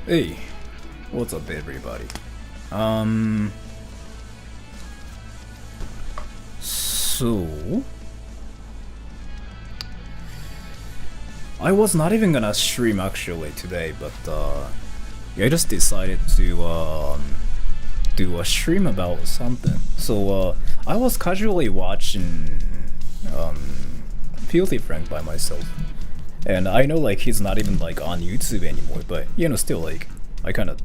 Hey, what's up everybody? So I was not even gonna stream actually today, but yeah, I just decided to do a stream about something. So I was casually watching Filthy Frank by myself. And I know like he's not even like on YouTube anymore, but you know, still like I kind of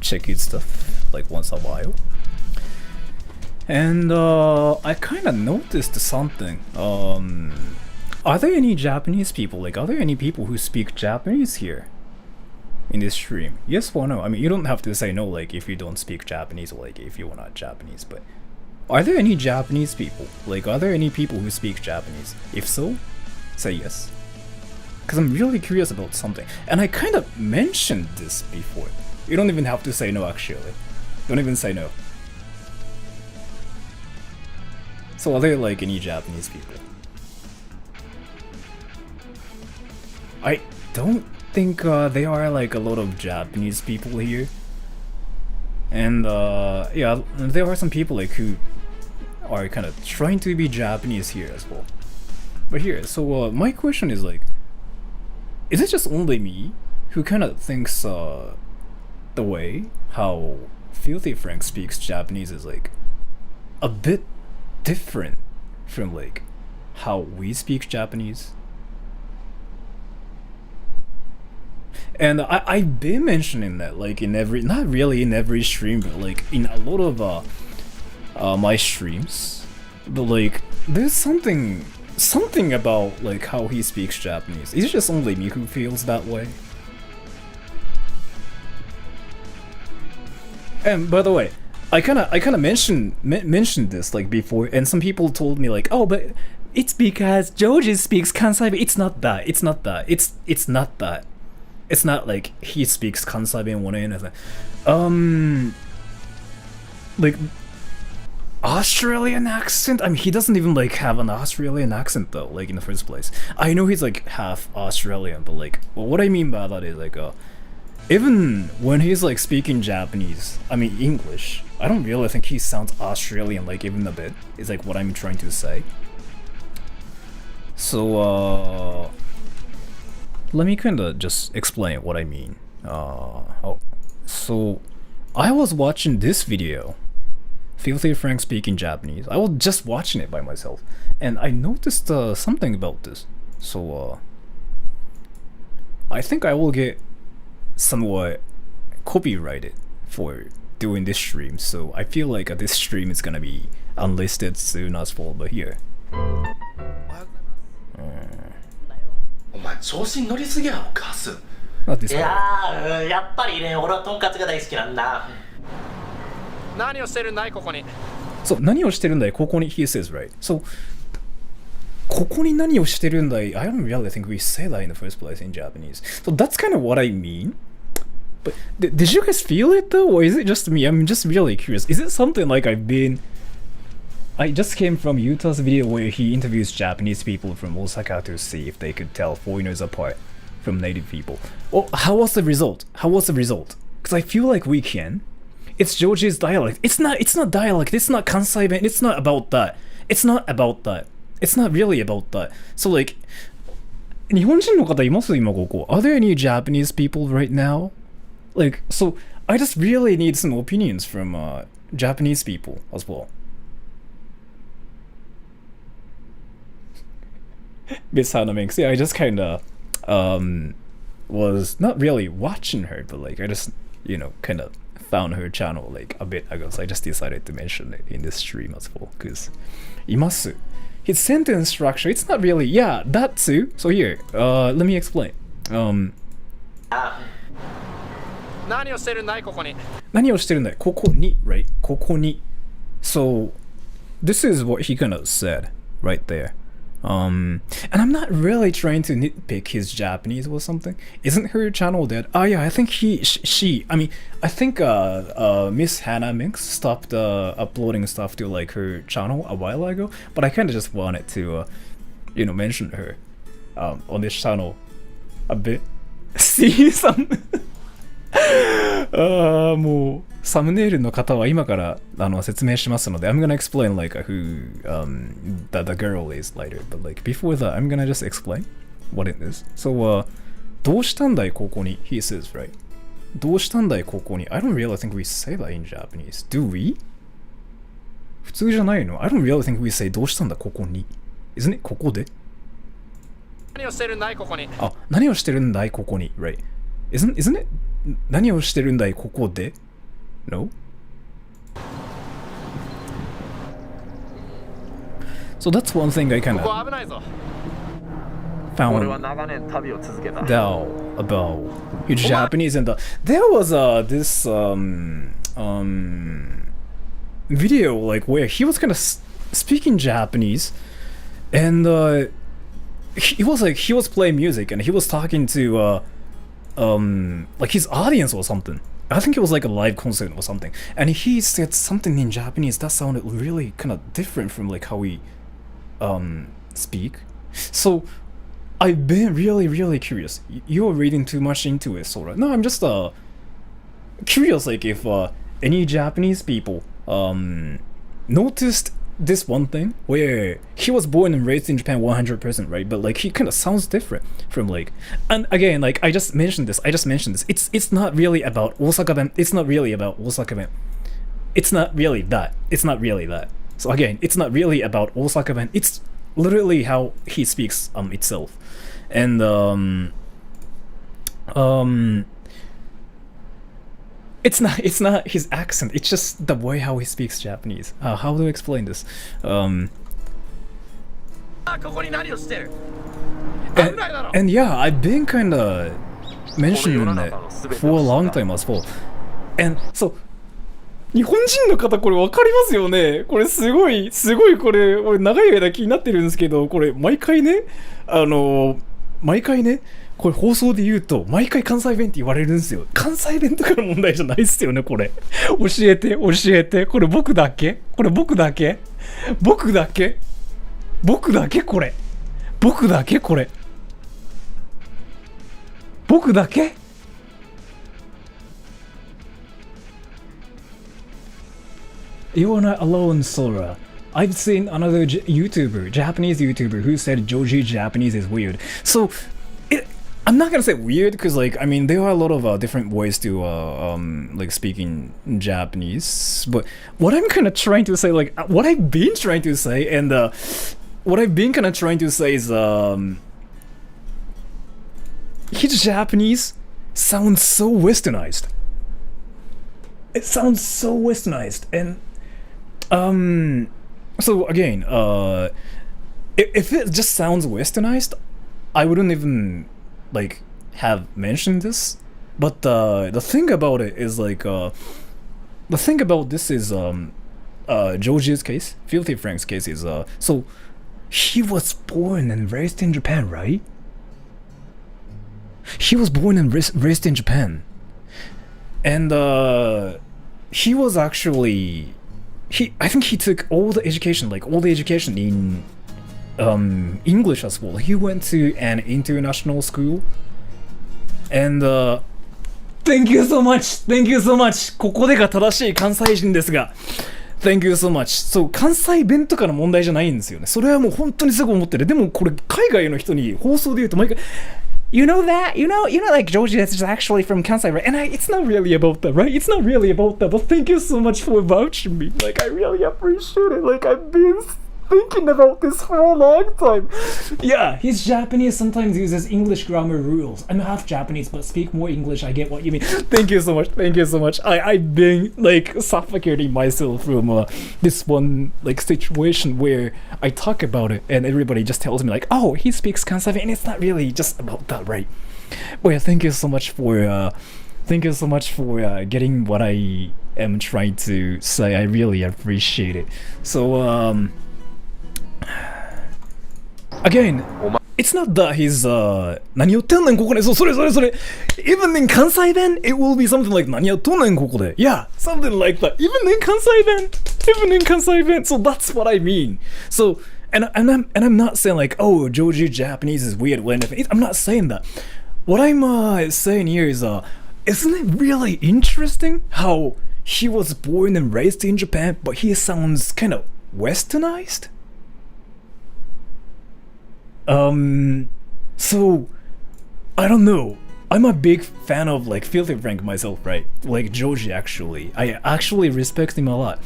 check his stuff like once a while. And I kind of noticed something. Are there any Japanese people? Like, are there any people who speak Japanese here in this stream? Yes or no? I mean, you don't have to say no, like if you don't speak Japanese or like if you're not Japanese. But are there any Japanese people? Like, are there any people who speak Japanese? If so, say yes. Because I'm really curious about something. And I kind of mentioned this before. You don't even have to say no, actually. Don't even say no. So are there like any Japanese people? I don't think there are like a lot of Japanese people here. And yeah, there are some people like who are kind of trying to be Japanese here as well. But here, so my question is like, is it just only me who kind of thinks the way how Filthy Frank speaks Japanese is like a bit different from like how we speak Japanese? And I've been mentioning that like in every, not really in every stream, but like in a lot of my streams. But like there's something about like how he speaks Japanese. Is it just only me who feels that way? And by the way, I kind of mentioned this like before, and some people told me like, oh, but it's because Joji speaks Kansai. But it's not that. It's not that. It's not that. It's not like he speaks Kansai in one end. Like Australian accent? I mean, he doesn't even like have an Australian accent though, like in the first place. I know he's like half Australian, but like, well, what I mean by that is like, even when he's like speaking Japanese, I mean English, I don't really think he sounds Australian, like even a bit, is like what I'm trying to say. So, let me kinda just explain what I mean. So, I was watching this video, Filthy Frank speaking Japanese. I was just watching it by myself, and I noticed something about this. So I think I will get somewhat copyrighted for doing this stream. So I feel like this stream is gonna be unlisted soon as well. But here. お前調子に乗りすぎやろカス。Not this い one. やー、やっぱりね、俺はとんかつが大好きなんだ。何をしてるんだいここに。So 何をしてるんだいここに he says right. So ここに何をしてるんだい I don't really think we say that in the first place in Japanese. So that's kind of what I mean. But did you guys feel it though, or is it just me? I'm just really curious. Is it something like I just came from Yuta's video where he interviews Japanese people from Osaka to see if they could tell foreigners apart from native people. Well, how was the result? Because I feel like we can. It's Joji's dialect. It's not dialect. It's not Kansai. It's not about that. It's not really about that. So like, 日本人の方います今ここ? Are there any Japanese people right now? Like, so I just really need some opinions from Japanese people as well. Miss Hana Minx, yeah, I just kinda was not really watching her, but like I just, you know, kinda found her channel like a bit ago, so I just decided to mention it in this stream as well, because imasu. His sentence structure, it's not really, yeah, that too. So here, let me explain. 何をしてるんだいここに。何をしてるんだいここに right? ここに So, this is what he kind of said right there. And I'm not really trying to nitpick his Japanese or something. Isn't her channel dead? Oh yeah, I think I think Miss Hannah Minx stopped uploading stuff to like her channel a while ago, but I kind of just wanted to you know, mention her on this channel a bit. See some もうサムネイルの方は今から説明しますので I'm gonna explain like who the girl is later, but like before that I'm gonna just explain what it is. So どうしたんだいここに he says, right? どうしたんだいここに I don't really think we say that in Japanese. Do we? 普通じゃないの I don't really think we say どうしたんだここに Isn't it ここで何をしてるんだいここに。あ、何をしてるんだいここに Right? Isn't it 何をしてるんだいここで No? So that's one thing I kind ここ of 危ないぞ。 found 俺は長年旅を続けた。 out about huge Japanese and there was this video like where he was kind of speaking Japanese and he was playing music and he was talking to like his audience or something. I think it was like a live concert or something, and he said something in Japanese that sounded really kind of different from like how we speak. So I've been really curious. You're reading too much into it, Sora. No, I'm just curious, like if any Japanese people noticed this one thing where he was born and raised in Japan 100%, right? But like he kind of sounds different from like, and again, like I just mentioned this. It's not really about Osaka Ben. It's not really about Osaka Ben. It's not really that. So again, it's not really about Osaka Ben. It's literally how he speaks itself, and it's not his accent. It's just the way how he speaks Japanese. How do I explain this? あ、ここに何をしてる。危ないだろ。 And yeah, I've been kind of mentioning it for a long time as well. And so 日本人の方これ分かりますよね。これすごいこれ俺長い間気になってるんですけど、これ毎回ねこれ放送で言うと毎回関西弁って言われるんですよ。関西弁とかの問題じゃないっすよねこれ。教えてこれ僕だけこれ僕だけYou're not alone, Sora. I've seen another Japanese YouTuber, who said Joji Japanese is weird. So, I'm not gonna say weird because, like, I mean, there are a lot of different ways to, like, speaking Japanese. But what I'm kind of trying to say, like, what I've been trying to say, and what I've been kind of trying to say is, his Japanese sounds so westernized. It sounds so westernized, and so again, if it just sounds westernized, I wouldn't even like have mentioned this. But the thing about it is like the thing about this is Joji's case, Filthy Frank's case is so he was born and raised in Japan, right? He was born and raised in Japan, and he was actually I think he took all the education in English as well. He went to an international school, and thank you so much ここでが正しい関西人ですが Thank you so much. そう関西弁とかの問題じゃないんですよね。それはもう本当にすぐ思ってる。でもこれ海外の人に放送で言うと毎回You know that? You know, like Joji is actually from Kansai, right? And it's not really about that, right? It's not really about that. But thank you so much for vouching me. Like, I really appreciate it. Like, I've been thinking about this for a long time. Yeah, his Japanese sometimes uses English grammar rules. I'm half Japanese, but speak more English. I get what you mean. Thank you so much. I've been like suffocating myself from this one like situation where I talk about it and everybody just tells me like, oh, he speaks Kansai, and it's not really just about that, right? But yeah, thank you so much for getting what I am trying to say. I really appreciate it. So again, it's not that he's 何言ってんねんここでそれ even in 関西弁 it will be something like 何やっとんねんここで yeah, something like that even in 関西弁 so that's what I mean. So and I'm not saying like, oh, Joji Japanese is weird or anything. I'm not saying that. What I'm saying here is isn't it really interesting how he was born and raised in Japan, but he sounds kind of westernized? So, I don't know. I'm a big fan of like Filthy Frank myself, right? Like Joji actually. I actually respect him a lot.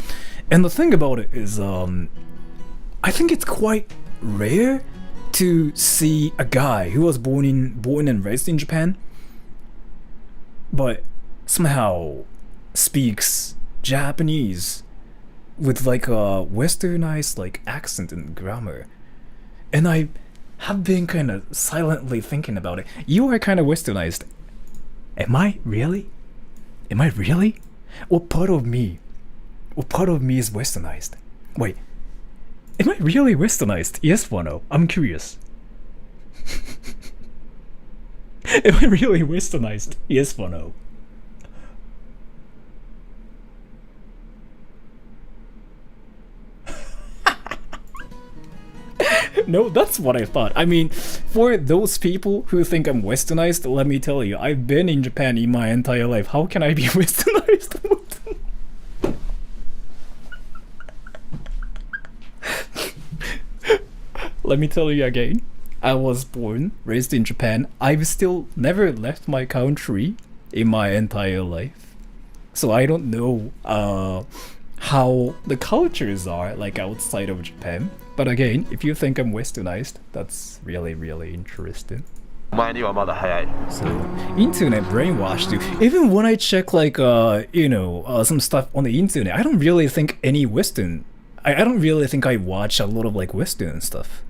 And the thing about it is, I think it's quite rare to see a guy who was born and raised in Japan, but somehow speaks Japanese with like a westernized like accent and grammar. And I have been kind of silently thinking about it. You are kind of westernized. Am I really? Am I really? What part of me is westernized? Wait, am I really westernized? Yes or no? I'm curious. Am I really westernized? Yes or no? No, that's what I thought. I mean, for those people who think I'm westernized, let me tell you, I've been in Japan in my entire life. How can I be westernized? Let me tell you again. I was born, raised in Japan. I've still never left my country in my entire life. So I don't know how the cultures are like outside of Japan. But again, if you think I'm westernized, that's really, really interesting. So, internet brainwashed you. Even when I check like, some stuff on the internet, I don't really think any Western. I don't really think I watch a lot of like Western stuff.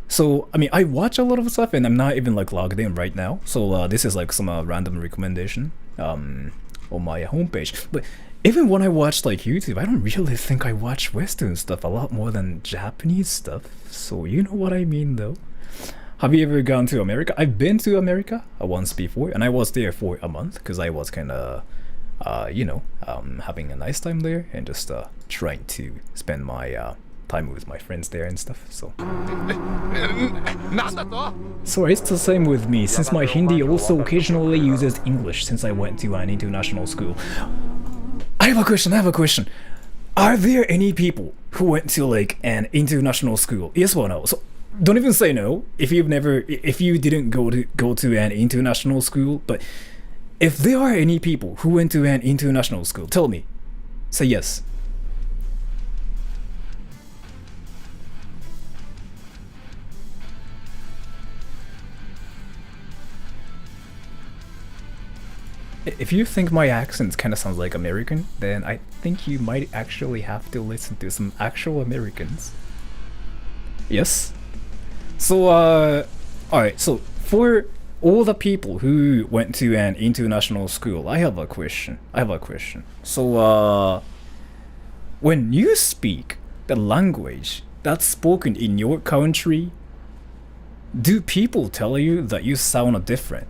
So, I mean, I watch a lot of stuff and I'm not even like logged in right now. So this is like some random recommendation on my homepage. But even when I watch like YouTube, I don't really think I watch Western stuff a lot more than Japanese stuff. So you know what I mean though. Have you ever gone to America? I've been to America once before, and I was there for a month because I was kind of, having a nice time there and just trying to spend my time with my friends there and stuff. So it's the same with me, since my Hindi also occasionally uses English since I went to an international school. I have a question. Are there any people who went to like an international school? Yes or no? So don't even say no if you didn't go to an international school, but if there are any people who went to an international school, tell me. Say yes. If you think my accent kind of sounds like American, then I think you might actually have to listen to some actual Americans. Yes? So, alright, so for all the people who went to an international school, I have a question. So, when you speak the language that's spoken in your country, do people tell you that you sound different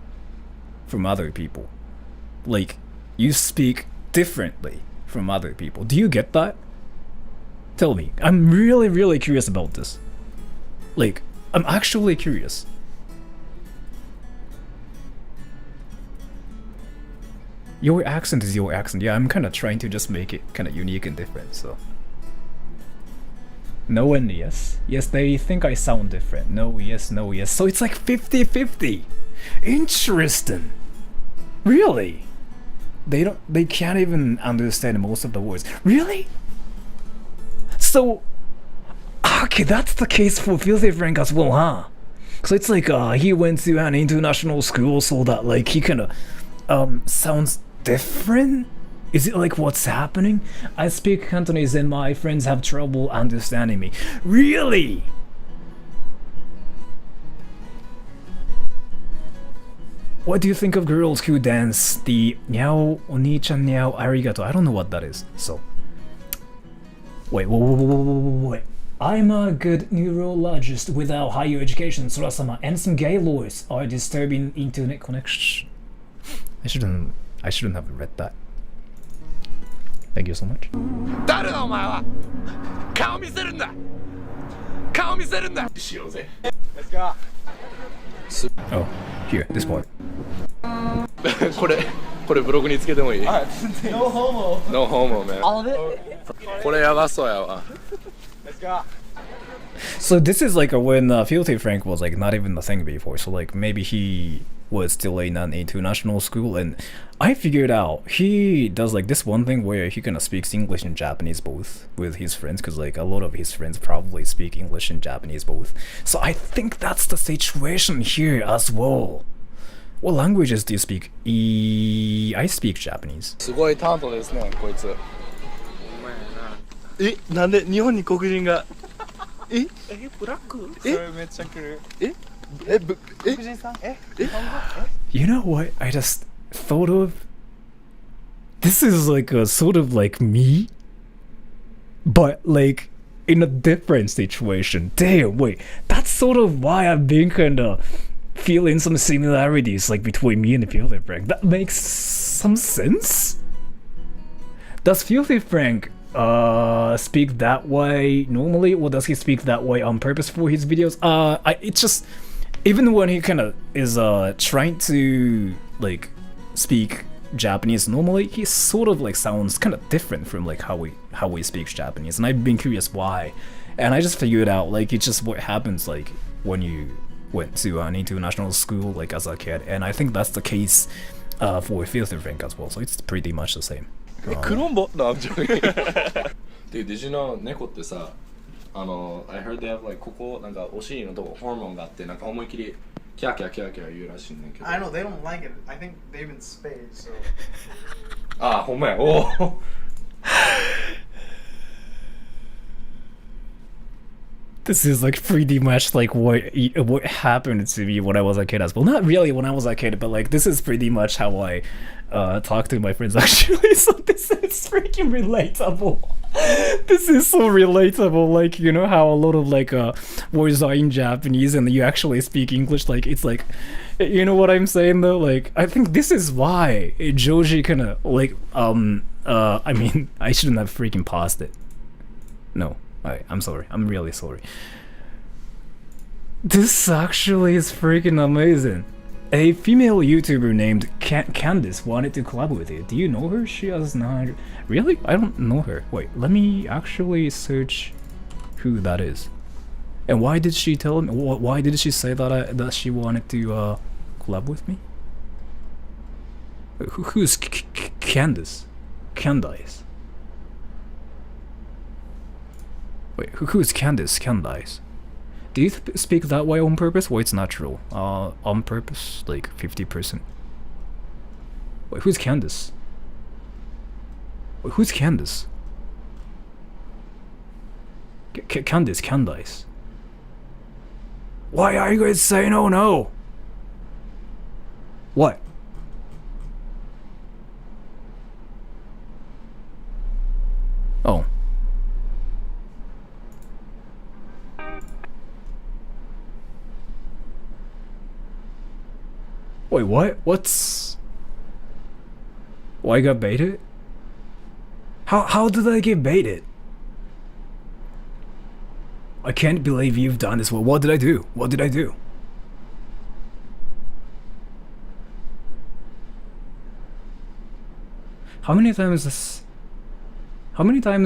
from other people? Like, you speak differently from other people. Do you get that? Tell me. I'm really, really curious about this. Like, I'm actually curious. Your accent is your accent. Yeah, I'm kind of trying to just make it kind of unique and different, so. No and yes. Yes, they think I sound different. No, yes, no, yes. So it's like 50-50. Interesting. Really? They can't even understand most of the words. Really? So, okay, that's the case for Filthy Frank as well, huh? So it's like he went to an international school so that like he kinda sounds different? Is it like what's happening? I speak Cantonese and my friends have trouble understanding me. Really? What do you think of girls who dance the Nyao Oni-chan Nyao Arigato? I don't know what that is, so. Wait. I'm a good neurologist without higher education, Sora-sama, and some gay lawyers are disturbing internet connection. I shouldn't have read that. Thank you so much. Let's go. Oh, here, this part. これこれブログにつけてもいい？ No homo. No homo, man. All of it? これやばそうやわ。 Let's go. So this is like when Filthy Frank was like not even a thing before. So like maybe he was still in an international school, and I figured out he does like this one thing where he kind of speaks English and Japanese both with his friends, because like a lot of his friends probably speak English and Japanese both. So I think that's the situation here as well. What languages do you speak? I speak Japanese. すごいタントですね、こいつ。え、なんで日本に黒人がブラックそえれめっちゃ来る。黒人さんYou know what I just thought of? This is like a sort of like me, but like in a different situation. Damn, wait, that's sort of why I've been kind of feeling some similarities like between me and Filthy Frank. That makes some sense. Does Filthy Frank speak that way normally, or does he speak that way on purpose for his videos? It's just even when he kind of is trying to like speak Japanese normally, he sort of like sounds kind of different from like how he speaks Japanese, and I've been curious why, and I just figured out like it's just what happens like when you went to an international school like as a kid, and I think that's the case for Filthy Frank as well, so it's pretty much the same. クロンボなんじゃね Dude, did you know 猫ってさ、I heard they have like ここなんかお尻のとこホルモンがあってなんか思いっきりキャーキャーキャーキャー言うらしいねんけど。I know they don't like it. I think they've been spayed, so. ああ、ほんまや。おお。This is like pretty much like what happened to me when I was a kid as well. Not really when I was a kid, but like this is pretty much how I talk to my friends actually. So this is freaking relatable. This is so relatable. Like, you know how a lot of like words are in Japanese and you actually speak English. Like it's like, you know what I'm saying though. Like I think this is why Joji kind of like I mean I shouldn't have freaking paused it. No. I'm sorry. I'm really sorry. This actually is freaking amazing. A female YouTuber named Candice wanted to collab with you. Do you know her? She has 900. Really? I don't know her. Wait, let me actually search who that is. And why did she tell me? Why did she say that she wanted to collab with me? Who's Candice? Candice. Wait, who's Candice? Candice. Do you speak that way on purpose? Well, it's natural. On purpose, like 50%. Wait, who's Candice? Wait, who's Candice? Candice. Why are you guys saying oh no? What? Oh. Wait, what? What's... Why I got baited? How did I get baited? I can't believe you've done this. Well, what did I do? What did I do? How many times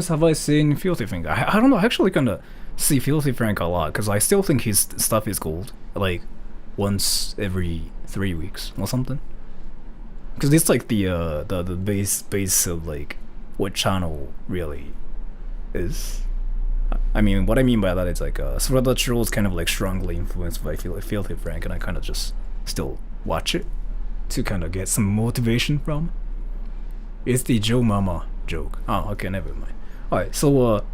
have I seen Filthy Frank? I don't know, I actually kinda see Filthy Frank a lot, because I still think his stuff is gold. Like, once every 3 weeks or something. Because it's like the base of like what channel really is. I mean, what I mean by that is like Surada Troll is kind of like strongly influenced by Filthy Frank, and I kind of just still watch it to kind of get some motivation from. It's the Joe Mama joke. Oh, okay, never mind. Alright, so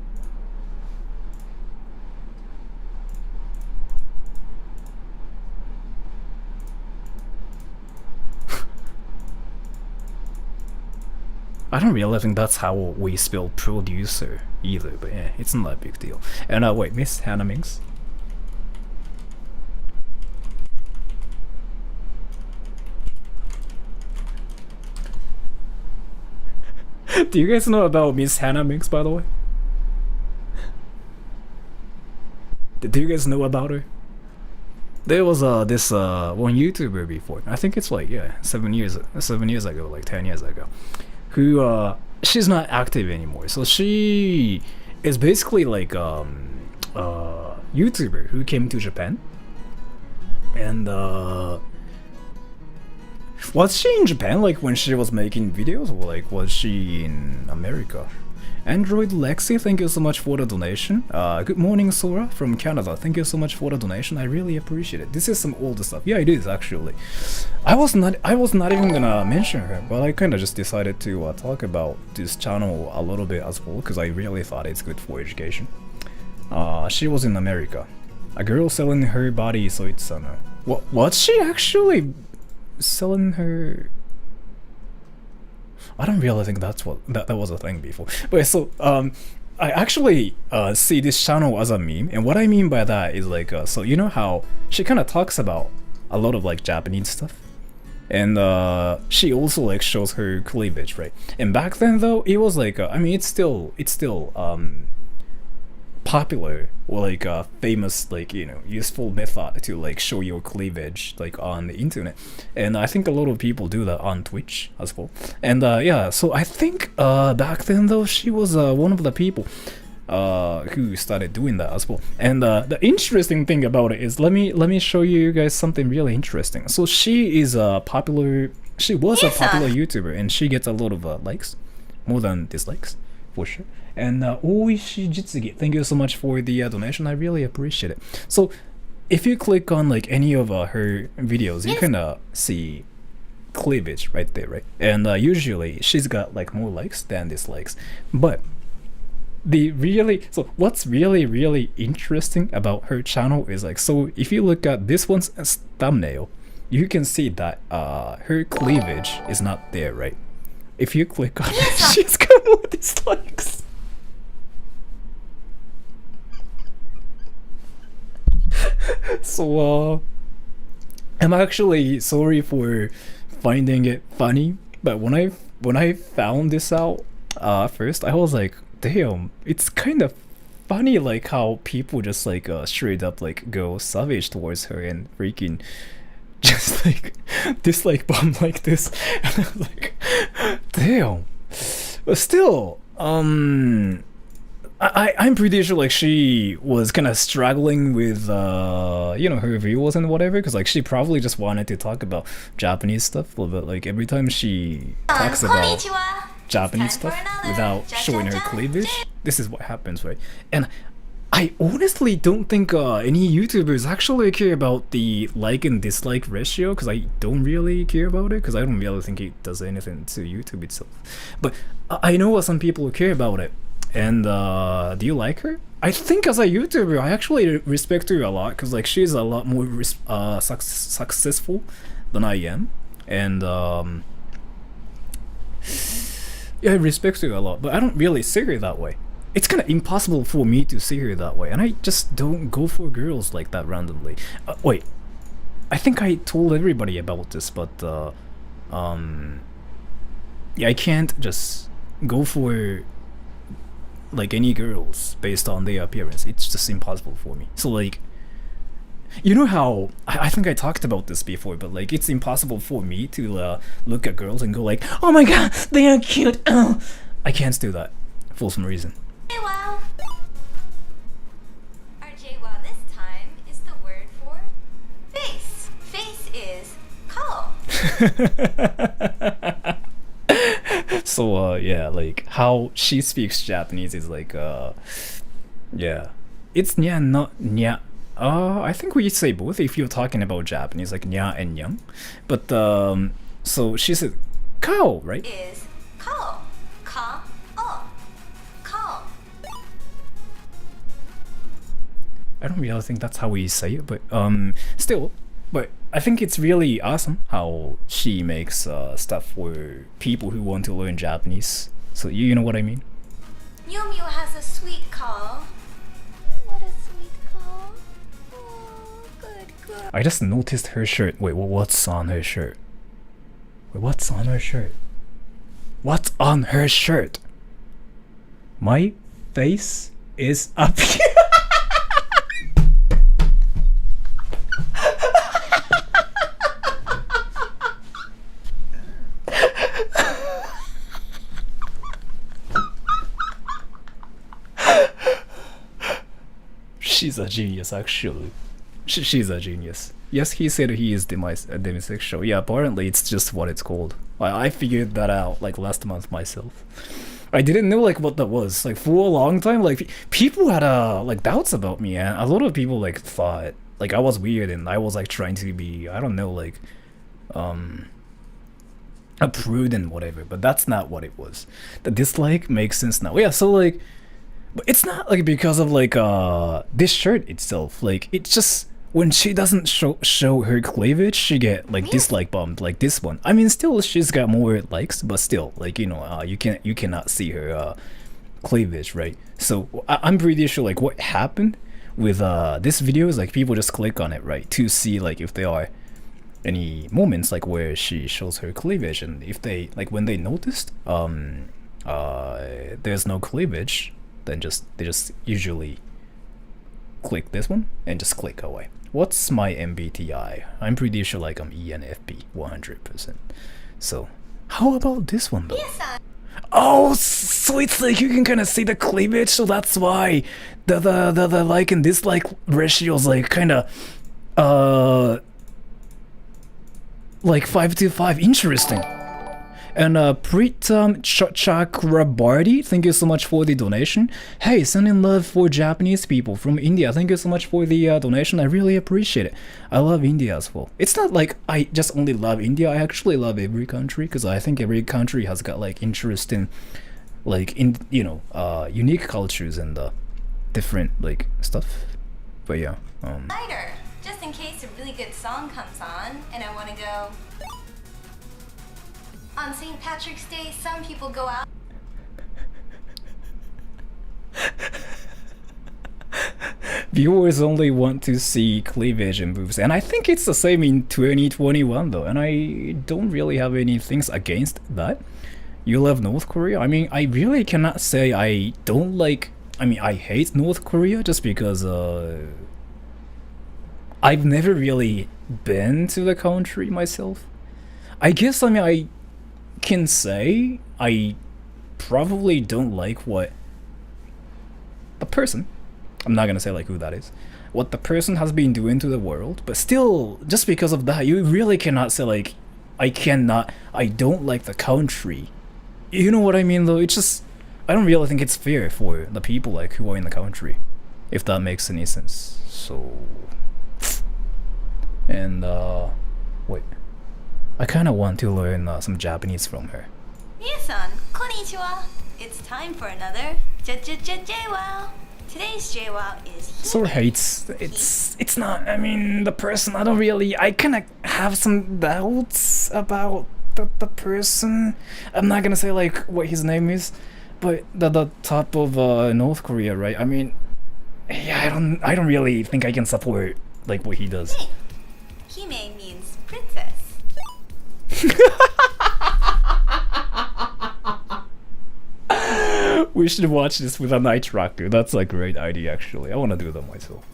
I don't really think that's how we spell producer either, but yeah, it's not a big deal. And wait, Miss Hannah Minx? Do you guys know about Miss Hannah Minx, by the way? Do you guys know about her? there was this one YouTuber before. I think it's like 7 years ago, like 10 years ago, who she's not active anymore. So she is basically like YouTuber who came to Japan, and was she in Japan like when she was making videos, or like was she in America? Android Lexi, thank you so much for the donation. Good morning, Sora from Canada. Thank you so much for the donation. I really appreciate it. This is some old stuff. Yeah, it is actually. I was not even gonna mention her, but I kind of just decided to talk about this channel a little bit as well because I really thought it's good for education. She was in America. A girl selling her body, so it's what was she actually selling her? I don't really think that's what that was a thing before. But so I actually see this channel as a meme, and what I mean by that is like so you know how she kind of talks about a lot of like Japanese stuff, and she also like shows her cleavage, right? And back then though, it was like I mean it's still popular, or like a famous, like, you know, useful method to like show your cleavage like on the internet, and I think a lot of people do that on Twitch as well. And yeah, so I think back then though she was one of the people who started doing that as well. And the interesting thing about it is, let me show you guys something really interesting. So she is a popular YouTuber, and she gets a lot of likes, more than dislikes for sure. And Oishi Jitsugi, thank you so much for the donation. I really appreciate it. So if you click on like any of her videos, you can see cleavage right there, right? And usually she's got like more likes than dislikes. But what's really interesting about her channel is like, so if you look at this one's thumbnail, you can see that her cleavage is not there, right? If you click on it, she's got more dislikes. So I'm actually sorry for finding it funny, but when I found this out first, I was like, damn, it's kind of funny like how people just like straight up like go savage towards her and freaking just like dislike bomb like this. And I was like, damn. But still, I'm pretty sure like she was kind of struggling with you know, her viewers and whatever, because like she probably just wanted to talk about Japanese stuff, but like every time she talks about Japanese stuff without showing her cleavage, this is what happens, right? And I honestly don't think any YouTubers actually care about the like and dislike ratio, because I don't really care about it, because I don't really think it does anything to YouTube itself. But I know some people care about it. And do you like her? I think as a YouTuber, I actually respect her a lot, because like she's a lot more successful than I am, and yeah, I respect her a lot. But I don't really see her that way. It's kind of impossible for me to see her that way, and I just don't go for girls like that randomly. Wait, I think I told everybody about this, but yeah, I can't just go for like any girls based on their appearance. It's just impossible for me. So like, you know how I think I talked about this before, but like it's impossible for me to look at girls and go like, oh my god, they are cute. Oh. I can't do that for some reason. Wow. RJ, well, this time is the word for face. Face is call. So yeah, like how she speaks Japanese is like yeah, it's nya, not nya. I think we say both if you're talking about Japanese, like nya and yang. But so she said kao, right? Is call. Ka o. Call. I don't really think that's how we say it, but still. But I think it's really awesome how she makes stuff for people who want to learn Japanese. So you know what I mean? Mew Mew has a sweet call. What a sweet call. Oh, good girl. I just noticed her shirt. Wait, what's on her shirt? Wait, what's on her shirt? What's on her shirt? My face is up here. She's a genius, actually. She's a genius. Yes, he said he is demisexual. Yeah, apparently it's just what it's called. I figured that out like last month myself. I didn't know like what that was. Like for a long time, like people had like doubts about me, and a lot of people like thought like I was weird and I was like trying to be, I don't know, like a prude and whatever. But that's not what it was. The dislike makes sense now. Yeah, so like, but it's not like because of like this shirt itself. Like it's just when she doesn't show her cleavage, she get like dislike bombed like this one. I mean, still she's got more likes, but still, like, you know, you cannot see her cleavage, right? So I'm pretty sure like what happened with this video is like people just click on it, right, to see like if there are any moments like where she shows her cleavage, and if they like when they noticed there's no cleavage, then they just usually click this one and just click away. What's my MBTI? I'm pretty sure like I'm ENFP 100%. So how about this one though? Oh, so it's like you can kind of see the cleavage, so that's why the like and dislike ratios like kind of like 5-5. Interesting. And Pritam Chakrabarty, thank you so much for the donation. Hey, sending love for Japanese people from India. Thank you so much for the donation. I really appreciate it. I love India as well. It's not like I just only love India. I actually love every country, because I think every country has got like interesting, like unique cultures and different like stuff. But yeah. Lighter, just in case a really good song comes on and I want to go. On St. Patrick's Day, some people go out. Viewers only want to see cleavage and boobs, and I think it's the same in 2021 though, and I don't really have any things against that. You love North Korea? I mean, I really cannot say I don't like, I mean, I hate North Korea just because I've never really been to the country myself. I guess, I mean, I can say I probably don't like what the person, I'm not gonna say like who that is, what the person has been doing to the world, but still, just because of that, you really cannot say like I don't like the country. You know what I mean though? It's just, I don't really think it's fair for the people like who are in the country, if that makes any sense. So, and wait, I kind of want to learn some Japanese from her. Minasan, konnichiwa. It's time for another JWoww. Today's JWoww is Sort of hates. It's not. I mean, the person. I don't really. I kind of have some doubts about the person. I'm not gonna say like what his name is, but the top of North Korea, right? I mean, yeah, I don't really think I can support like what he does. Hime means princess. We should watch this with a night raku. That's a great idea, actually. I want to do that myself.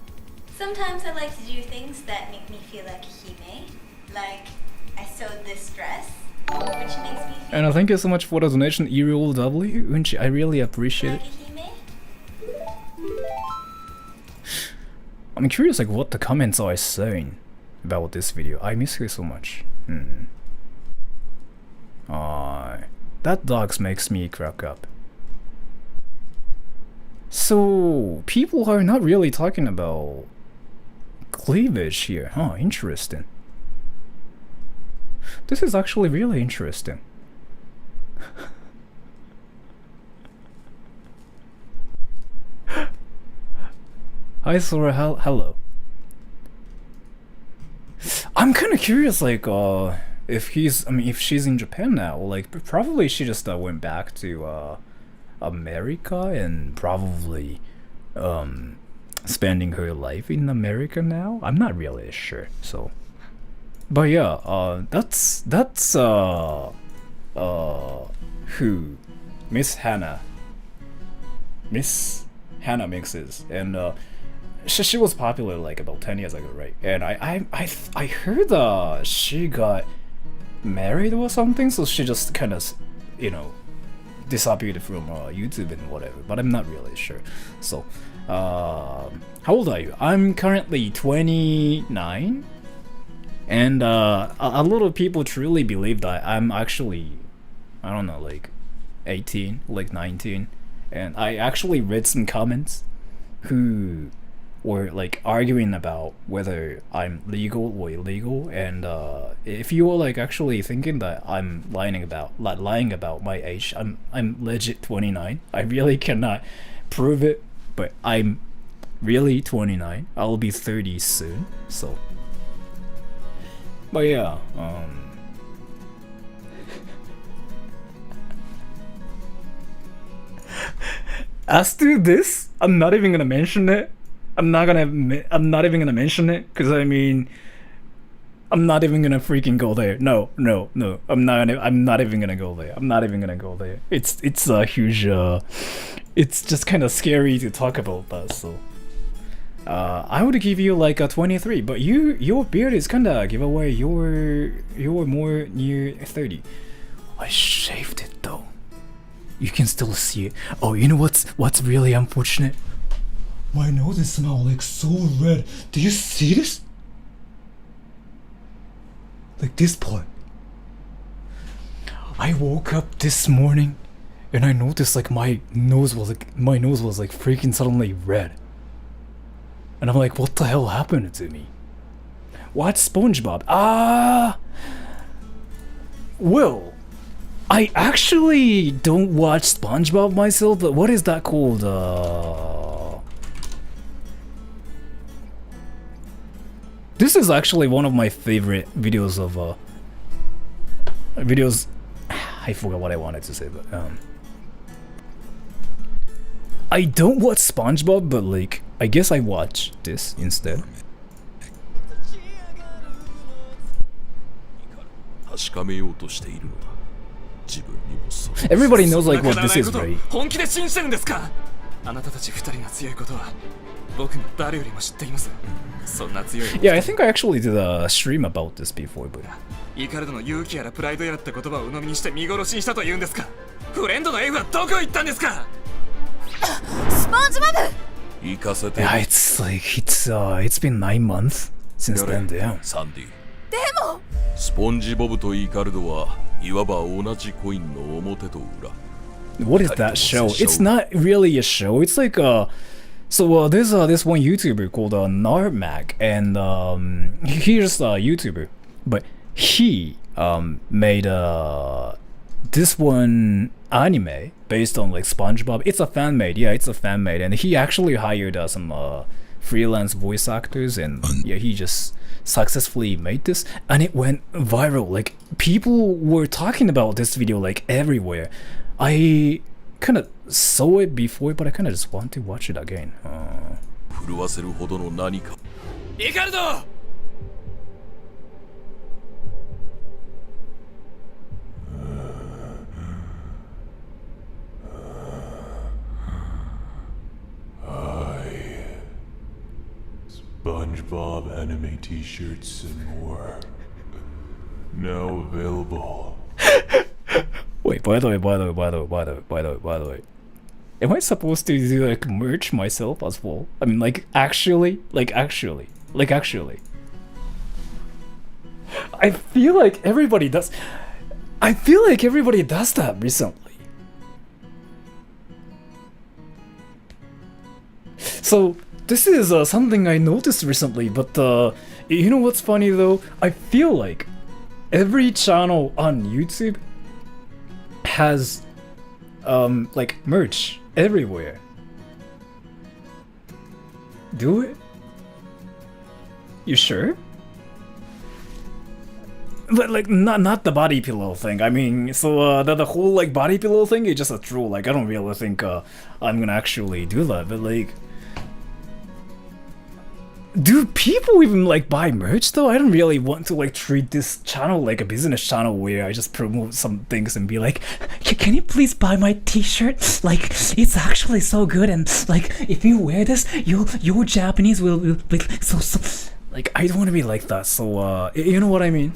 Sometimes I like to do things that make me feel like Hime. Like, I sewed this dress, which makes me feel And thank you so much for the donation, Erial W. Unchi. I really appreciate like it. a Hime. I'm curious like what the comments are saying about this video. I miss her so much. That dogs makes me crack up. So people are not really talking about cleavage here, huh? Interesting. This is actually really interesting. Hi Sora, hello. I'm kind of curious, like, if she's in Japan now, like, probably she just went back to America and probably spending her life in America now. I'm not really sure. So, but yeah, that's who Miss Hannah mixes, and she was popular like about 10 years ago, right? And I heard she got married or something, so she just kind of, you know, disappeared from YouTube and whatever, but I'm not really sure. So, how old are you? I'm currently 29, and a lot of people truly believe that I'm actually, I don't know, like 18, like 19, and I actually read some comments who were like arguing about whether I'm legal or illegal, and if you were like actually thinking that I'm lying about my age, I'm legit 29. I really cannot prove it, but I'm really 29. I'll be 30 soon. So, but yeah, as to this, I'm not even gonna mention it. I'm not even gonna mention it, because I mean, I'm not even gonna freaking go there. No. I'm not even gonna go there. It's a huge. It's just kind of scary to talk about that. So, I would give you like a 23, but your beard is kind of giveaway. You're more near 30. I shaved it though. You can still see it. Oh, you know what's really unfortunate? My nose is somehow like so red. Do you see this? Like this part. I woke up this morning and I noticed like my nose was like freaking suddenly red. And I'm like, what the hell happened to me? What's SpongeBob? Well, I actually don't watch SpongeBob myself, but what is that called? This is actually one of my favorite videos of I forgot what I wanted to say, but I don't watch SpongeBob, but like I guess I watch this instead. Everybody knows like what this is, right? 本気で信じてるんですか？あなたたち二人が強いことは僕が誰よりも知っています。そんな強い。Yeah, I think I actually did a stream about this before, but イカルドの勇気やらプライドやらって言葉を鵜呑みにして見殺しにしたと言うんですか？フレンドの F はどこ行ったんですか？スポンジボブ yeah, it's been 9 months since then. Damn. サンディ。でもスポンジボブとイカルドはいわば同じコインの表と裏。What is that show? It's not really a show. It's like so there's this one YouTuber called Narmac, and he's a YouTuber, but he made this one anime based on like SpongeBob. It's a fan made, yeah, it's a fan made, and he actually hired some freelance voice actors, and yeah, he just successfully made this, and it went viral. Like people were talking about this video like everywhere. I kind of saw it before, but I kind of just want to watch it again. 震わせるほどの何か。イカルド SpongeBob anime t-shirts and more. Now available. Wait, by the way, am I supposed to do like merch myself as well? I mean, like actually. I feel like everybody does. That recently. So this is something I noticed recently, but you know what's funny though? I feel like every channel on YouTube has like merch everywhere. Do it? You sure? But like not the body pillow thing. I mean, so the whole like body pillow thing is just a troll. Like I don't really think I'm gonna actually do that. But like, do people even like buy merch though? I don't really want to like treat this channel like a business channel where I just promote some things and be like, can you please buy my t-shirt? Like it's actually so good, and like if you wear this, your Japanese will be so like I don't want to be like that. So you know what I mean?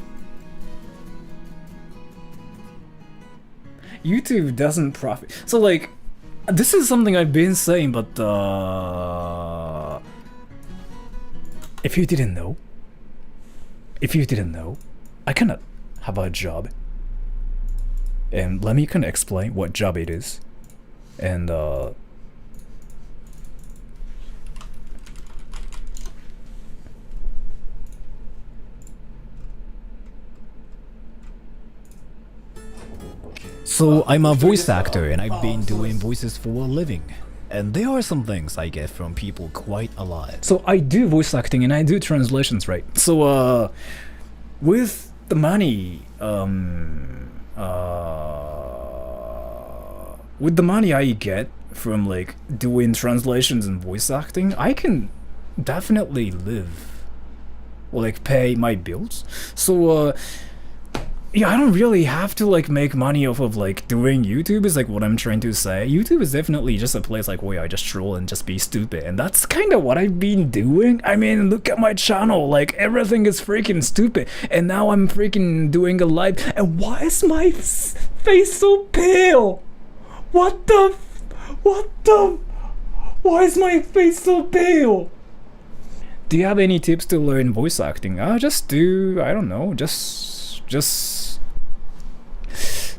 YouTube doesn't profit. So like, this is something I've been saying, but if you didn't know, I cannot have a job. And let me kind of explain what job it is. And so I'm a voice actor and I've been doing voices for a living. And there are some things I get from people quite a lot. So I do voice acting and I do translations, right? So with the money, with the money I get from like doing translations and voice acting, I can definitely live, or like pay my bills. So yeah, I don't really have to like make money off of like doing YouTube is like what I'm trying to say. YouTube is definitely just a place like where I just troll and just be stupid, and that's kind of what I've been doing. I mean, look at my channel, like everything is freaking stupid, and now I'm freaking doing a live, and why is my face so pale? Why is my face so pale? Do you have any tips to learn voice acting? I don't know,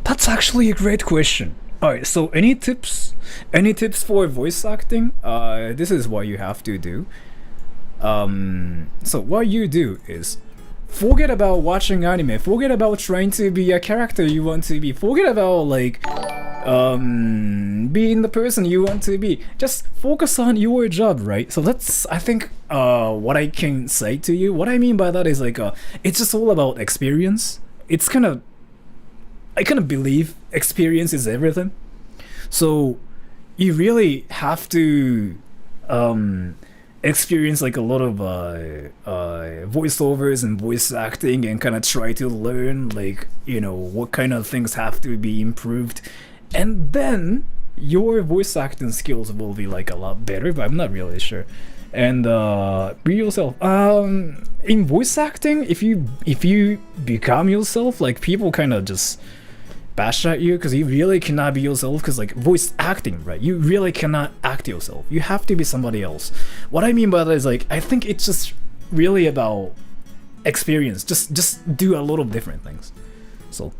that's actually a great question. Alright, so any tips for voice acting? This is what you have to do. So what you do is forget about watching anime, forget about trying to be a character you want to be, forget about like being the person you want to be. Just focus on your job, right? So that's, I think, what I can say to you. What I mean by that is like it's just all about experience. It's I kind of believe experience is everything. So you really have to experience like a lot of voiceovers and voice acting and kind of try to learn like, you know, what kind of things have to be improved, and then your voice acting skills will be like a lot better, but I'm not really sure. And be yourself. In voice acting, if you become yourself, like people kind of just bash at you because you really cannot be yourself, because like voice acting, right, you really cannot act yourself, you have to be somebody else. What I mean by that is like, I think it's just really about experience. Just do a lot of different things. So,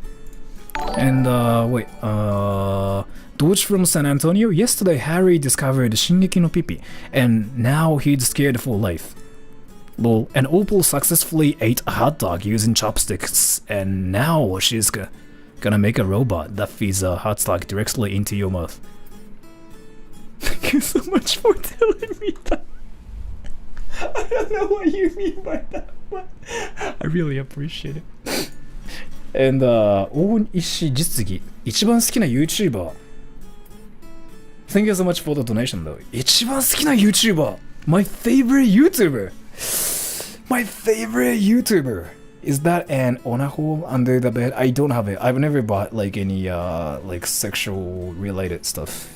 and wait, Dodge from San Antonio. Yesterday Harry discovered Shingeki no Pipi and now he's scared for life. Lol. And Opal successfully ate a hot dog using chopsticks, and now she's gonna make a robot that feeds a hot dog directly into your mouth. Thank you so much for telling me that. I don't know what you mean by that, but I really appreciate it. And 大石実技一番好きな YouTuber. Thank you so much for the donation though. 一番好きな YouTuber. My favorite YouTuber. Is that an onaho under the bed? I don't have it. I've never bought like any like sexual related stuff.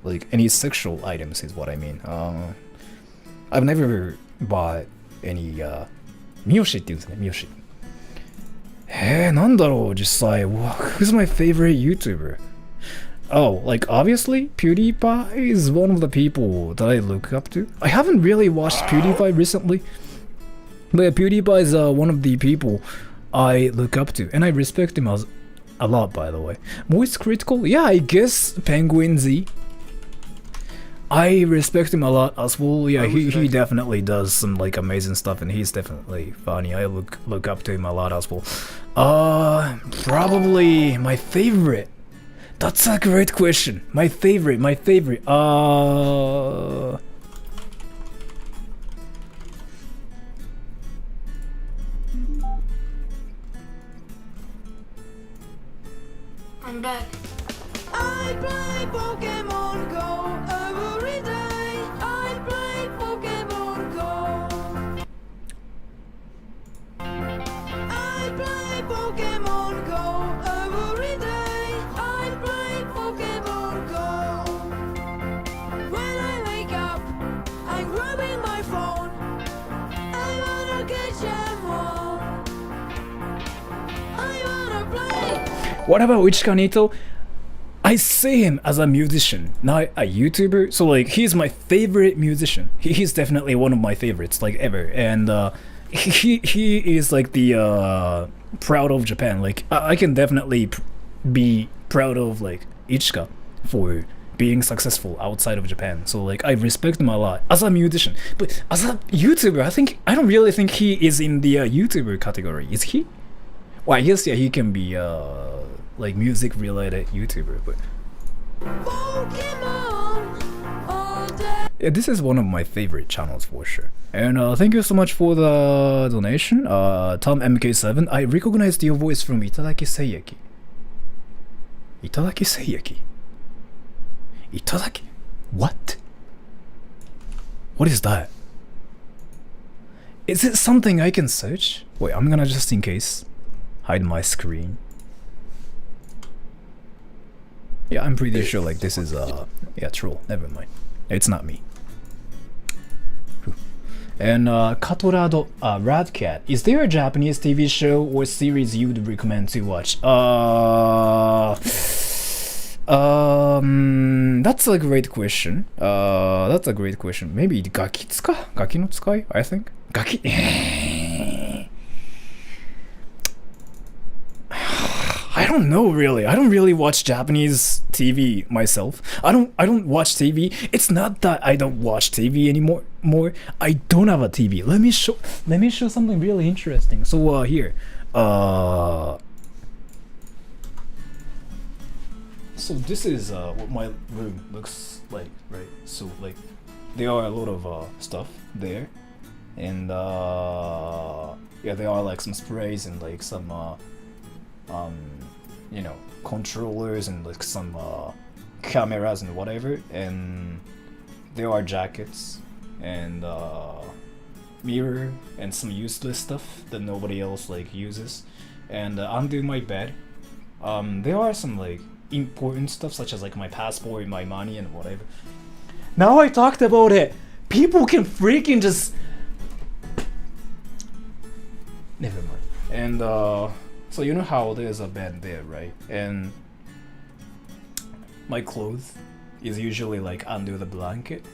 Like any sexual items is what I mean. I've never bought any miyoshi って言うんですね、miyoshi。なんだろう、実際。Who's my favorite YouTuber? Oh, like obviously PewDiePie is one of the people that I look up to. I haven't really watched PewDiePie recently. But yeah, PewDiePie is one of the people I look up to, and I respect him a lot, by the way. Voice critical? Yeah, I guess Penguin Z. I respect him a lot as well. Yeah, he definitely does some like amazing stuff, and he's definitely funny. I look up to him a lot as well. Probably my favorite. That's a great question. My favorite. I'm back. I play Pokemon Go every day. I play Pokemon Go. I play Pokemon Go every day. I play Pokemon Go. When I wake up, I'm grabbing my phone. I wanna catch them all. I wanna play. What about Ichika Nito? I see him as a musician, not a YouTuber. So like, he's my favorite musician. He's definitely one of my favorites, like ever. And he is like the proud of Japan. Like I can definitely be proud of like Ichika for being successful outside of Japan. So like, I respect him a lot as a musician. But as a YouTuber, I don't really think he is in the YouTuber category. Is he? Well, I guess yeah, he can be like music related YouTuber, but Pokemon all day. yeah, this is one of my favorite channels for sure. And thank you so much for the donation, Tom MK7. I recognized your voice from Itadaki Seiyaki. Itadaki Seiyaki. Itadaki? What? What is that? Is it something I can search? Wait, I'm gonna just in case hide my screen. Yeah, I'm pretty sure like this is yeah, troll. Never mind. It's not me. And Katorado, Radcat, is there a Japanese TV show or series you'd recommend to watch? That's a great question. That's a great question. Maybe Gakitsuka? Gaki no Tsukai, I think. I don't know really. I don't really watch Japanese TV myself. I don't watch TV. It's not that I don't watch TV anymore. I don't have a TV. Let me show something really interesting. So here. So this is what my room looks like, right? So like there are a lot of stuff there. And yeah, there are like some sprays and like some you know, controllers and like some cameras and whatever, and there are jackets and mirror and some useless stuff that nobody else like uses. And under my bed there are some like important stuff such as like my passport, my money and whatever. Now I talked about it, people can freaking just never mind. And so you know how there's a bed there, right? And my clothes is usually like under the blanket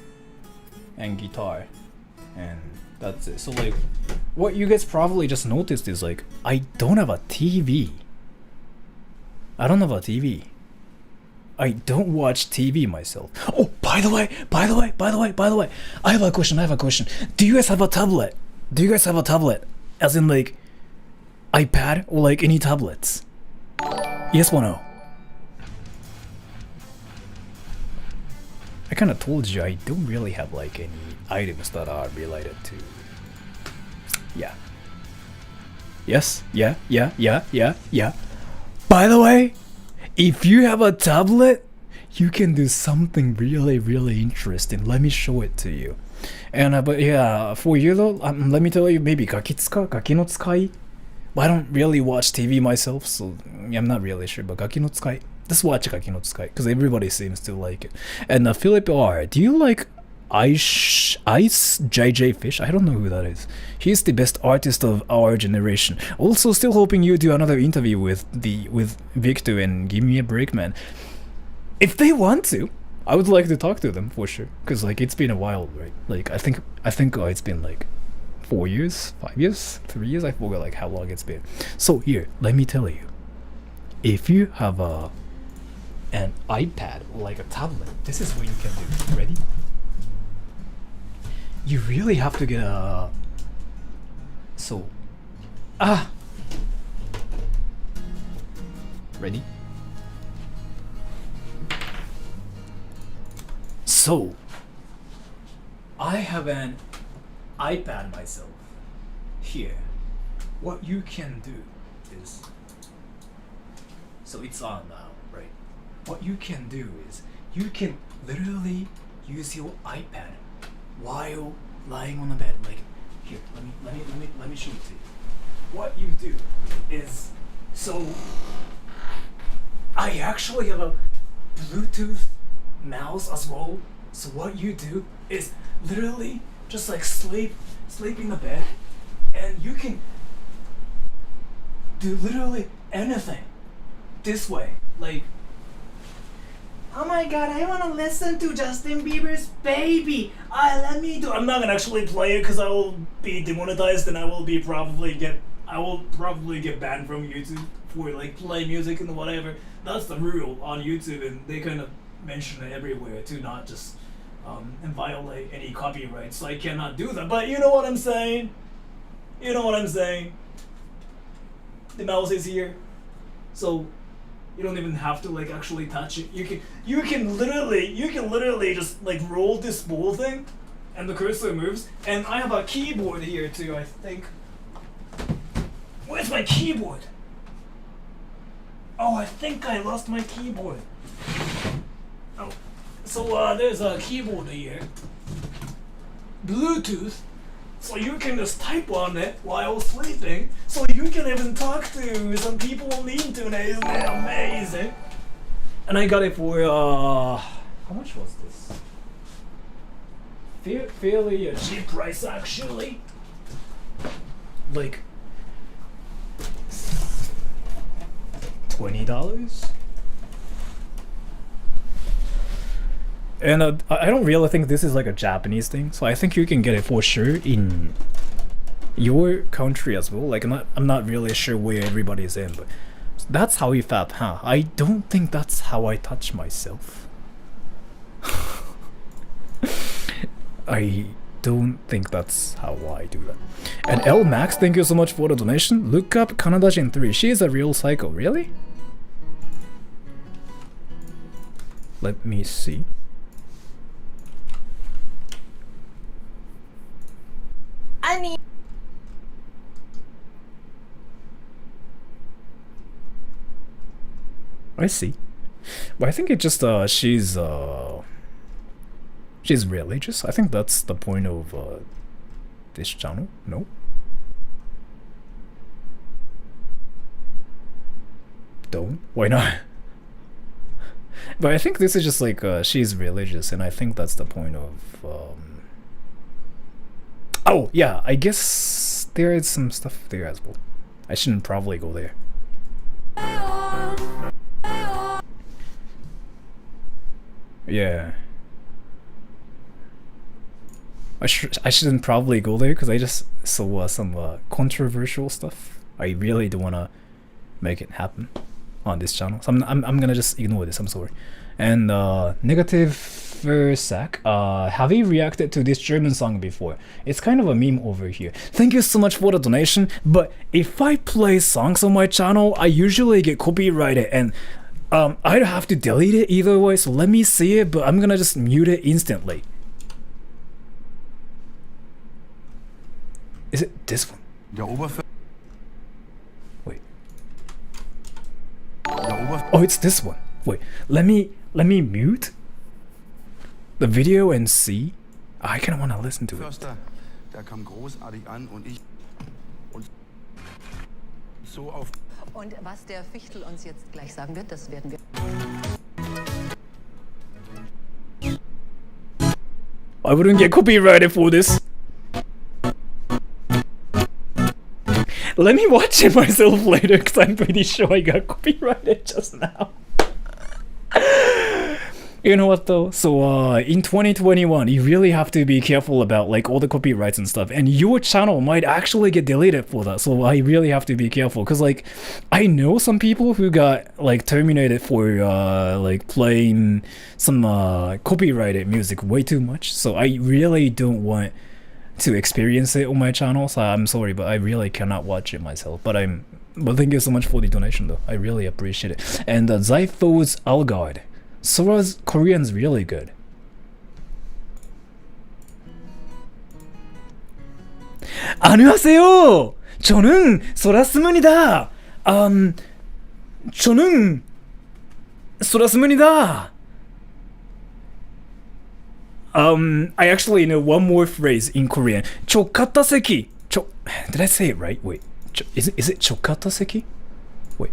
and guitar, and that's it. So like, what you guys probably just noticed is like, I don't have a TV. I don't have a TV. I don't watch TV myself. Oh, by the way, I have a question. Do you guys have a tablet? As in like iPad or like any tablets? Yes or no? I kind of told you I don't really have like any items that are related to. Yeah. Yes. Yeah. By the way, if you have a tablet, you can do something really interesting. Let me show it to you. And but yeah, for you though, let me tell you, maybe Gaki no Tsukai. I don't really watch TV myself, so I'm not really sure, but Gaki no Tsukai. Just watch Gaki no Tsukai, because everybody seems to like it. And Philip R, do you like Ice JJ Fish? I don't know who that is. He's the best artist of our generation. Also, still hoping you do another interview with Victor and give me a break, man. If they want to, I would like to talk to them for sure, because like it's been a while, right? Like I think it's been like 4 years, 5 years, 3 years. I forgot like how long it's been. So here, let me tell you, if you have an iPad or like a tablet, this is what you can do. Ready? You really have to get a ready? So I have an iPad myself. Here, what you can do is, so it's on now, right? What you can do is you can literally use your iPad while lying on the bed. Like here, let me show it to you. What you do is, so I actually have a Bluetooth mouse as well. So what you do is literally just like sleep in the bed, and you can do literally anything this way. Like, oh my god, I wanna listen to Justin Bieber's Baby. Let me do. I'm not gonna actually play it because I will be demonetized and I will probably get banned from YouTube for like play music and whatever. That's the rule on YouTube, and they kind of mention it everywhere to not just and violate any copyrights. So I cannot do that. But you know what I'm saying? You know what I'm saying? The mouse is here, so you don't even have to like actually touch it. You can literally just like roll this ball thing, and the cursor moves. And I have a keyboard here too, I think. Where's my keyboard? Oh, I think I lost my keyboard. Oh, so there's a keyboard here. Bluetooth. So you can just type on it while sleeping. So you can even talk to some people on the internet. Isn't that amazing? And I got it for how much was this? Fairly a cheap price actually. Like $20. And I don't really think this is like a Japanese thing, so I think you can get it for sure in your country as well. Like I'm not really sure where everybody's in, but that's how you felt, huh? I don't think that's how I touch myself. I don't think that's how I do that. And L Max, thank you so much for the donation. Look up Kanadajin 3. She is a real psycho. Really? Let me see. I see. But I think it just she's religious. I think that's the point of this channel. No? Don't? Why not? But I think this is just like she's religious, and I think that's the point of oh yeah, I guess there is some stuff there as well. I shouldn't probably go there. Yeah. I shouldn't probably go there because I just saw some controversial stuff. I really don't want to make it happen on this channel. So I'm gonna just ignore this, I'm sorry. And negative sack, have you reacted to this German song before? It's kind of a meme over here. Thank you so much for the donation, but if I play songs on my channel, I usually get copyrighted, and I'd have to delete it either way, so let me see it, but I'm gonna just mute it instantly. Is it this one? Wait. Oh, it's this one. Wait, let me mute the video and see. I kind of want to listen to it. Und was der Fichtel uns jetzt gleich sagen wird, das werden wir. I wouldn't get copyrighted for this. Let me watch it myself later, because I'm pretty sure I got copyrighted just now. You know what though? So in 2021, you really have to be careful about like all the copyrights and stuff, and your channel might actually get deleted for that. So I really have to be careful, because like I know some people who got like terminated for like playing some copyrighted music way too much. So I really don't want to experience it on my channel. So I'm sorry, but I really cannot watch it myself. But thank you so much for the donation though. I really appreciate it. And Zypho's Algard. Sora's Korean's really good. 안녕하세요. 저는 소라스문이다. 저는 소라스문이다. I actually know one more phrase in Korean. chokataseki. Did I say it right? Wait. Is it chokataseki? Wait.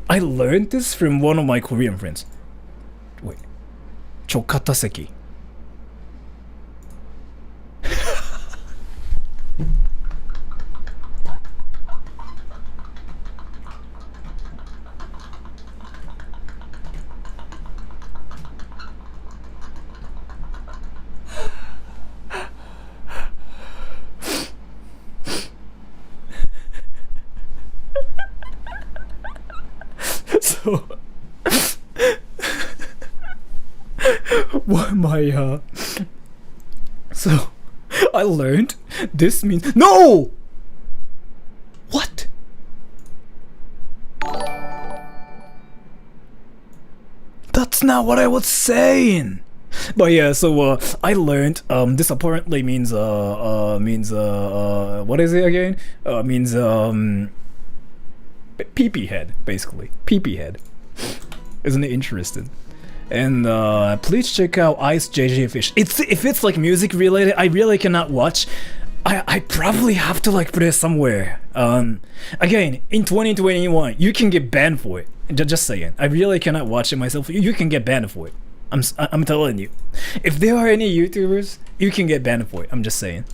I learned this from one of my Korean friends. Wait. chokataseki. what my so I learned this means no. What? That's not what I was saying. But yeah, so I learned this apparently means what is it again? Means pee-pee head, basically. Pee-pee head. Isn't it interesting? And please check out Ice JJ Fish. If it's like music related, I really cannot watch. I probably have to like put it somewhere. Again, in 2021, you can get banned for it. Just saying. I really cannot watch it myself. You can get banned for it. I'm telling you. If there are any YouTubers, you can get banned for it. I'm just saying.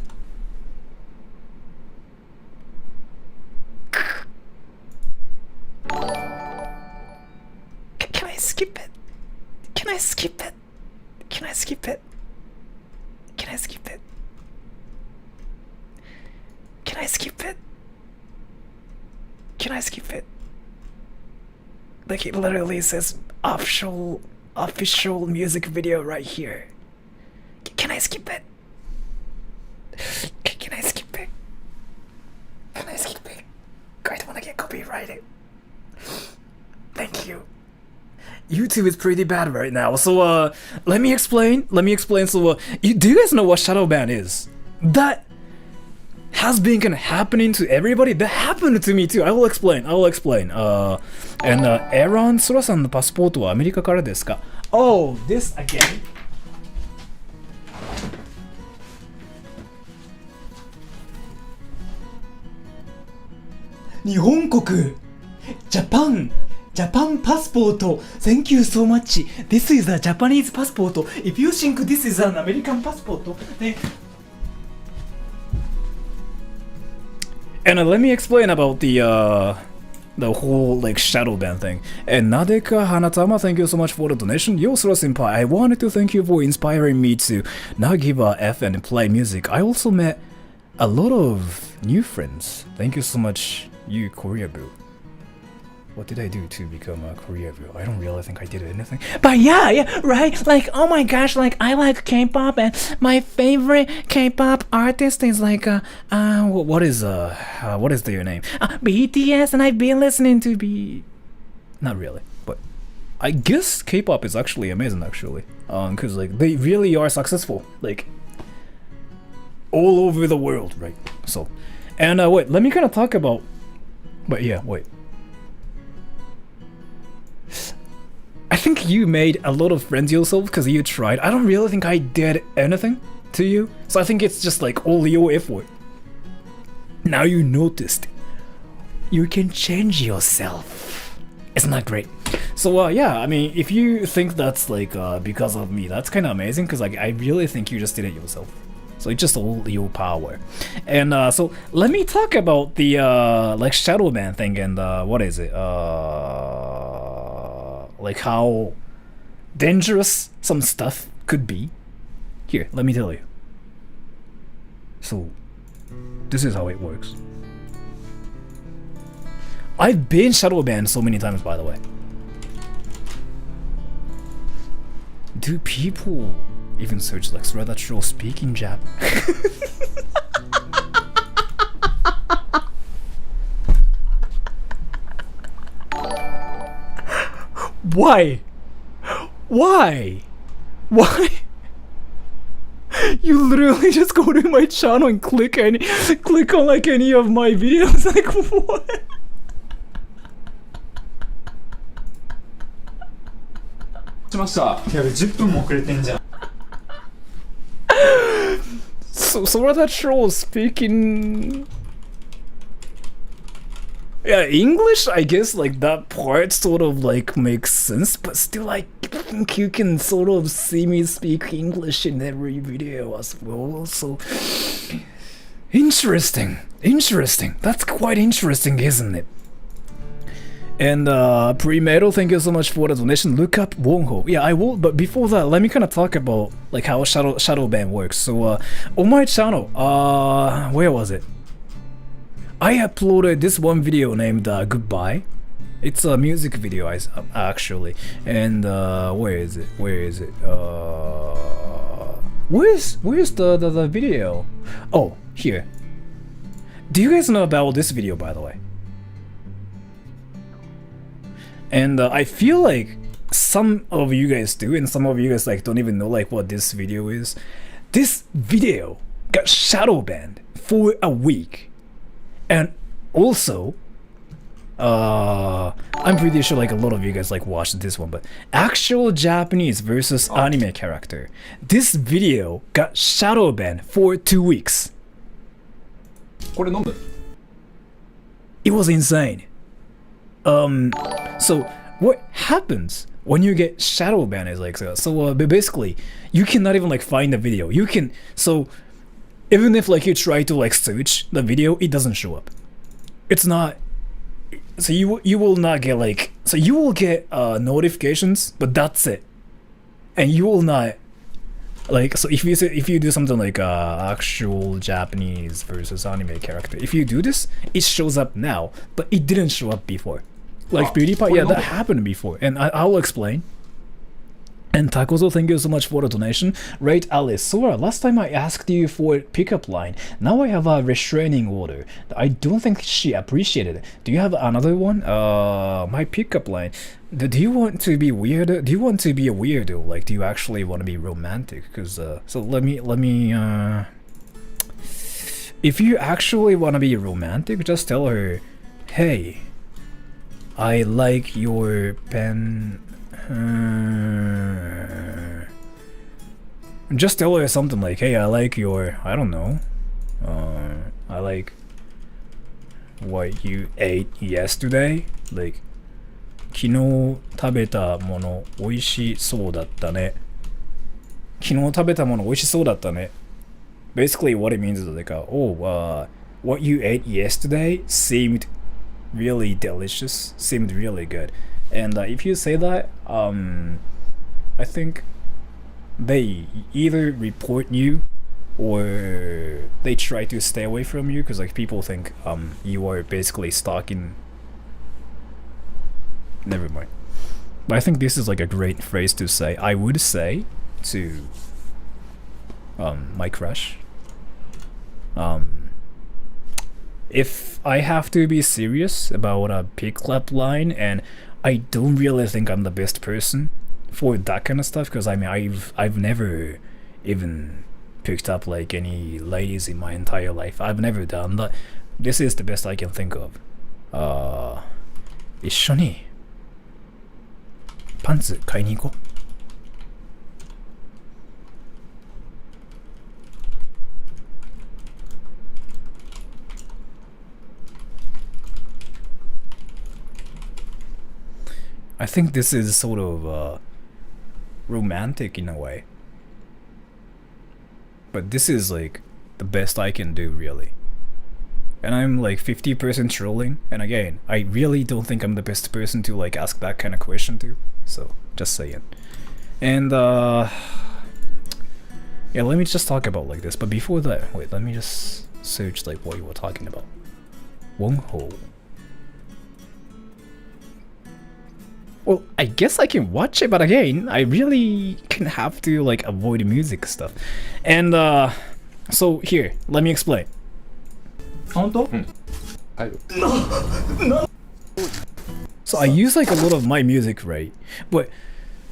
Can I skip it? Can I skip it? Can I skip it? Can I skip it? Can I skip it? Can I skip it? Like it literally says official music video right here. Can I skip it? Can I skip it? Can I skip it? I don't want to get copyrighted. Thank you. YouTube is pretty bad right now. So let me explain. So do you guys know what shadow ban is? That has been kind of happening to everybody. That happened to me too. I will explain. And Aaron ソラさんのパスポートはアメリカからですか? Oh, this again. 日本国 Japan passport. Thank you so much. This is a Japanese passport. If you think this is an American passport, then... And let me explain about the whole like shadow ban thing. And Nadeka Hanatama, thank you so much for the donation. Yosura Senpai, I wanted to thank you for inspiring me to not give a F and play music. I also met a lot of new friends. Thank you so much, you Korea boo. What did I do to become a Korea boo? I don't really think I did anything. But yeah, right? Like, oh my gosh, like I like K-pop and my favorite K-pop artist is like what is their name? BTS, and I've been listening to not really, but I guess K-pop is actually amazing actually. Cause like they really are successful, like all over the world, right? So, and wait, let me kind of talk about. But yeah, wait. I think you made a lot of friends yourself because you tried. I don't really think I did anything to you, so I think it's just like all your effort. Now you noticed. You can change yourself. Isn't that great? So yeah, I mean, if you think that's like because of me, that's kind of amazing because like I really think you just did it yourself. So it's just all your power. And so let me talk about the like shadow ban thing and what is it? Like how dangerous some stuff could be. Here, let me tell you. So this is how it works. I've been shadow banned so many times, by the way. Do people even search like Sradacho speaking Jap? Why? Why? Why? You literally just go to my channel and click on like any of my videos. Like what? So Sradacho speaking. Yeah, English, I guess, like, that part sort of, like, makes sense, but still, I think you can sort of see me speak English in every video as well, so... Interesting. That's quite interesting, isn't it? And, Pre-Metal, thank you so much for the donation. Look up Wonho. Yeah, I will, but before that, let me kind of talk about, like, how shadow ban works. So, on my channel, where was it? I uploaded this one video named Goodbye, It's a music video, actually. And where is it? Where's the video? Oh, here. Do you guys know about this video, by the way? And I feel like some of you guys do, and some of you guys like don't even know like what this video is. This video got shadow banned for a week, and also, I'm pretty sure like a lot of you guys like watched this one, but actual Japanese versus anime character. This video got shadow banned for 2 weeks. これ飲む It was insane. So what happens when you get shadow banned is like basically you cannot even like find the video. You can even if like you try to like search the video, it doesn't show up. It's not. So you will not get like, so you will get notifications, but that's it, and you will not like, so if you do something like actual Japanese versus anime character, if you do this, it shows up now, but it didn't show up before. Like PewDiePie, yeah, that happened before, and I'll explain. And Takozo, thank you so much for the donation. Right, Alice. Sora, last time I asked you for a pickup line. Now I have a restraining order. I don't think she appreciated it. Do you have another one? My pickup line. Do you want to be weird? Do you want to be a weirdo? Like, do you actually want to be romantic? Because so let me. If you actually want to be romantic, just tell her, hey, I like your pen. Just tell her something like, hey, I like your, I don't know, I like what you ate yesterday. Like, 昨日食べたもの美味しそうだったね。昨日食べたもの美味しそうだったね。Basically what it means is like, what you ate yesterday seemed really delicious, seemed really good. And if you say that, I think they either report you or they try to stay away from you, because like people think you are basically stalking. Never mind. But I think this is like a great phrase to say. I would say to my crush. If I have to be serious about a pickup line, and I don't really think I'm the best person for that kind of stuff, because I mean I've never even picked up like any ladies in my entire life. I've never done that. This is the best I can think of. 一緒にパンツ買いに行こう。I think this is sort of romantic in a way, but this is like the best I can do, really. And I'm like 50% trolling, and again, I really don't think I'm the best person to like ask that kind of question to, so just saying. And yeah, let me just talk about like this, but before that, wait, let me just search like what you were talking about. Wonho. Well, I guess I can watch it, but again, I really can have to like avoid music stuff. And so here, let me explain. 本当？はい。 So I use like a lot of my music, right? But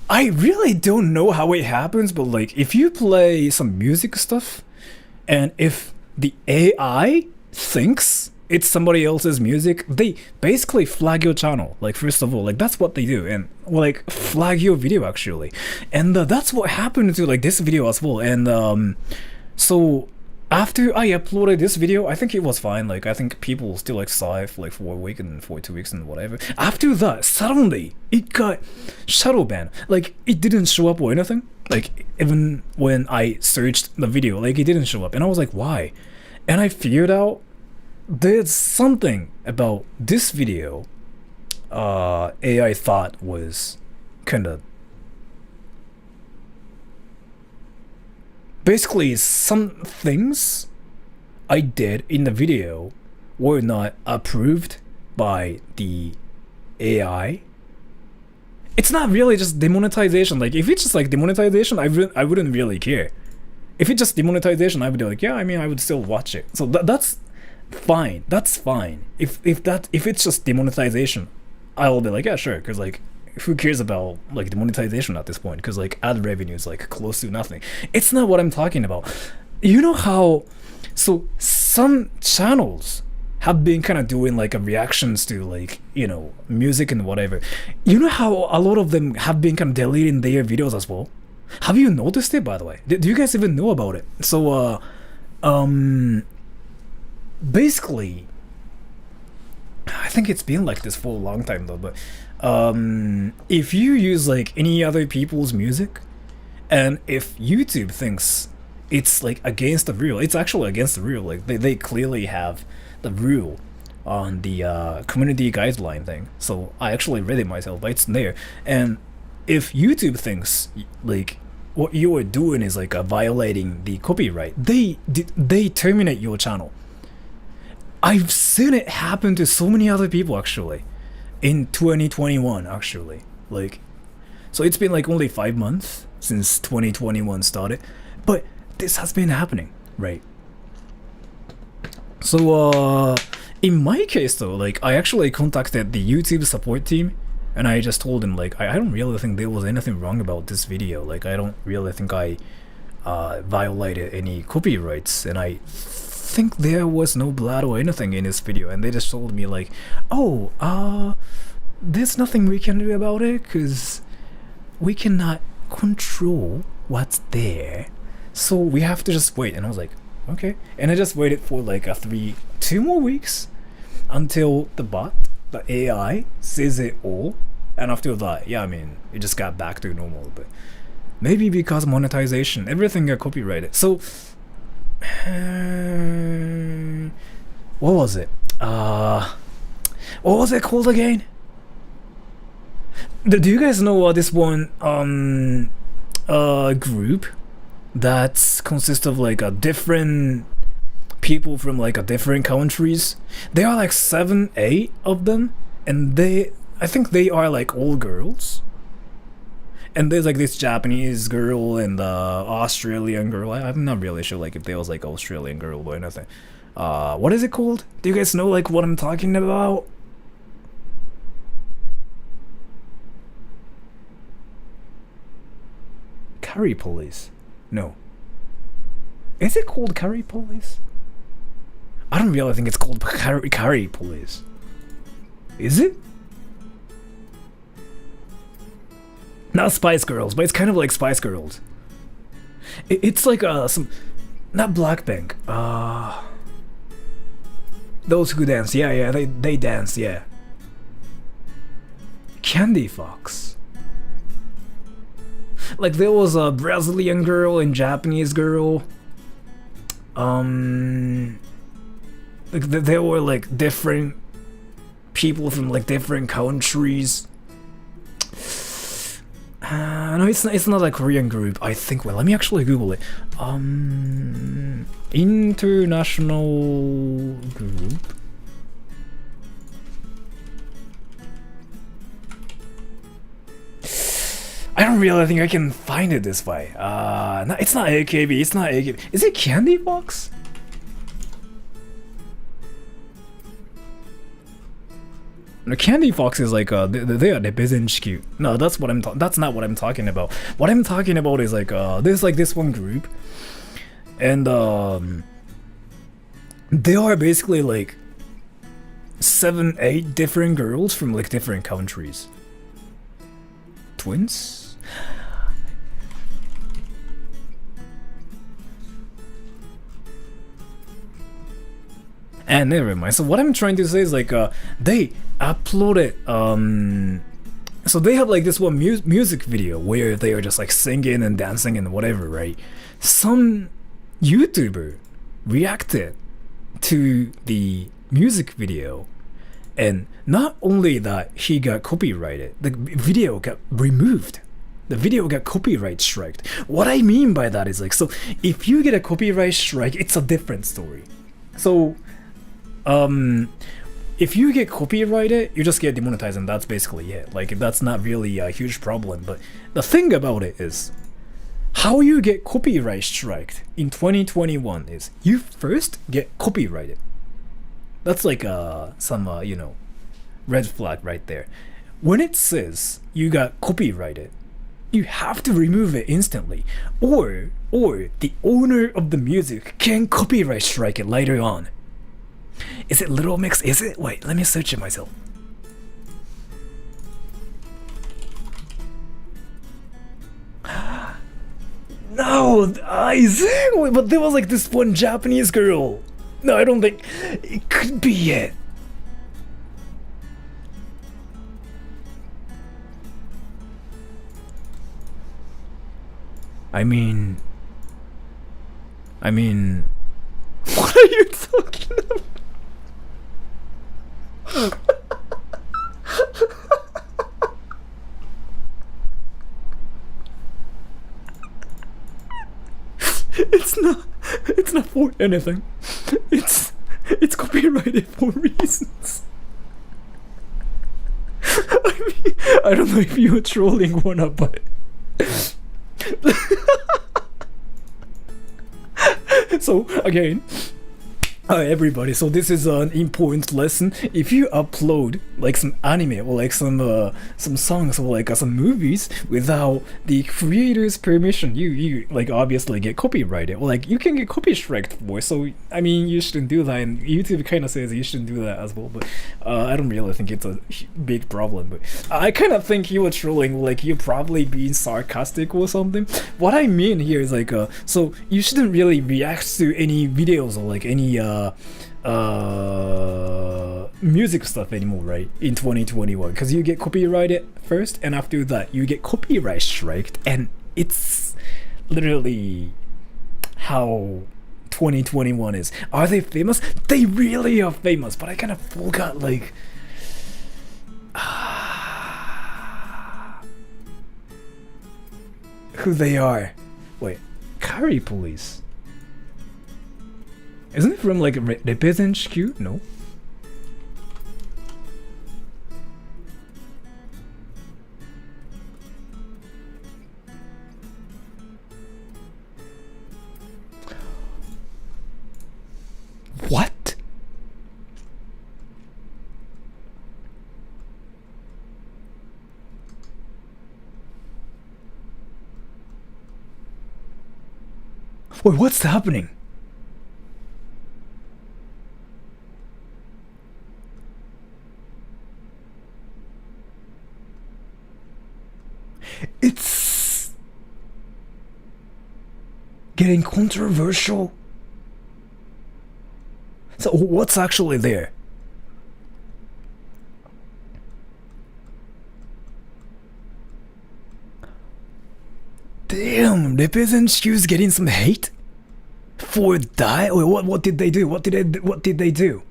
I really don't know how it happens, but like if you play some music stuff, and if the AI thinks it's somebody else's music, they basically flag your channel. Like, first of all, like that's what they do, and like flag your video actually. And that's what happened to like this video as well. And so after I uploaded this video, I think it was fine. Like, I think people still like saw it for like for a week and for 2 weeks and whatever. After that, suddenly it got shadow banned. Like, it didn't show up or anything. Like, even when I searched the video, like it didn't show up, and I was like, why? And I figured out there's something about this video AI thought was kinda, basically some things I did in the video were not approved by the AI, it's not really just demonetization. Like if it's just like demonetization, I wouldn't really care. If it's just demonetization, I would be like, yeah, I mean, I would still watch it. So that's fine. That's fine. If it's just demonetization, I'll be like, yeah, sure. Because like, who cares about like demonetization at this point? Because like ad revenue is like close to nothing. It's not what I'm talking about. You know how? So some channels have been kind of doing like a reactions to like, you know, music and whatever. You know how a lot of them have been kind of deleting their videos as well? Have you noticed it, by the way? Do you guys even know about it? So basically, I think it's been like this for a long time though, but if you use like any other people's music, and if YouTube thinks it's like against the rule, it's actually against the rule. Like they clearly have the rule on the community guideline thing. So I actually read it myself, but it's there. And if YouTube thinks like what you are doing is like violating the copyright, they terminate your channel. I've seen it happen to so many other people actually in 2021 actually. Like, so it's been like only 5 months since 2021 started, but this has been happening, right? So in my case though, like I actually contacted the YouTube support team, and I just told them like I don't really think there was anything wrong about this video. Like I don't really think I violated any copyrights, and I think there was no blood or anything in this video. And they just told me like, oh, there's nothing we can do about it because we cannot control what's there, so we have to just wait. And I was like, okay. And I just waited for like 2 more weeks until the AI says it all, and after that, yeah, I mean, it just got back to normal. But maybe because monetization, everything got copyrighted. So what was it? What was it called again? Do you guys know this one group that consists of like a different people from like a different countries? There are like 7, 8 of them, and I think they are like all girls. And there's like this Japanese girl and the Australian girl. I'm not really sure like if there was like Australian girl or anything. What is it called? Do you guys know like what I'm talking about? Curry Police? No. Is it called Curry Police? I don't really think it's called Curry Police. Is it? Not Spice Girls, but it's kind of like Spice Girls. It's like some, not Blackpink. Those who dance, yeah, they dance, yeah. Candy Fox. Like there was a Brazilian girl and Japanese girl. Like there were like different people from like different countries. No, it's not a Korean group, I think. Well, let me actually Google it. International group. I don't really think I can find it this way. No, it's not AKB. It's not AKB. Is it Candy Box? No, Candy Fox is like they are the Bezenshiki. No, that's what that's not what I'm talking about. What I'm talking about is like there's like this one group, and they are basically like 7, 8 different girls from like different countries. Twins? And never mind. So what I'm trying to say is like they uploaded so they have like this one music video where they are just like singing and dancing and whatever, right? Some YouTuber reacted to the music video, and not only that, he got copyrighted, the video got removed. The video got copyright striked. What I mean by that is like, so if you get a copyright strike, it's a different story. So if you get copyrighted, you just get demonetized, and that's basically it. Like, that's not really a huge problem. But the thing about it is, how you get copyright striked in 2021 is you first get copyrighted. That's like some red flag right there. When it says you got copyrighted, you have to remove it instantly, or the owner of the music can copyright strike it later on. Is it Little Mix? Is it? Wait, let me search it myself. No, exactly. But there was like this one Japanese girl. No, I don't think it could be it. I mean, what are you talking about? It's not for anything. It's copyrighted for reasons. I mean, I don't know if you're trolling or not, but so again, everybody, so this is an important lesson. If you upload like some anime or like some songs or like some movies without the creator's permission, you like obviously get copyrighted, or like you can get copy striked for. So I mean, you shouldn't do that, and YouTube kind of says you shouldn't do that as well. But I don't really think it's a big problem. But I kind of think you were trolling, like you're probably being sarcastic or something. What I mean here is like so you shouldn't really react to any videos or like any music stuff anymore, right, in 2021, because you get copyrighted first, and after that you get copyright striked, and it's literally how 2021 is. Are they famous? They really are famous, but I kind of forgot like who they are. Wait, Curry Police. Isn't it from like Reupload? No. What? Wait, what's happening? It's getting controversial. So what's actually there? Damn, Reupload getting some hate for that. Or what did they do? What did they do?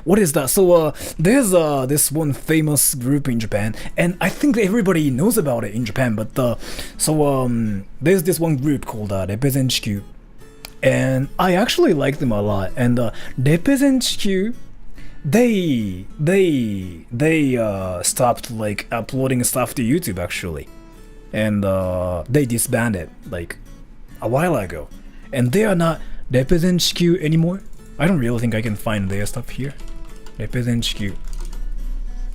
What is that? So there's this one famous group in Japan, and I think everybody knows about it in Japan. But there's this one group called Reupload, and I actually like them a lot. And Reupload, they stopped like uploading stuff to YouTube actually, and they disbanded like a while ago, and they are not Reupload anymore. I don't really think I can find their stuff here. Reupload.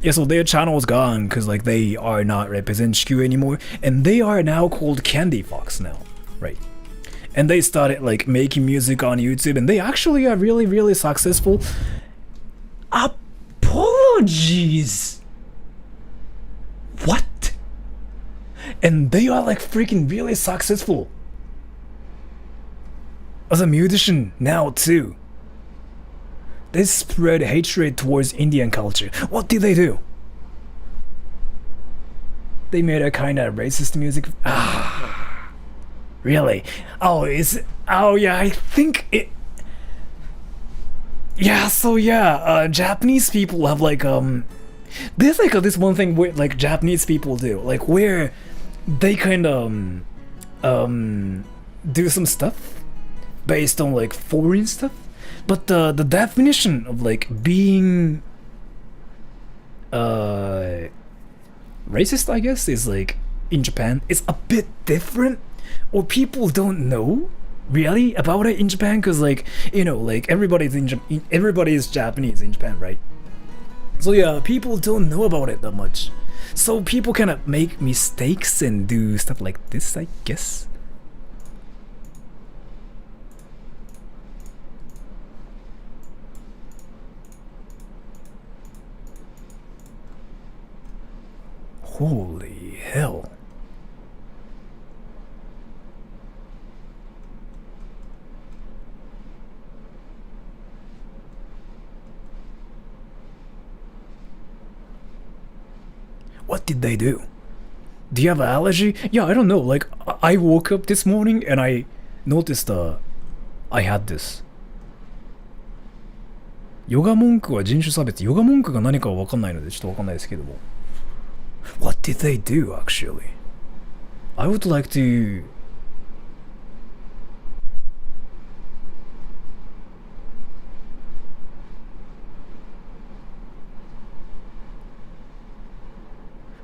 Yeah, so their channel is gone because like they are not Reupload anymore, and they are now called Candy Fox now, right? And they started like making music on YouTube, and they actually are really, really successful. Apologies. What? And they are like freaking really successful as a musician now too. They spread hatred towards Indian culture. What did they do? They made a kind of racist music. Really? Oh yeah, I think it. Yeah, so yeah, Japanese people have like there's like this one thing where like Japanese people do, like where they kind of do some stuff based on like foreign stuff, but the definition of like being racist, I guess, is like in Japan is a bit different, or people don't know really about it in Japan, because like, you know, like everybody is Japanese in Japan, right? So yeah, people don't know about it that much, so people kind of make mistakes and do stuff like this, I guess. Holy hell. What did they do? Do you have an allergy? Yeah, I don't know. Like, I woke up this morning and I noticed I had this. ヨガ文句は人種差別。ヨガ文句が何かは分かんないのでちょっと分かんないですけども。What did they do actually? I would like to...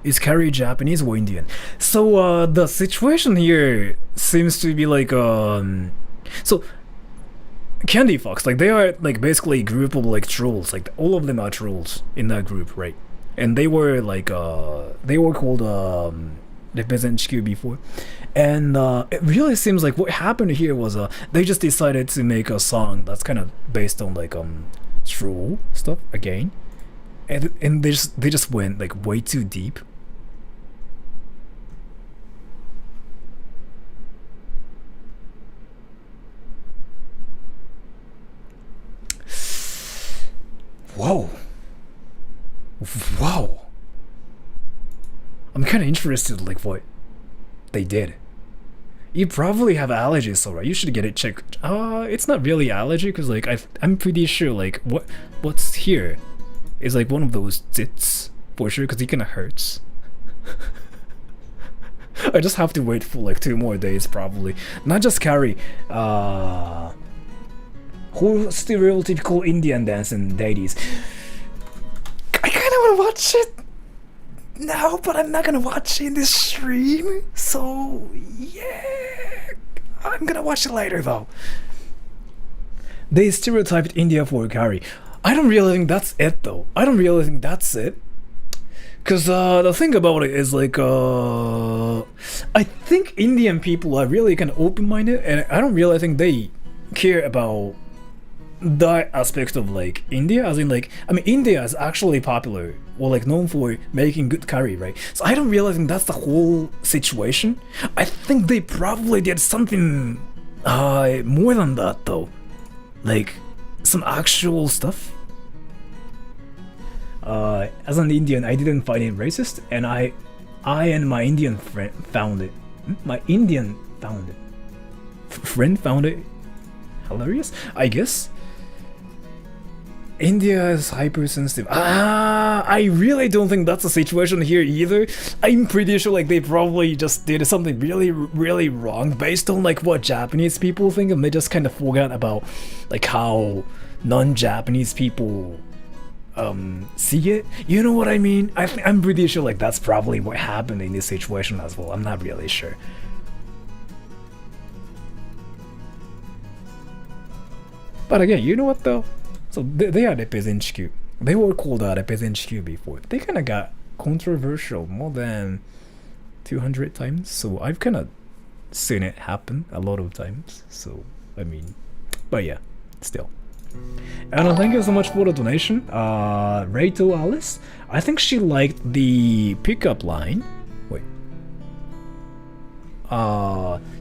Is Carrie Japanese or Indian? So the situation here seems to be like so Candy Fox, like they are like basically a group of like trolls, like all of them are trolls in that group, right? And they were like they were called Represent HQ before, and it really seems like what happened here was they just decided to make a song that's kind of based on like troll stuff again, and they just went like way too deep. Whoa. Wow. I'm kind of interested like what they did. You probably have allergies, alright? You should get it checked. It's not really allergy, because like I'm pretty sure like what's here is like one of those zits for sure, because it kind of hurts. I just have to wait for like 2 more days probably. Not just Carrie. Whole stereotypical Indian dance and deities. I kind of want to watch it now, but I'm not gonna watch it in this stream. So yeah, I'm gonna watch it later though. They stereotyped India for Carrie. I don't really think that's it though. I don't really think that's it. Cause the thing about it is like I think Indian people are really kind of open-minded, and I don't really think they care about that aspect of like India, as in like, I mean, India is actually popular or like known for making good curry, right? So I don't really think that's the whole situation. I think they probably did something more than that though, like some actual stuff. As an Indian, I didn't find it racist, and I and my Indian friend found it. My Indian found it. Friend found it hilarious, I guess. India is hypersensitive. I really don't think that's the situation here either. I'm pretty sure like they probably just did something really, really wrong based on like what Japanese people think, and they just kind of forgot about like how non-Japanese people see it. You know what I mean? I'm pretty sure like that's probably what happened in this situation as well. I'm not really sure. But again, you know what though? So they are Represent HQ. They were called Represent HQ before. They kind of got controversial more than 200 times. So I've kind of seen it happen a lot of times. So, I mean, but yeah, still. And thank you so much for the donation. Rachel Alice. I think she liked the pickup line. Wait.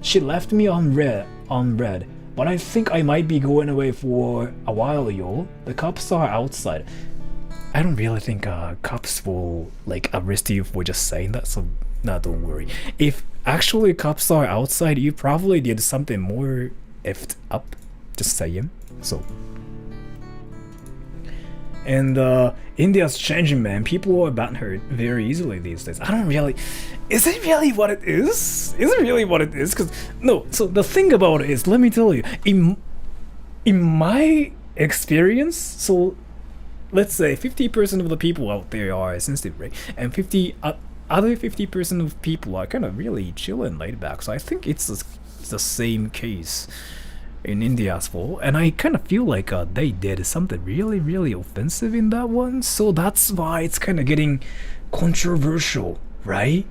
She left me on red. But I think I might be going away for a while, yo. The cops are outside. I don't really think cops will like arrest you for just saying that, so nah, don't worry. If actually cops are outside, you probably did something more effed up. Just saying. So. And India's changing, man. People are hurt very easily these days. I don't really. Is it really what it is? Is it really what it is? Because no. So the thing about it is, let me tell you, in my experience, so let's say 50% of the people out there are sensitive, right? And other 50% of people are kind of really chill and laid back. So I think it's the same case in India as well. And I kind of feel like they did something really, really offensive in that one. So that's why it's kind of getting controversial, right?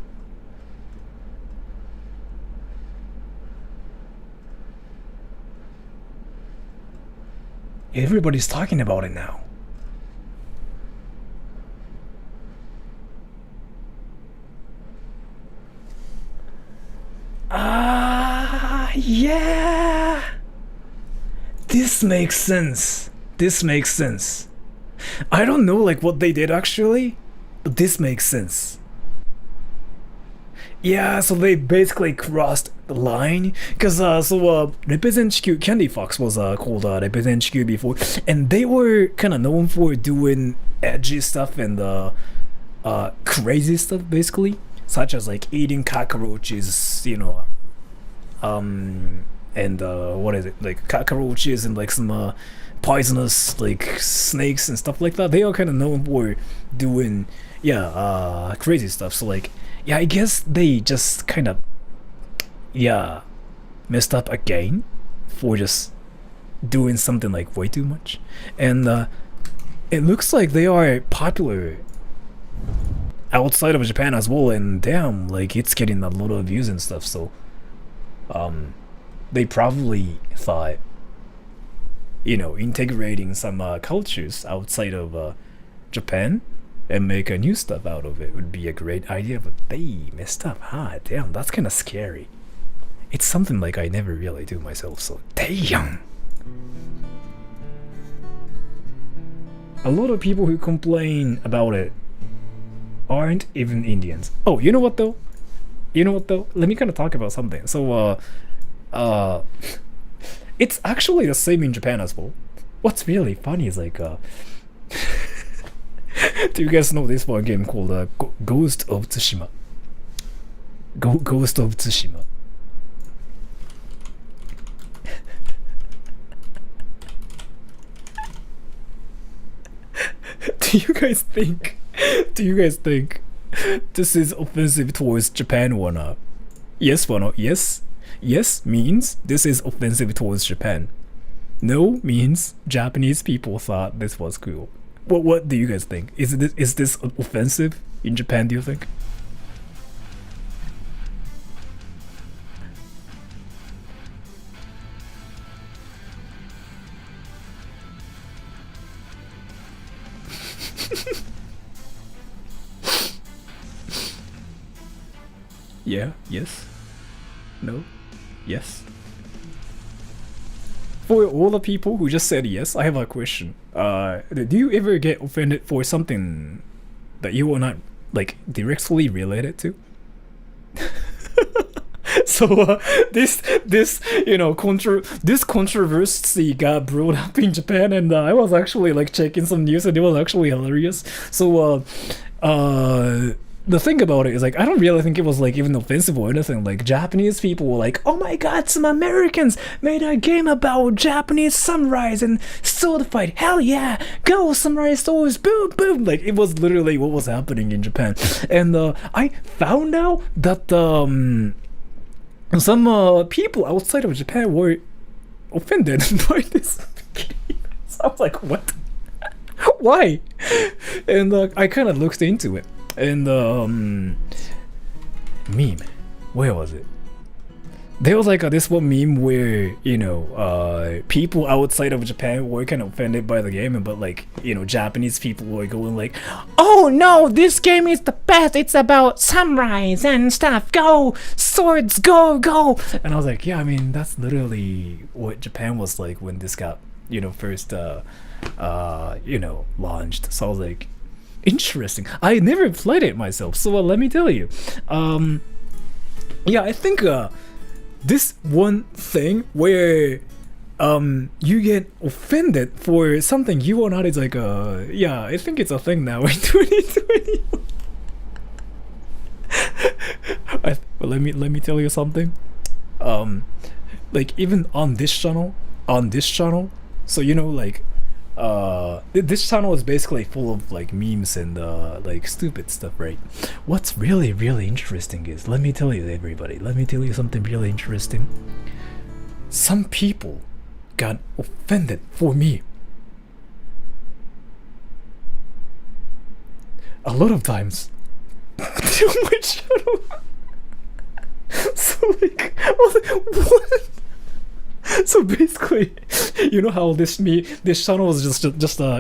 Everybody's talking about it now. Yeah. This makes sense. This makes sense. I don't know like what they did actually, but this makes sense. Yeah, so they basically crossed the line because Represent HQ Candy Fox was called Represent HQ before, and they were kind of known for doing edgy stuff and crazy stuff basically, such as like eating cockroaches, you know, and what is it, like cockroaches and like some poisonous like snakes and stuff like that. They are kind of known for doing crazy stuff. So like I guess they just kind of messed up again for just doing something like way too much. And it looks like they are popular outside of Japan as well, and damn, like it's getting a lot of views and stuff. So they probably thought, you know, integrating some cultures outside of Japan and make a new stuff out of it would be a great idea, but they messed up. Damn, that's kind of scary. It's something like I never really do myself, so damn. A lot of people who complain about it aren't even Indians. Oh, you know what though? Let me kind of talk about something. So it's actually the same in Japan as well. What's really funny is like do you guys know this one game called Ghost of Tsushima? Ghost of Tsushima. Do you guys think this is offensive towards Japan or not? Yes or no? Yes means this is offensive towards Japan. No means Japanese people thought this was cool. What do you guys think? Is this offensive in Japan, do you think? Yeah, yes, no, yes. For all the people who just said yes, I have a question. Do you ever get offended for something that you are not like directly related to? So this you know this controversy got brought up in Japan, and I was actually like checking some news, and it was actually hilarious. So the thing about it is like I don't really think it was like even offensive or anything. Like Japanese people were like, oh my god, some Americans made a game about Japanese samurais and sword fight. Hell yeah, go samurai swords, boom boom. Like it was literally what was happening in Japan. And I found out that some people outside of Japan were offended by this. So I was like, what? Why? And I kind of looked into it. And meme, where was it? There was like this one meme where, you know, people outside of Japan were kind of offended by the game, but like, you know, Japanese people were going like, oh no, this game is the best, it's about samurais and stuff, go swords, go. And I was like, yeah, I mean that's literally what Japan was like when this got, you know, first you know, launched. So I was like, interesting. I never played it myself, so let me tell you. Yeah, I think this one thing where you get offended for something you are not. It's like yeah, I think it's a thing now in 2020. But let me tell you something. Like even on this channel, so you know, like this channel is basically full of like memes and like stupid stuff, right? What's really interesting is, let me tell you, everybody, let me tell you something really interesting. Some people got offended for me. A lot of times on my channel. So like, I was like, what? So basically, you know how this channel was just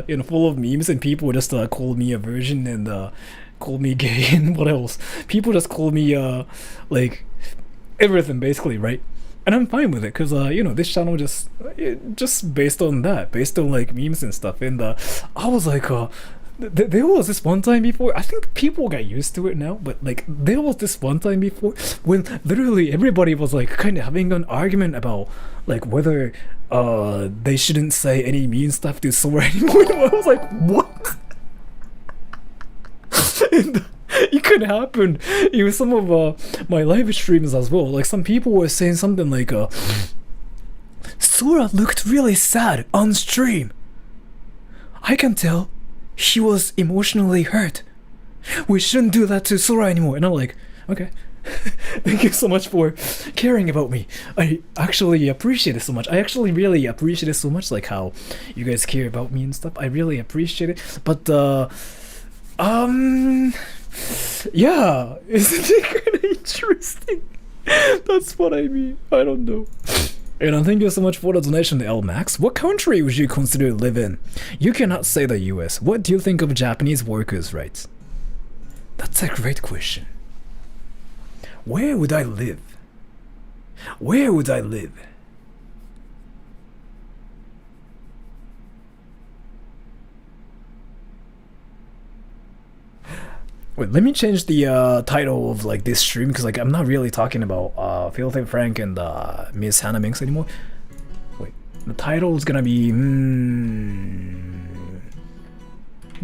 you know, full of memes, and people just call me a virgin and call me gay and what else? People just call me like everything basically, right? And I'm fine with it, because you know, this channel just based on that, based on like memes and stuff. And I was like, there was this one time before, I think people got used to it now, but like there was this one time before when literally everybody was like kind of having an argument about like whether they shouldn't say any mean stuff to Sora anymore. I was like, what? And it could happen in some of my live streams as well. Like some people were saying something like Sora looked really sad on stream. I can tell he was emotionally hurt. We shouldn't do that to Sora anymore. And I'm like, okay. Thank you so much for caring about me. I actually appreciate it so much. I actually really appreciate it so much, like how you guys care about me and stuff. I really appreciate it. But yeah, isn't it kind of interesting? That's what I mean. I don't know. And thank you so much for the donation to LMAX. What country would you consider to live in? You cannot say the US. What do you think of Japanese workers' rights? That's a great question. Where would I live? Where would I live? Wait, let me change the title of like this stream, because like I'm not really talking about Filthy Frank and Miss Hannah Minx anymore. Wait, the title is gonna be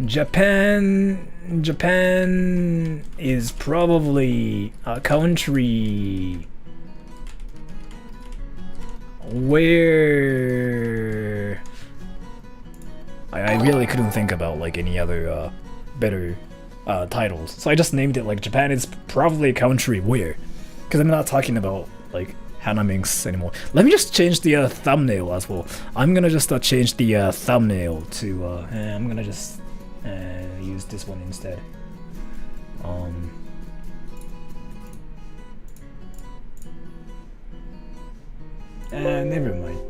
Japan. Japan is probably a country where I really couldn't think about like any other better titles, so I just named it like Japan is probably a country where, because I'm not talking about like Hannah Minx anymore. Let me just change the thumbnail as well. I'm gonna just change the thumbnail to I'm gonna just use this one instead. Never mind.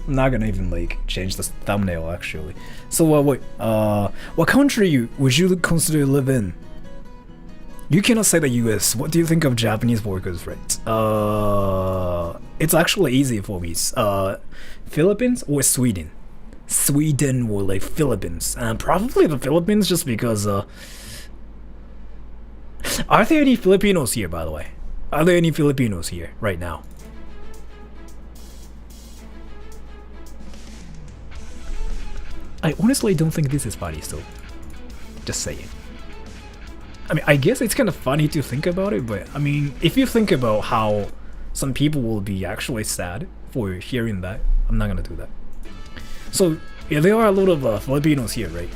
I'm not gonna even like change the thumbnail actually. So wait, what country would you consider to live in? You cannot say the US. What do you think of Japanese workers' rights? It's actually easy for me. Philippines or Sweden? Sweden or like Philippines? Probably the Philippines, just because are there any Filipinos here, by the way? Are there any Filipinos here right now? I honestly don't think this is funny still. Just saying. I mean, I guess it's kind of funny to think about it, but I mean, if you think about how some people will be actually sad for hearing that, I'm not gonna do that. So, yeah, there are a lot of Filipinos here, right?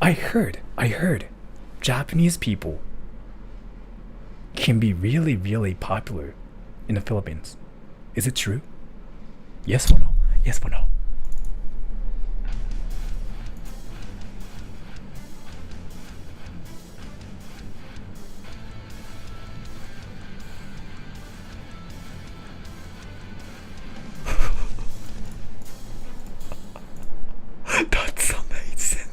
I heard Japanese people can be really popular in the Philippines. Is it true? Yes or no? Yes or no? That's amazing.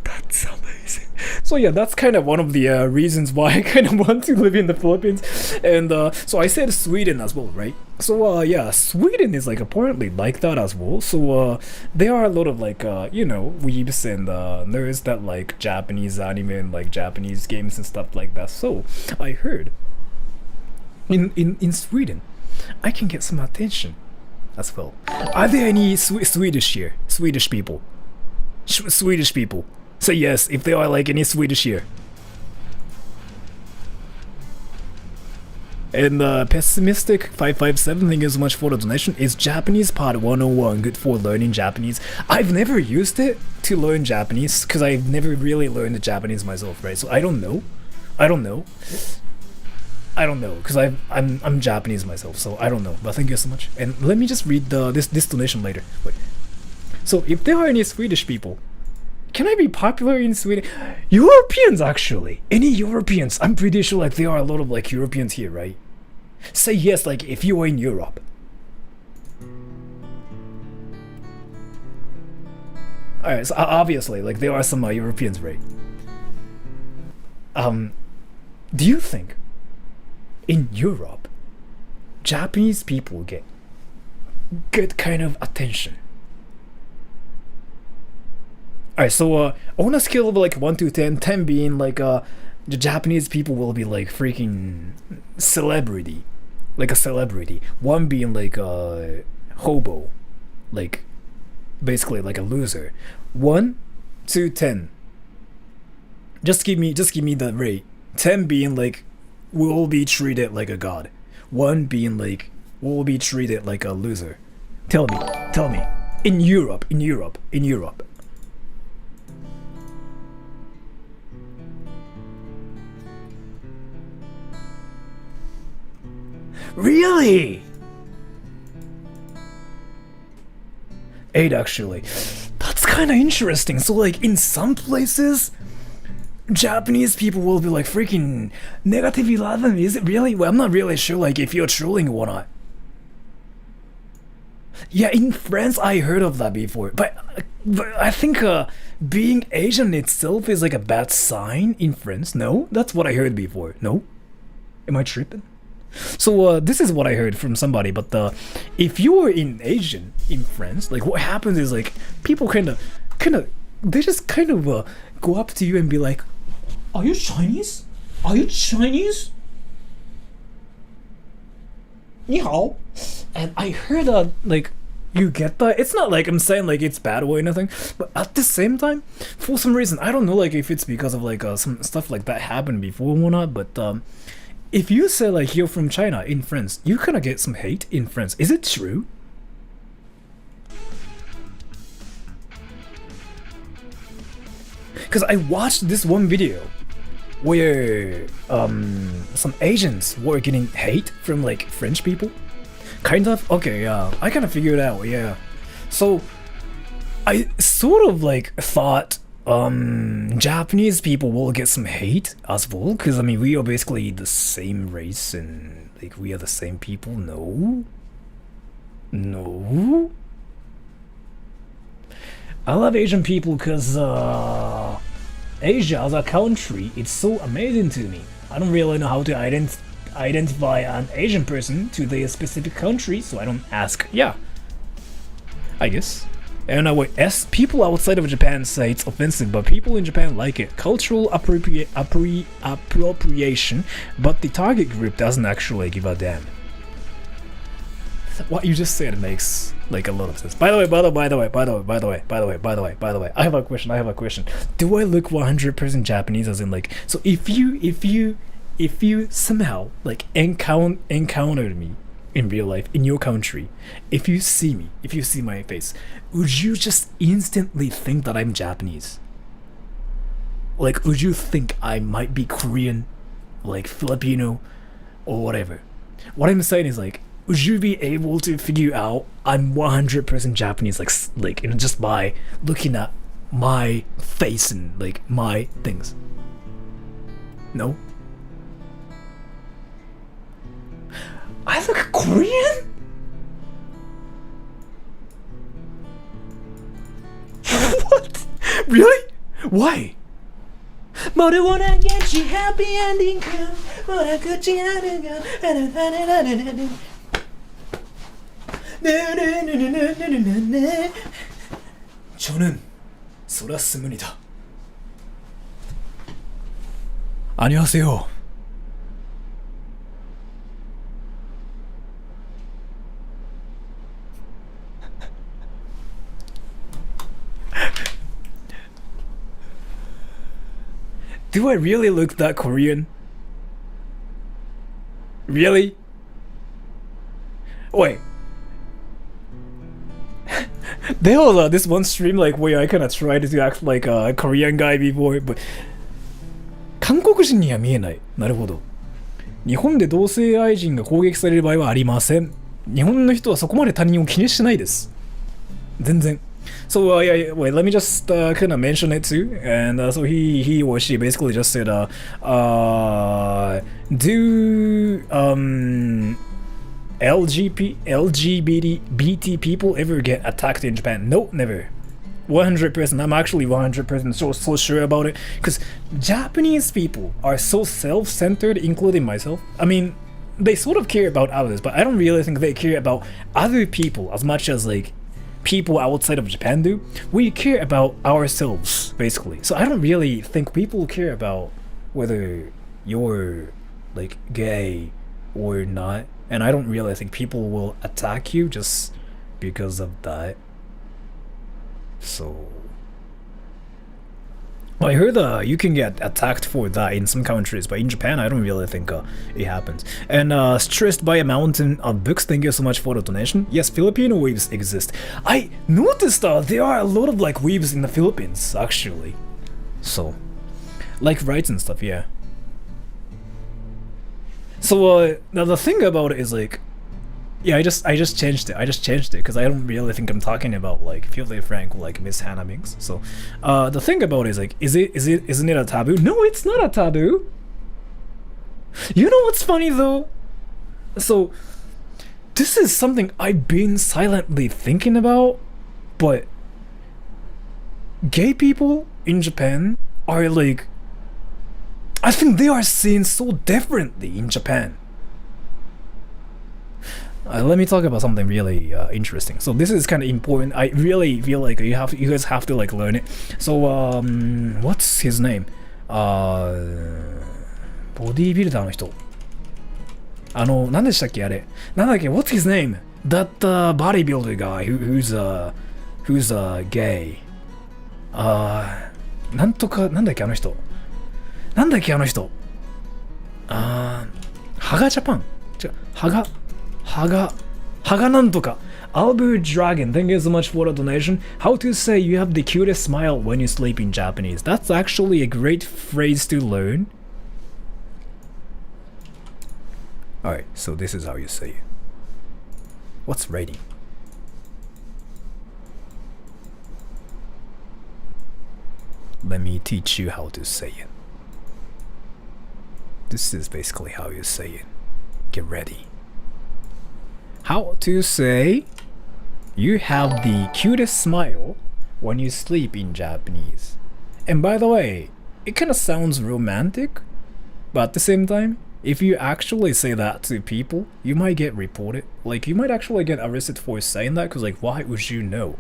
That's amazing. So yeah, that's kind of one of the reasons why I kind of want to live in the Philippines. And so I said Sweden as well, right? So yeah, Sweden is like apparently like that as well. So there are a lot of like you know, weebs and nerds that like Japanese anime and like Japanese games and stuff like that. So I heard in Sweden, I can get some attention as well. Are there any Swedish here? Swedish people? Swedish people? Say yes if there are like any Swedish here. And Pessimistic 557, thank you so much for the donation. Is Japanese Part 101 good for learning Japanese? I've never used it to learn Japanese because I've never really learned Japanese myself, right? So I don't know because I'm Japanese myself, so I don't know. But thank you so much. And let me just read this donation later. Wait. So if there are any Swedish people, can I be popular in Sweden? Europeans, actually. Any Europeans? I'm pretty sure like there are a lot of like Europeans here, right? Say yes, like if you are in Europe. Alright, so obviously, like there are some Europeans, right? Do you think in Europe, Japanese people get good kind of attention? Alright, so on a scale of like 1 to 10, 10 being like the Japanese people will be like freaking celebrity, like a celebrity. 1 being like a hobo, like basically like a loser. 1 to 10. Just give me the rate. 10 being like we'll be treated like a god. 1 being like we'll be treated like a loser. Tell me. In Europe. Really? 8 actually. That's kind of interesting. So like in some places, Japanese people will be like freaking negative 11. Is it really? Well, I'm not really sure like if you're trolling or not. Yeah, in France I heard of that before, but I think being Asian itself is like a bad sign in France. No, that's what I heard before. No, am I tripping? So this is what I heard from somebody, but if you were in Asian in France, like what happens is like people kind of they just kind of go up to you and be like, "Are you Chinese? Are you Chinese? 你好." And I heard like you get that. It's not like I'm saying like it's bad or anything, but at the same time, for some reason I don't know like if it's because of like some stuff like that happened before or not, but if you say like you're from China in France, you kind of get some hate in France. Is it true? Because I watched this one video where some Asians were getting hate from like French people. Kind of? Okay, yeah. I kind of figured it out, yeah. So I sort of like thought Japanese people will get some hate as well, because I mean we are basically the same race and like we are the same people. No, I love Asian people because Asia as a country, it's so amazing to me. I don't really know how to identify an Asian person to their specific country, so I don't ask. Yeah, I guess. And people outside of Japan say it's offensive, but people in Japan like it. Cultural appropriation, but the target group doesn't actually give a damn. What you just said makes like a lot of sense. By the way, I have a question. Do I look 100% Japanese? As in like, so if you somehow like encountered me in real life in your country, if you see my face, would you just instantly think that I'm Japanese? Like, would you think I might be Korean, like Filipino, or whatever? What I'm saying is like, would you be able to figure out I'm 100% Japanese, like you know, just by looking at my face and like my things? No? I look Korean? What? Really? Why? But I wanna get you happy ending girl. But I got you happy girl. 저는 소라스문이다. 안녕하세요. Do I really look that Korean? Really? Wait. There was this one stream like where I kind of tried to act like a Korean guy before, but 韓国人には見えない。なるほど。日本で同性愛人が攻撃される場合はありません。日本の人はそこまで他人を気にしてないです。全然。So wait, let me just kind of mention it too. And so he or she basically just said, do LGBT people ever get attacked in Japan? No, never. 100%. I'm actually 100% so sure about it. Because Japanese people are so self-centered, including myself. I mean, they sort of care about others, but I don't really think they care about other people as much as like people outside of Japan do. We care about ourselves, basically. So I don't really think people care about whether you're like gay or not. And I don't really think people will attack you just because of that. So I heard you can get attacked for that in some countries, but in Japan I don't really think it happens. And stressed by a mountain of books, thank you so much for the donation. Yes, Filipino weaves exist. I noticed there are a lot of like weaves in the Philippines actually. So like rights and stuff, yeah. So now the thing about it is like, yeah, I just changed it. I just changed it because I don't really think I'm talking about like Filthy Frank or like Miss Hannah Minks. So the thing about it is like, isn't it a taboo? No, it's not a taboo. You know what's funny though? So this is something I've been silently thinking about, but gay people in Japan are like, I think they are seen so differently in Japan. Let me talk about something really interesting. So this is kind of important. I really feel like you guys have to like learn it. So what's his name? ボディービルダーの人。何でしたっけあれ。なんだっけ What's his name? That bodybuilder guy who's gay. なんとかなんだっけあの人。なんだっけあの人。ハガジャパン。違う。ハガなんとか。Albert Dragon, thank you so much for the donation. How to say you have the cutest smile when you sleep in Japanese. That's actually a great phrase to learn. Alright, so this is how you say it. What's rating? Let me teach you how to say it. This is basically how you say it. Get ready. How to say you have the cutest smile when you sleep in Japanese. And by the way, it kind of sounds romantic, but at the same time, if you actually say that to people, you might get reported. Like, you might actually get arrested for saying that, because like, why would you know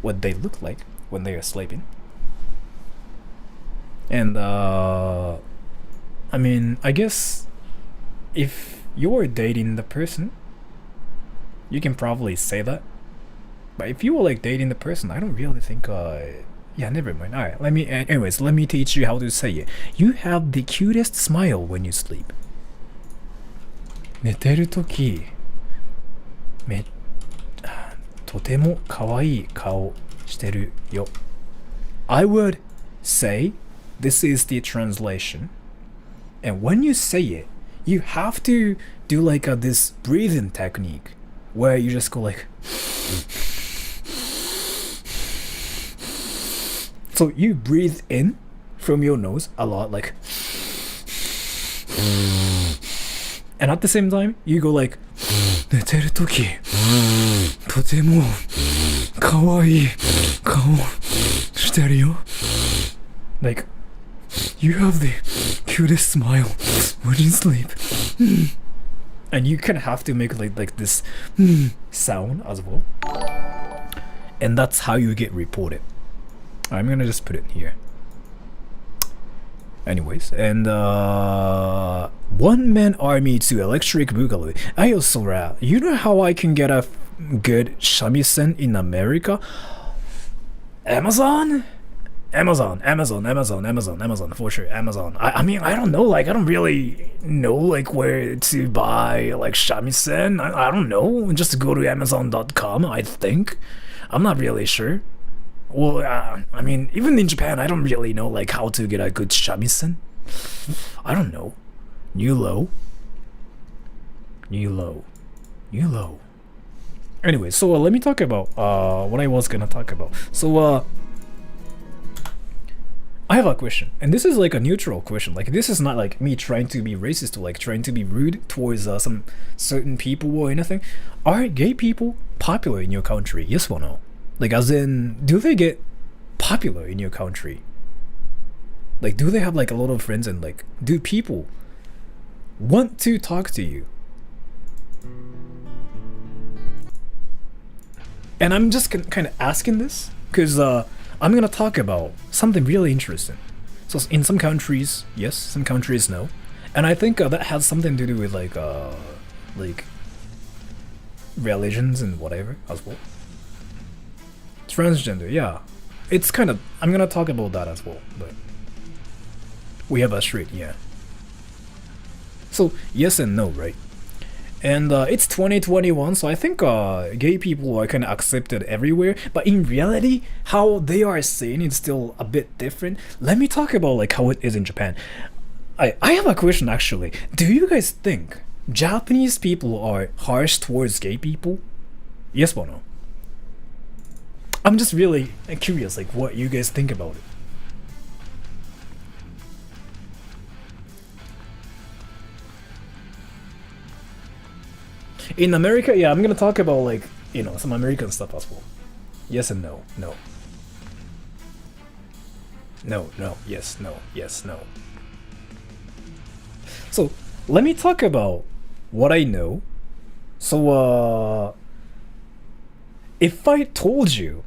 what they look like when they are sleeping? And I mean, I guess if you're dating the person, you can probably say that. But if you were like dating the person, I don't really think yeah, never mind. Alright, anyways, let me teach you how to say it. You have the cutest smile when you sleep. 寝てるとき、とても可愛い顔してるよ。I would say, this is the translation. And when you say it, you have to do like this breathing technique where you just go like. So you breathe in from your nose a lot, like. And at the same time, you go like. 寝てるとき、とても可愛い顔してるよ。Like, you have the cutest smile when you sleep. And you kind of have to make like this sound as well. And that's how you get reported. I'm gonna just put it here. Anyways, and one-man army to electric boogaloo. Ayosora, you know how I can get a good shamisen in America? Amazon? Amazon, for sure, Amazon. I mean, I don't know, like, I don't really know, like, where to buy, like, shamisen. I don't know, just go to Amazon.com, I think. I'm not really sure. Well, I mean, even in Japan, I don't really know, like, how to get a good shamisen. I don't know. New low. Anyway, so let me talk about what I was gonna talk about. So I have a question, and this is like a neutral question. Like, this is not like me trying to be racist or like trying to be rude towards some certain people or anything. Are gay people popular in your country? Yes or no? Like, as in, do they get popular in your country? Like, do they have like a lot of friends, and like, do people want to talk to you? And I'm just kind of asking this because I'm gonna talk about something really interesting. So in some countries, yes, some countries no, and I think that has something to do with like religions and whatever as well. Transgender, yeah, it's kind of, I'm gonna talk about that as well, but we have a straight, yeah. So yes and no, right? And it's 2021, so I think gay people are kind of accepted everywhere. But in reality, how they are saying it's still a bit different. Let me talk about like how it is in Japan. I have a question actually. Do you guys think Japanese people are harsh towards gay people? Yes or no? I'm just really curious, like what you guys think about it. In America, yeah, I'm gonna talk about like, you know, some American stuff as well. Yes and no, no. No, no, yes, no, yes, no. So, let me talk about what I know. So, if I told you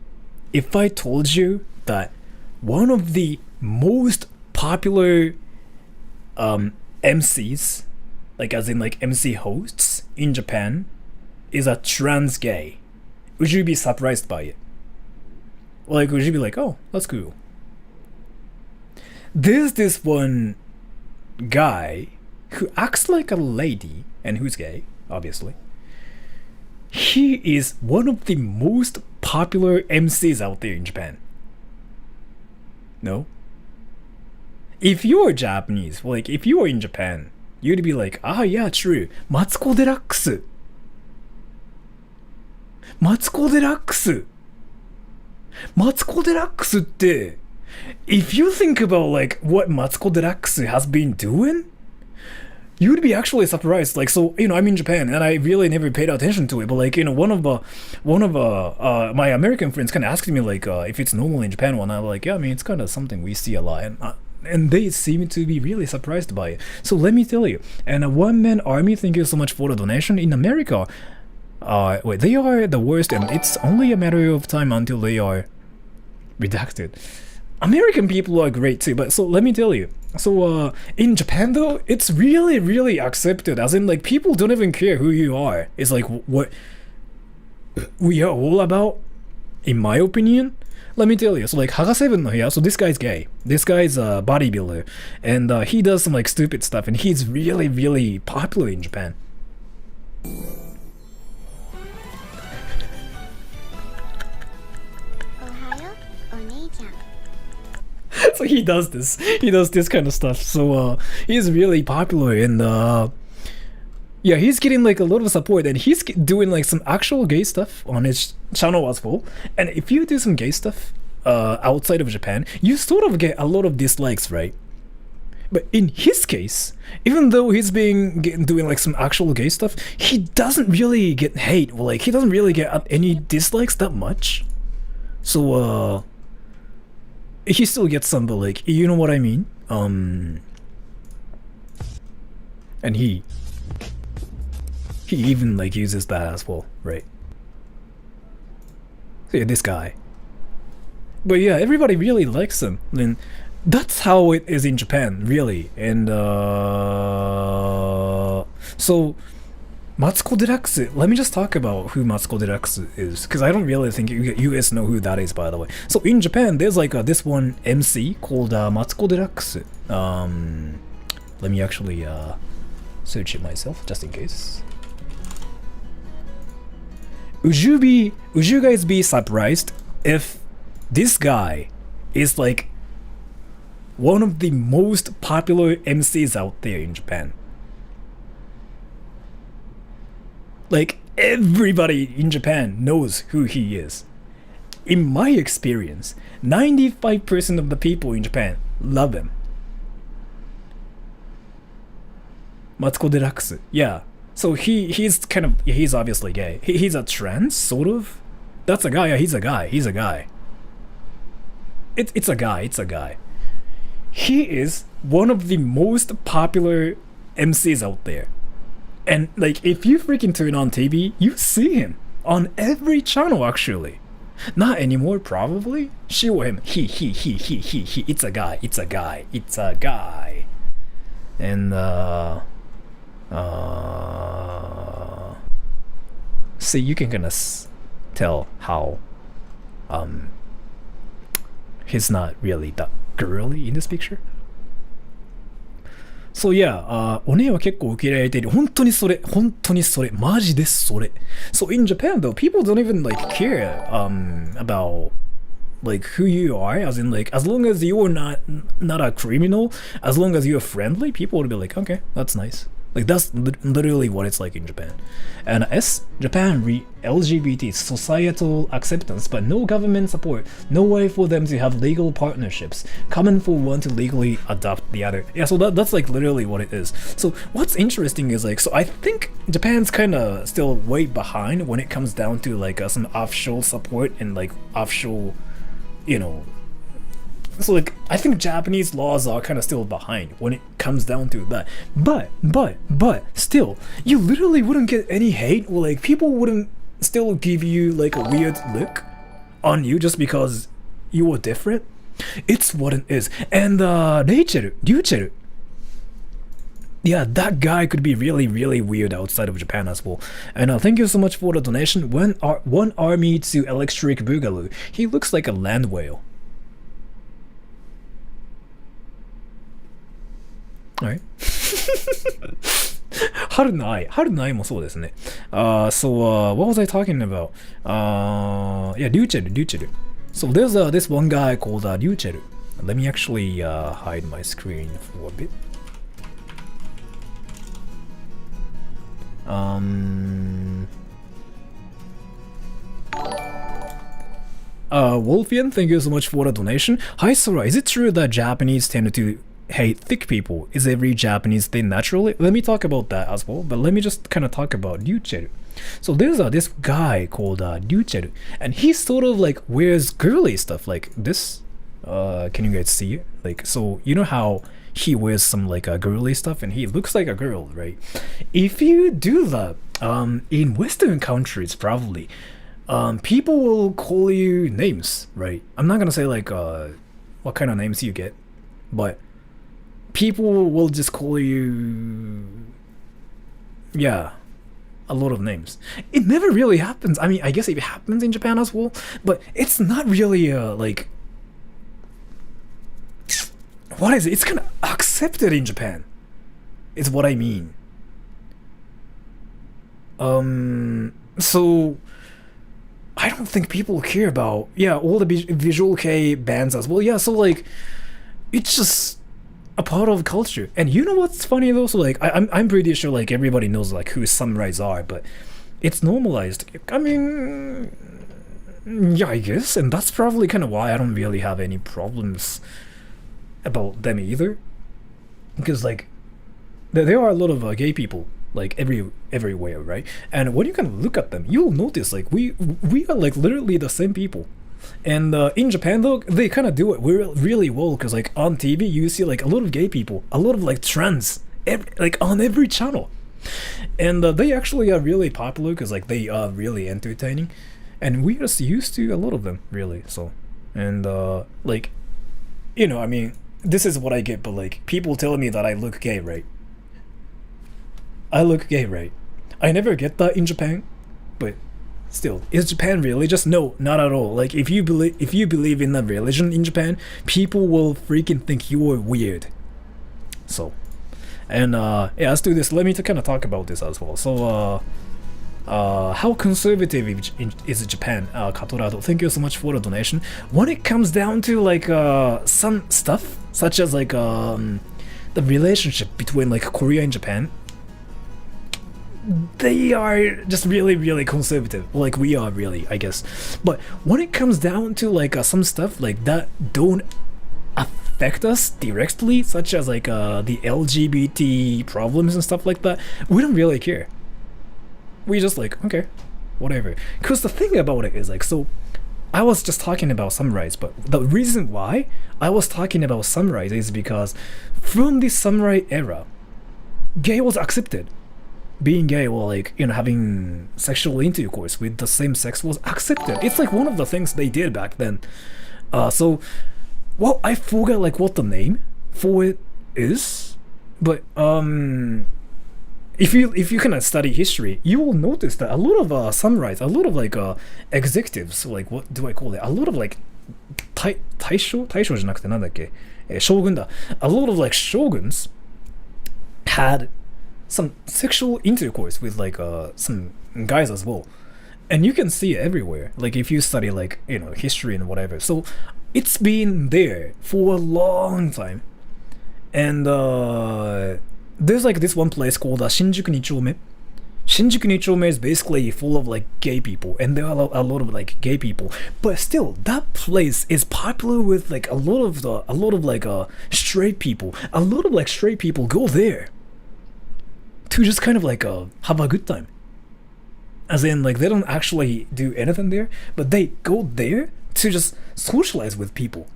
that one of the most popular MCs, like as in like MC hosts in Japan, is a trans gay, would you be surprised by it? Like, would you be like, oh, that's cool? There's this one guy who acts like a lady and who's gay, obviously. He is one of the most popular MCs out there in Japan. No? If you're Japanese, like if you are in Japan, you'd be like, ah, yeah, true. Matsuko Deluxe. Matsuko Deluxe. Matsuko Deluxe って、if you think about like what Matsuko Deluxe has been doing, you'd be actually surprised. Like, so, you know, I'm in Japan and I really never paid attention to it, but like, you know, one of my American friends kind of asked me like if it's normal in Japan, and I'm like, yeah, I mean, it's kind of something we see a lot, and they seem to be really surprised by it. So let me tell you, and a one-man army, thank you so much for the donation. In America, wait, they are the worst, and it's only a matter of time until they are redacted. American people are great too, but so let me tell you. So in Japan though, it's really, really accepted. As in, like, people don't even care who you are. It's like what we are all about, in my opinion. Let me tell you. So like Haga7 no here. So this guy's gay. This guy's a bodybuilder, and he does some like stupid stuff, and he's really, really popular in Japan. So he does this kind of stuff. So he's really popular, and yeah, he's getting like a lot of support, and he's doing like some actual gay stuff on his channel as well. And if you do some gay stuff outside of Japan, you sort of get a lot of dislikes, right? But in his case, even though he's doing like some actual gay stuff, he doesn't really get hate. Well, like, he doesn't really get any dislikes that much. So he still gets some, but like, you know what I mean? And he even like uses that as well, right? So yeah, this guy. But yeah, everybody really likes him. I mean, that's how it is in Japan, really. And so Matsuko Deluxe. Let me just talk about who Matsuko Deluxe is, because I don't really think you guys know who that is, by the way. So in Japan, there's like this one MC called Matsuko Deluxe. Let me actually search it myself, just in case. Would you guys be surprised if this guy is like one of the most popular MCs out there in Japan? Like, everybody in Japan knows who he is. In my experience, 95% of the people in Japan love him. Matsuko Deluxe, yeah. So he's kind of, he's obviously gay. He's a trans, sort of. That's a guy, yeah, he's a guy. It's a guy. He is one of the most popular MCs out there. And like, if you freaking turn on TV, you see him on every channel actually. Not anymore, probably. She or him. He. It's a guy. And see, you can kind of tell how he's not really that girly in this picture. So yeah, お姉は結構受け入れられている。本当にそれ。マジでそれ。So in Japan though, people don't even like care about like who you are, as in like, as long as you're not a criminal, as long as you're friendly, people would be like, okay, that's nice. Like that's literally what it's like in Japan. And Japan LGBT societal acceptance, but no government support, no way for them to have legal partnerships, common for one to legally adopt the other. Yeah, so that's like literally what it is. So what's interesting is like, so I think Japan's kind of still way behind when it comes down to like some offshore support and like offshore, you know. So like, I think Japanese laws are kind of still behind when it comes down to that. But still, you literally wouldn't get any hate, or like people wouldn't still give you like a weird look on you just because you were different. It's what it is. And Ryucheru. Yeah, that guy could be really, really weird outside of Japan as well. And thank you so much for the donation. One army to Electric Boogaloo. He looks like a land whale. Alright. 春の愛もそうですね。So, what was I talking about? Yeah, Ryucheru. So there's this one guy called Ryucheru. Let me actually hide my screen for a bit. Wolfian, thank you so much for the donation. Hi Sora, is it true that Japanese tend to hate thick people? Is every Japanese thing naturally? Let me talk about that as well, but let me just kind of talk about Ryucheru. So there's this guy called Ryucheru, and he sort of like wears girly stuff like this. Can you guys see it? Like, so you know how he wears some like girly stuff and he looks like a girl, right? If you do that in Western countries, probably people will call you names, right? I'm not gonna say like what kind of names you get, but people will just call you, yeah, a lot of names. It never really happens. I mean, I guess it happens in Japan as well, but it's not really like, what is it? It's kind of accepted in Japan, is what I mean. So I don't think people care about, yeah, all the visual kei bands as well. Yeah, so like, it's just a part of culture. And you know what's funny though? So like, I'm pretty sure like everybody knows like who samurais are, but it's normalized. I mean, yeah, I guess. And that's probably kind of why I don't really have any problems about them either. Because like, there are a lot of gay people like everywhere, right? And when you kind of look at them, you'll notice like we are like literally the same people. And in Japan though, they kind of do it really well, because like on TV you see like a lot of gay people, a lot of like trans, like on every channel, and they actually are really popular because like they are really entertaining, and we are used to a lot of them, really. So, and like, you know, I mean, this is what I get, but like people tell me that I look gay, right? I look gay, right? I never get that in Japan, but still, is Japan religious? No, not at all. Like if you believe in a religion in Japan, people will freaking think you're weird. So, and yeah, let's do this. Let me kind of talk about this as well. So, how conservative is Japan? Katorado, thank you so much for the donation. When it comes down to like some stuff, such as like the relationship between like Korea and Japan, they are just really conservative, like we are really, I guess. But when it comes down to like some stuff like that don't affect us directly, such as like the LGBT problems and stuff like that, we don't really care. We just like, okay, whatever. Because the thing about it is like, so I was just talking about samurais, but the reason why I was talking about samurais is because from the samurai era, gay was accepted. Being gay or like, you know, having sexual intercourse with the same sex was accepted. It's like one of the things they did back then. So, well, I forgot like what the name for it is, but if you kind of study history, you will notice that a lot of samurais, a lot of like executives, like what do I call it? A lot of like taisho じゃなくてなんだっけ? Shogun da. A lot of like shoguns had some sexual intercourse with like some guys as well, and you can see it everywhere. Like if you study like, you know, history and whatever. So it's been there for a long time, and there's like this one place called Shinjuku Nichome. Shinjuku Nichome is basically full of like gay people, and there are a lot of like gay people. But still, that place is popular with like a lot of like straight people. A lot of like straight people go there to just kind of like have a good time. As in, like, they don't actually do anything there, but they go there to just socialize with people.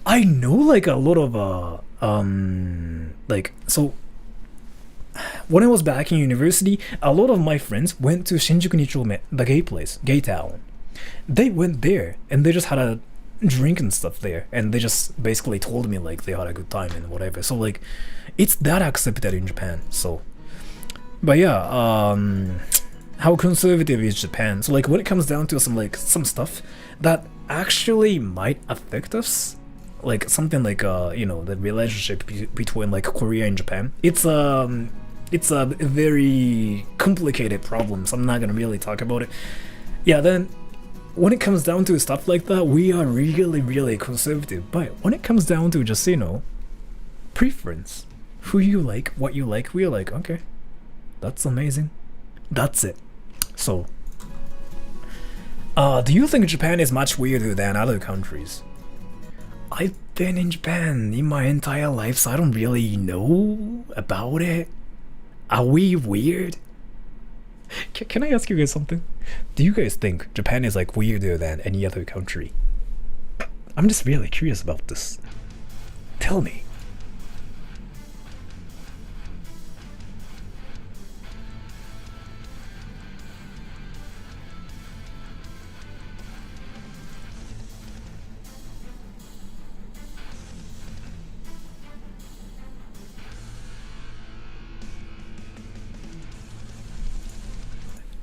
I know like a lot of like, so when I was back in university, a lot of my friends went to Shinjuku Nichome, the gay place, gay town. They went there and they just had a drink and stuff there, and they just basically told me like they had a good time and whatever. So like, it's that accepted in Japan. So, but yeah, how conservative is Japan? So like, when it comes down to some stuff that actually might affect us, like something like you know, the relationship between like Korea and Japan, it's a very complicated problem, so I'm not gonna really talk about it. Yeah, then when it comes down to stuff like that, we are really conservative. But when it comes down to just, you know, preference, who you like, what you like, we are like, okay, that's amazing, that's it. So do you think Japan is much weirder than other countries? I've been in Japan in my entire life, so I don't really know about it. Are we weird? Can I ask you guys something? Do you guys think Japan is like weirder than any other country? I'm just really curious about this. Tell me.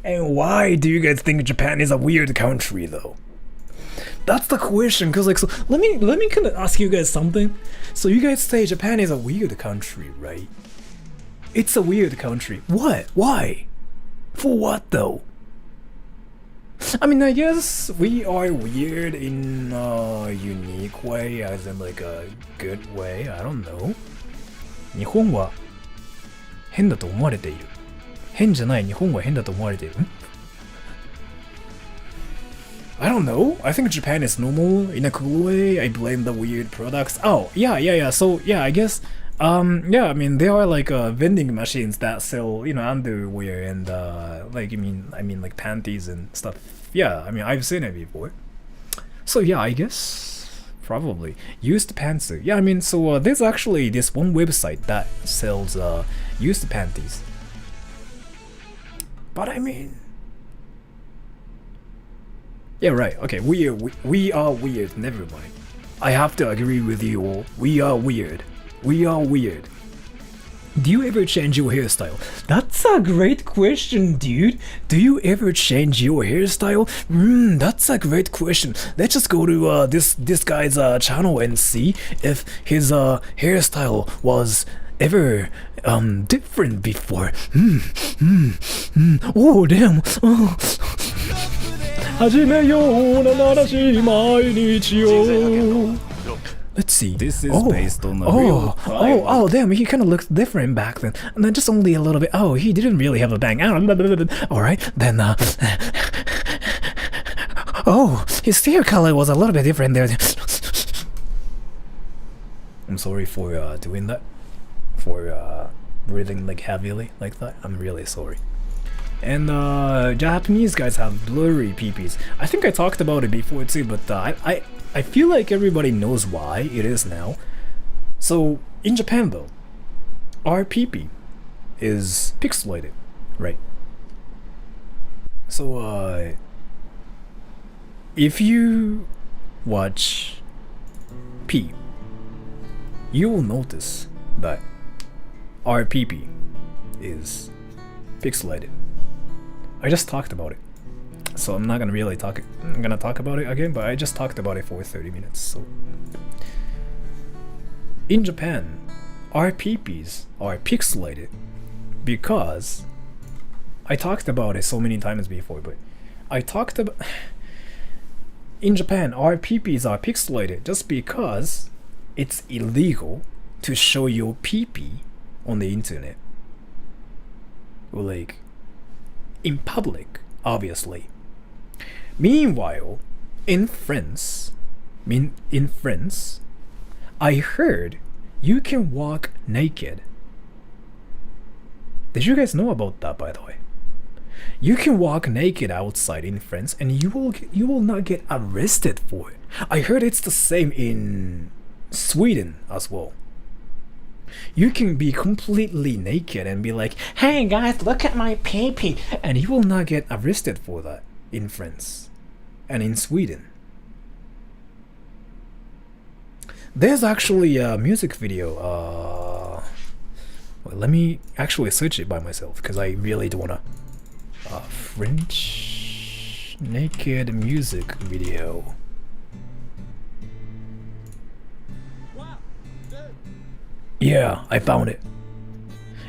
And why do you guys think Japan is a weird country, though? That's the question, cause like, so let me kind of ask you guys something. So you guys say Japan is a weird country, right? It's a weird country. What? Why? For what though? I mean, I guess we are weird in a unique way, as in like a good way. I don't know. 日本は変だと思われている。変じゃない日本は変だと思われている。I don't know. I think Japan is normal in a cool way. I blame the weird products. Oh, yeah. So, yeah, I guess, yeah, I mean, there are like vending machines that sell, you know, underwear and like, I mean like panties and stuff. Yeah, I mean, I've seen it before. So, yeah, I guess probably used pants. Yeah, I mean, so there's actually this one website that sells used panties. But I mean, yeah, right. Okay, we are weird. Never mind. I have to agree with you all. We are weird. We are weird. Do you ever change your hairstyle? That's a great question, dude. Do you ever change your hairstyle? That's a great question. Let's just go to this guy's channel and see if his hairstyle was ever different before. Oh damn. Oh. 始めような新しい毎日を Let's see. This is based on a oh, real oh, damn, he kind of looked different back then. And then just only a little bit. Oh, he didn't really have a bang. Alright, then, oh, his hair color was a little bit different there. I'm sorry for doing that. For breathing like heavily like that. I'm really sorry. And Japanese guys have blurry peepees. I think I talked about it before too, but I feel like everybody knows why it is now. So in Japan though, our peepee is pixelated, right? So if you watch P, you will notice that our peepee is pixelated. I just talked about it, so I'm not gonna really talk. I'm gonna talk about it again, but I just talked about it for 30 minutes. So in Japan, our peepees are pixelated because I talked about it so many times before. But I talked about in Japan, our peepees are pixelated just because it's illegal to show your peepee on the internet, or like in public, obviously. Meanwhile, in France, I heard you can walk naked. Did you guys know about that, by the way? You can walk naked outside in France, and you will not get arrested for it. I heard it's the same in Sweden as well. You can be completely naked and be like, "Hey guys, look at my pee-pee," and you will not get arrested for that in France and in Sweden. There's actually a music video. Well, let me actually search it by myself because I really don't wanna. French naked music video. Yeah, I found it.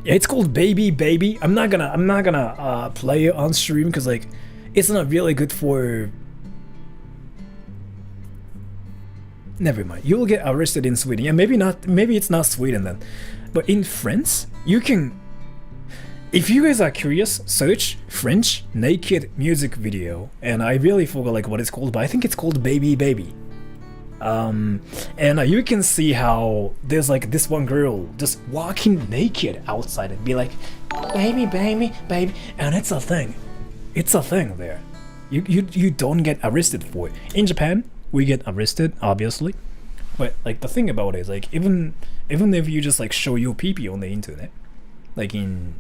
Yeah, it's called Baby Baby. I'm not gonna play it on stream because like it's not really good for. Never mind. You'll get arrested in Sweden. Yeah, maybe not. Maybe it's not Sweden then, but in France you can. If you guys are curious, search French naked music video, and I really forgot like what it's called, but I think it's called Baby Baby. And you can see how there's like this one girl just walking naked outside and be like, "Baby, baby, baby," and it's a thing. It's a thing there. You don't get arrested for it. In Japan, we get arrested, obviously, but like the thing about it is like even if you just like show your pee-pee on the internet, like in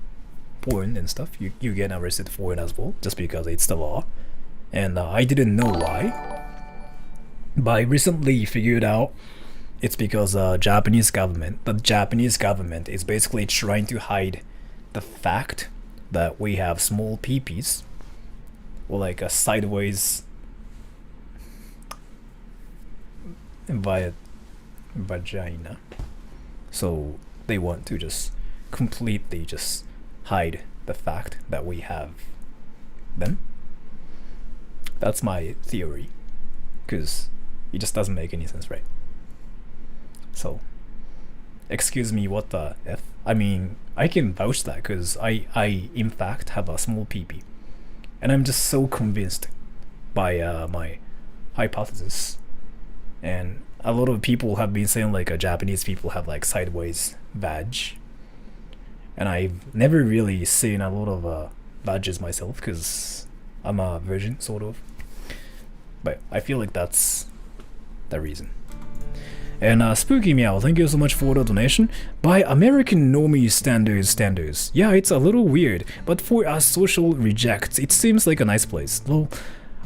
porn and stuff, you get arrested for it as well, just because it's the law. And I didn't know why, but I recently figured out it's because the Japanese government is basically trying to hide the fact that we have small peepees, or like a sideways vagina. So they want to just completely just hide the fact that we have them. That's my theory, because it just doesn't make any sense, right? So excuse me, what the F? I mean, I can vouch that because I in fact have a small peepee, and I'm just so convinced by my hypothesis. And a lot of people have been saying like Japanese people have like sideways vag, and I've never really seen a lot of vages myself because I'm a virgin, sort of. But I feel like that's the reason. And Spooky Meow, thank you so much for the donation. By American normie standards. Yeah, it's a little weird, but for us social rejects, it seems like a nice place. Well,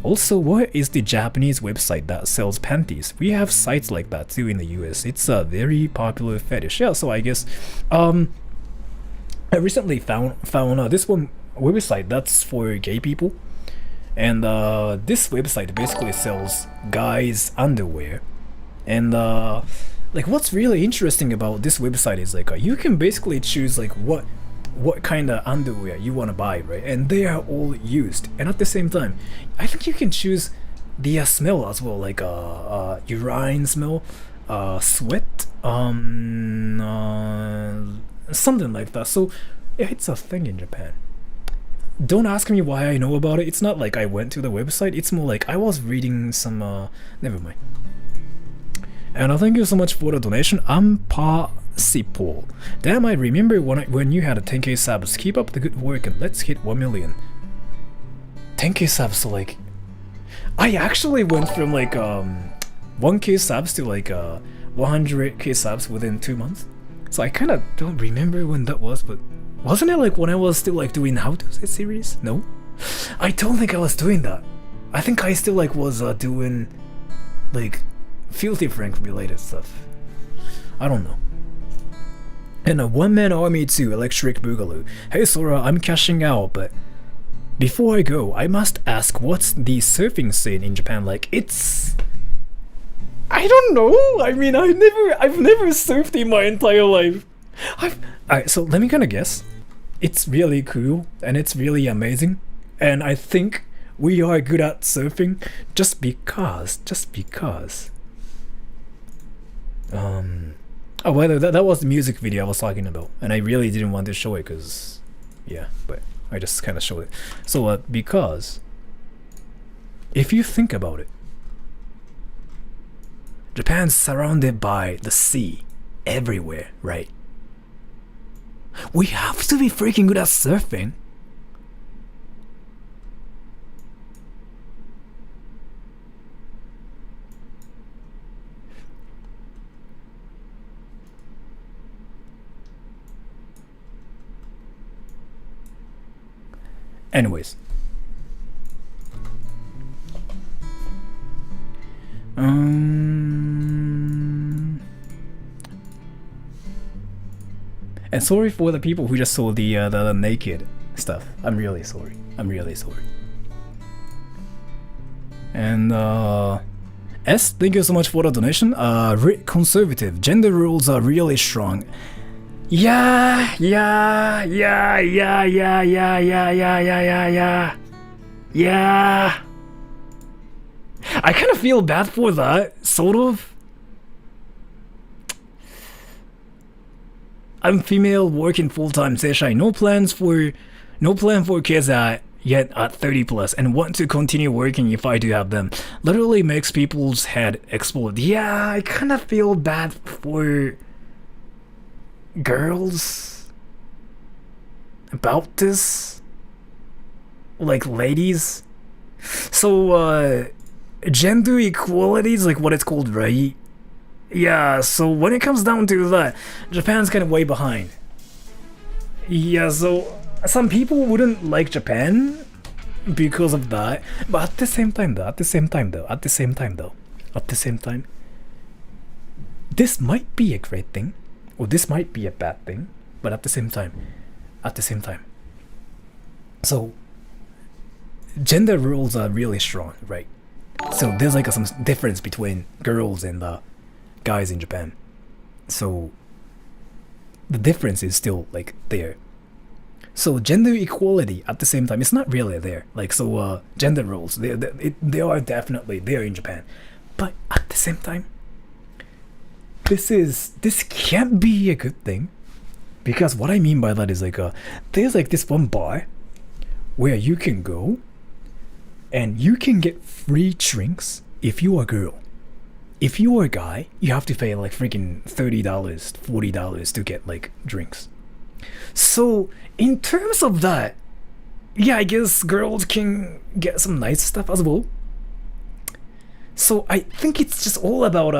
also, what is the Japanese website that sells panties? We have sites like that too in the US. It's a very popular fetish. Yeah, so I guess I recently found this one website that's for gay people, and this website basically sells guys' underwear, and like what's really interesting about this website is like you can basically choose like what kind of underwear you want to buy, right? And they are all used, and at the same time, I think you can choose the smell as well, like urine smell, sweat, something like that. So yeah, it's a thing in Japan. Don't ask me why I know about it. It's not like I went to the website. It's more like I was reading some. Never mind. And thank you so much for the donation. Impossible. Damn, I remember when you had a 10k subs. Keep up the good work and let's hit 1 million. 10k subs, so like, I actually went from like 1k subs to like 100k subs within 2 months. So I kind of don't remember when that was, but wasn't it like when I was still like doing How to Say series? No, I don't think I was doing that. I think I still like was doing like Filthy Frank related stuff. I don't know. And a one-man army to Electric Boogaloo. Hey Sora, I'm cashing out, but before I go, I must ask, what's the surfing scene in Japan like? It's... I don't know. I mean, I've never surfed in my entire life. Alright, so let me kind of guess. It's really cool and it's really amazing, and I think we are good at surfing just because. Oh, well, that was the music video I was talking about, and I really didn't want to show it because, yeah, but I just kind of showed it. So, because if you think about it, Japan's surrounded by the sea everywhere, right? We have to be freaking good at surfing. Anyways. And sorry for the people who just saw the naked stuff. I'm really sorry. And S, thank you so much for the donation. Conservative gender rules are really strong. Yeah. I kind of feel bad for that, sort of. I'm female, working full-time, seishai. No plan for kids yet at 30 plus, and want to continue working if I do have them. Literally makes people's head explode. Yeah, I kind of feel bad for girls about this, like ladies. So gender equality is like what it's called, right? Yeah, so when it comes down to that, Japan's kind of way behind. Yeah, so some people wouldn't like Japan because of that, but at the same time, this might be a great thing, or this might be a bad thing, but at the same time. So, gender roles are really strong, right? So there's like some difference between girls and guys in Japan. So the difference is still like there. So gender equality at the same time, it's not really there. Like, so gender roles, they are definitely there in Japan. But at the same time, this can't be a good thing. Because what I mean by that is like there's like this one bar where you can go and you can get free drinks if you are a girl. If you are a guy, you have to pay like freaking $30, $40 to get like drinks. So in terms of that, yeah, I guess girls can get some nice stuff as well. So I think it's just all about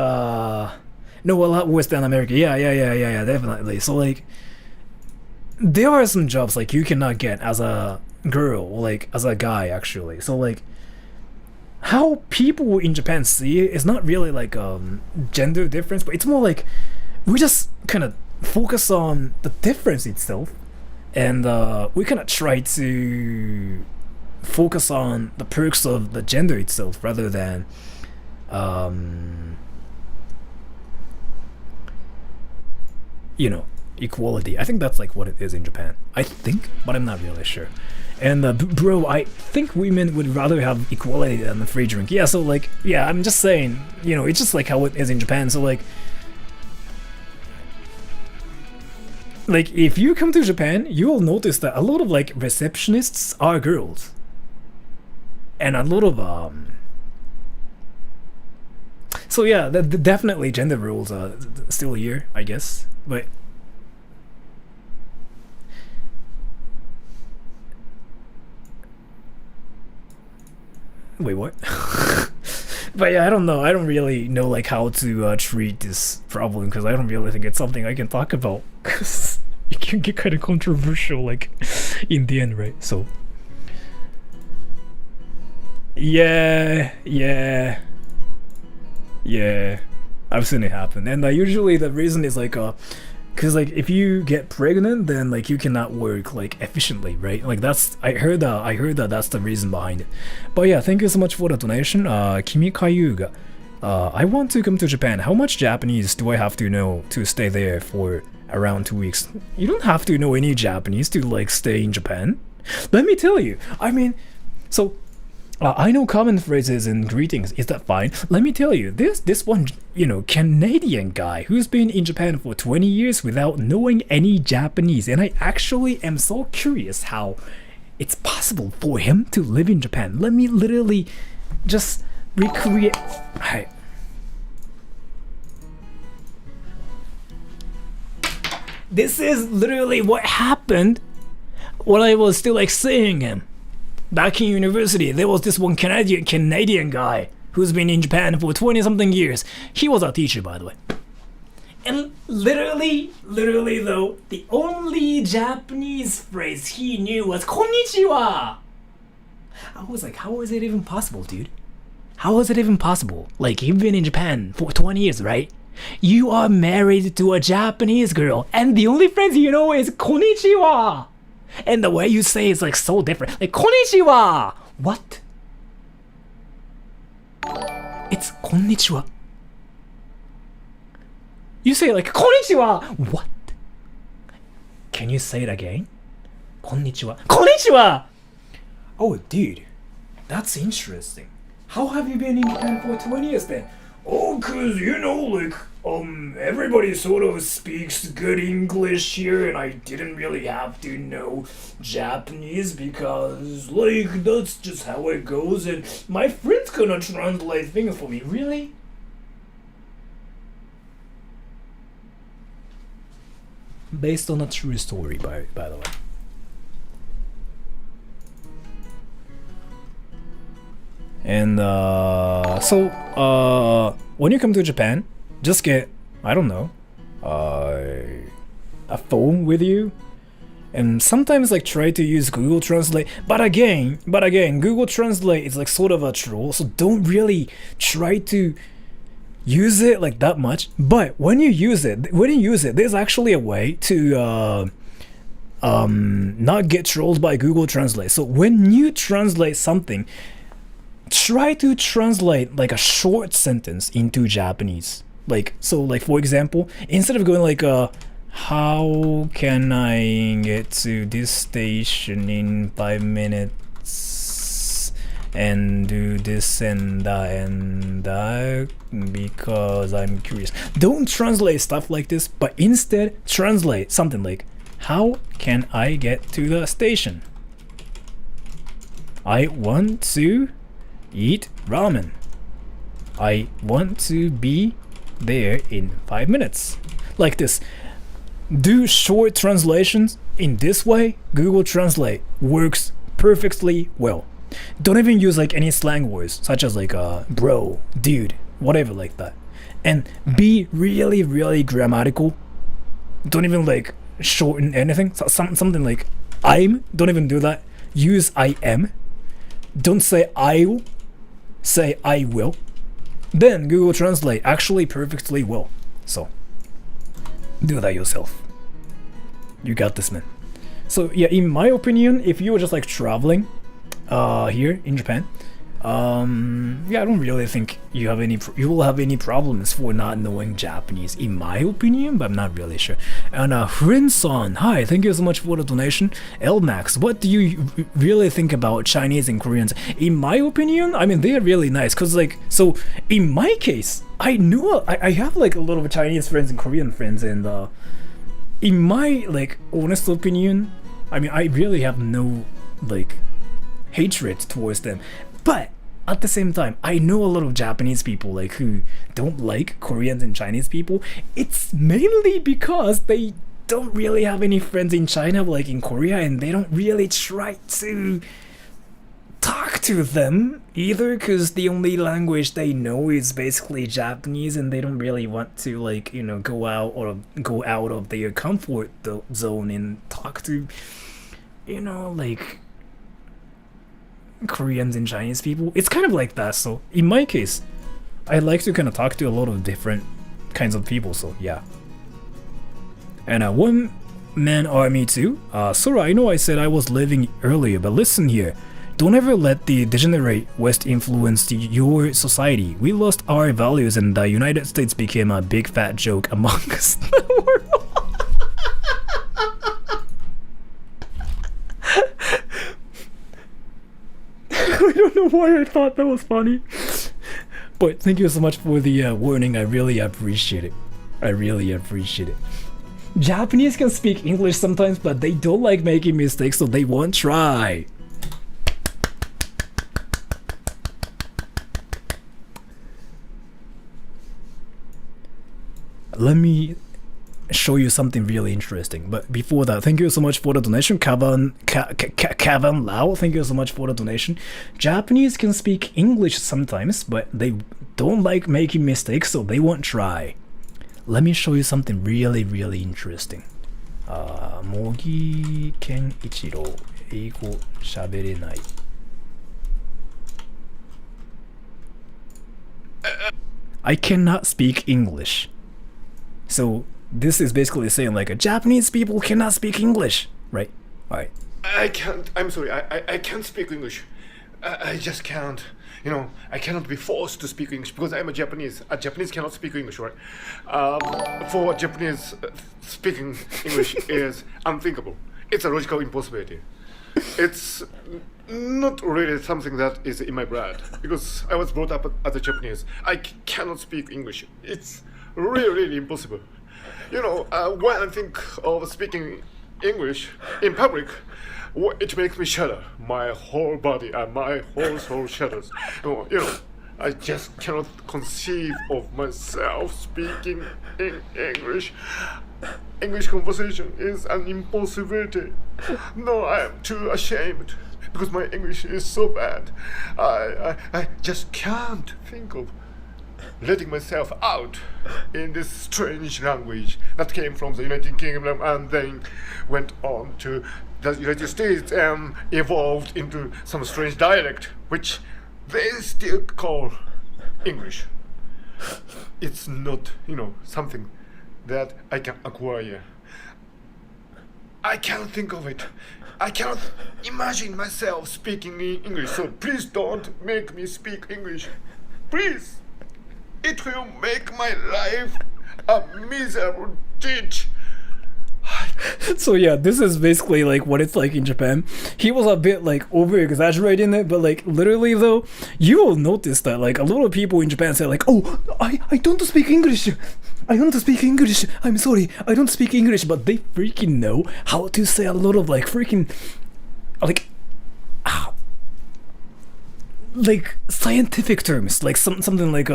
no, a lot worse than America. Yeah, definitely. So like, there are some jobs like you cannot get as a girl or like as a guy actually. So like, how people in Japan see it is not really like gender difference, but it's more like we just kind of focus on the difference itself, and we kind of try to focus on the perks of the gender itself rather than you know, equality. I think that's like what it is in Japan. I think, but I'm not really sure. And bro, I think women would rather have equality than a free drink. Yeah, so like, yeah, I'm just saying, you know, it's just like how it is in Japan. So like if you come to Japan, you will notice that a lot of like receptionists are girls. And a lot of so yeah, definitely gender rules are still here, I guess. But wait, what? But yeah, I don't know. I don't really know like how to treat this problem because I don't really think it's something I can talk about because it can get kind of controversial like in the end, right? So yeah, I've seen it happen, and usually the reason is like because like if you get pregnant, then like you cannot work like efficiently, right? Like that's I heard that that's the reason behind it. But yeah, thank you so much for the donation. Kimi Kayuga, I want to come to Japan. How much Japanese do I have to know to stay there for around 2 weeks? You don't have to know any Japanese to like stay in Japan. Let me tell you. I mean, so I know common phrases and greetings. Is that fine? Let me tell you, this one, you know, Canadian guy who's been in Japan for 20 years without knowing any Japanese, and I actually am so curious how it's possible for him to live in Japan. Let me literally just recreate. Hi. This is literally what happened when I was still like seeing him. Back in university, there was this one Canadian guy who's been in Japan for 20-something years. He was our teacher, by the way. And literally though, the only Japanese phrase he knew was konnichiwa. I was like, how is it even possible, dude? How is it even possible? Like, you've been in Japan for 20 years, right? You are married to a Japanese girl, and the only phrase you know is konnichiwa. And the way you say it's like so different. Like, konnichiwa! What? It's konnichiwa. You say like, konnichiwa! What? Can you say it again? Konnichiwa. Konnichiwa! Oh, dude. That's interesting. How have you been in Japan for 20 years then? Oh, cause you know, like, everybody sort of speaks good English here, and I didn't really have to know Japanese because, like, that's just how it goes, and my friend's gonna translate things for me. Really? Based on a true story, by the way. And so when you come to Japan, just get, I don't know, a phone with you, and sometimes like try to use Google Translate. But again, Google Translate is like sort of a troll, so don't really try to use it like that much. But when you use it, there's actually a way to not get trolled by Google Translate. So when you translate something, try to translate like a short sentence into Japanese. Like, so like for example, instead of going like how can I get to this station in 5 minutes and do this and that because I'm curious. Don't translate stuff like this, but instead translate something like, how can I get to the station? I want to eat ramen. I want to be there in 5 minutes. Like this. Do short translations in this way. Google Translate works perfectly well. Don't even use like any slang words such as like bro, dude, whatever like that. And be really, really grammatical. Don't even like shorten anything. Something like I'm. Don't even do that. Use I am. Don't say I'll. Say I will. Then Google Translate actually perfectly will. So do that yourself. You got this, man. So yeah, in my opinion, if you were just like traveling here in Japan, yeah, I don't really think you will have any problems for not knowing Japanese, in my opinion, but I'm not really sure. And Hurin-san, hi, thank you so much for the donation. Lmax, what do you really think about Chinese and Koreans? In my opinion, I mean, they're really nice, cause like, so in my case, I have like a lot of Chinese friends and Korean friends, and in my like honest opinion, I mean, I really have no like hatred towards them. But at the same time, I know a lot of Japanese people like who don't like Koreans and Chinese people. It's mainly because they don't really have any friends in China, like in Korea, and they don't really try to talk to them either, because the only language they know is basically Japanese, and they don't really want to, like, you know, go out of their comfort zone and talk to, you know, like Koreans and Chinese people. It's kind of like that. So in my case, I like to kind of talk to a lot of different kinds of people. So yeah. And one man army too. Sora, I know I said I was leaving earlier, but listen here. Don't ever let the degenerate West influence your society. We lost our values, and the United States became a big fat joke among us. I don't know why I thought that was funny. But thank you so much for the warning. I really appreciate it. I really appreciate it. Japanese can speak English sometimes, but they don't like making mistakes, so they won't try. Let me show you something really interesting. But before that, thank you so much for the donation. Kavan Lao, thank you so much for the donation. Japanese can speak English sometimes, but they don't like making mistakes, so they won't try. Let me show you something really, really interesting. Mogi Kenichiro, Eigo shaberenai. I cannot speak English. So this is basically saying like Japanese people cannot speak English, right? Alright. I can't, I'm sorry, I can't speak English. I just can't. You know, I cannot be forced to speak English because I'm a Japanese. A Japanese cannot speak English, right? For a Japanese, speaking English is unthinkable. It's a logical impossibility. It's not really something that is in my blood because I was brought up as a Japanese. I cannot speak English. It's really impossible. You know, when I think of speaking English in public, it makes me shudder. My whole body and my whole soul shudders. You know, I just cannot conceive of myself speaking in English. English conversation is an impossibility. No, I am too ashamed because my English is so bad. I just can't think of letting myself out in this strange language that came from the United Kingdom and then went on to the United States and evolved into some strange dialect which they still call English. It's not, you know, something that I can acquire. I can't think of it. I cannot imagine myself speaking in English, so please don't make me speak English. Please. It will make my life a miserable ditch. So yeah, this is basically like what it's like in Japan. He was a bit like over exaggerating it, but like literally though, you will notice that like a lot of people in Japan say like, oh, I don't speak English. I don't speak English. I'm sorry, I don't speak English, but they freaking know how to say a lot of like freaking like scientific terms, like something like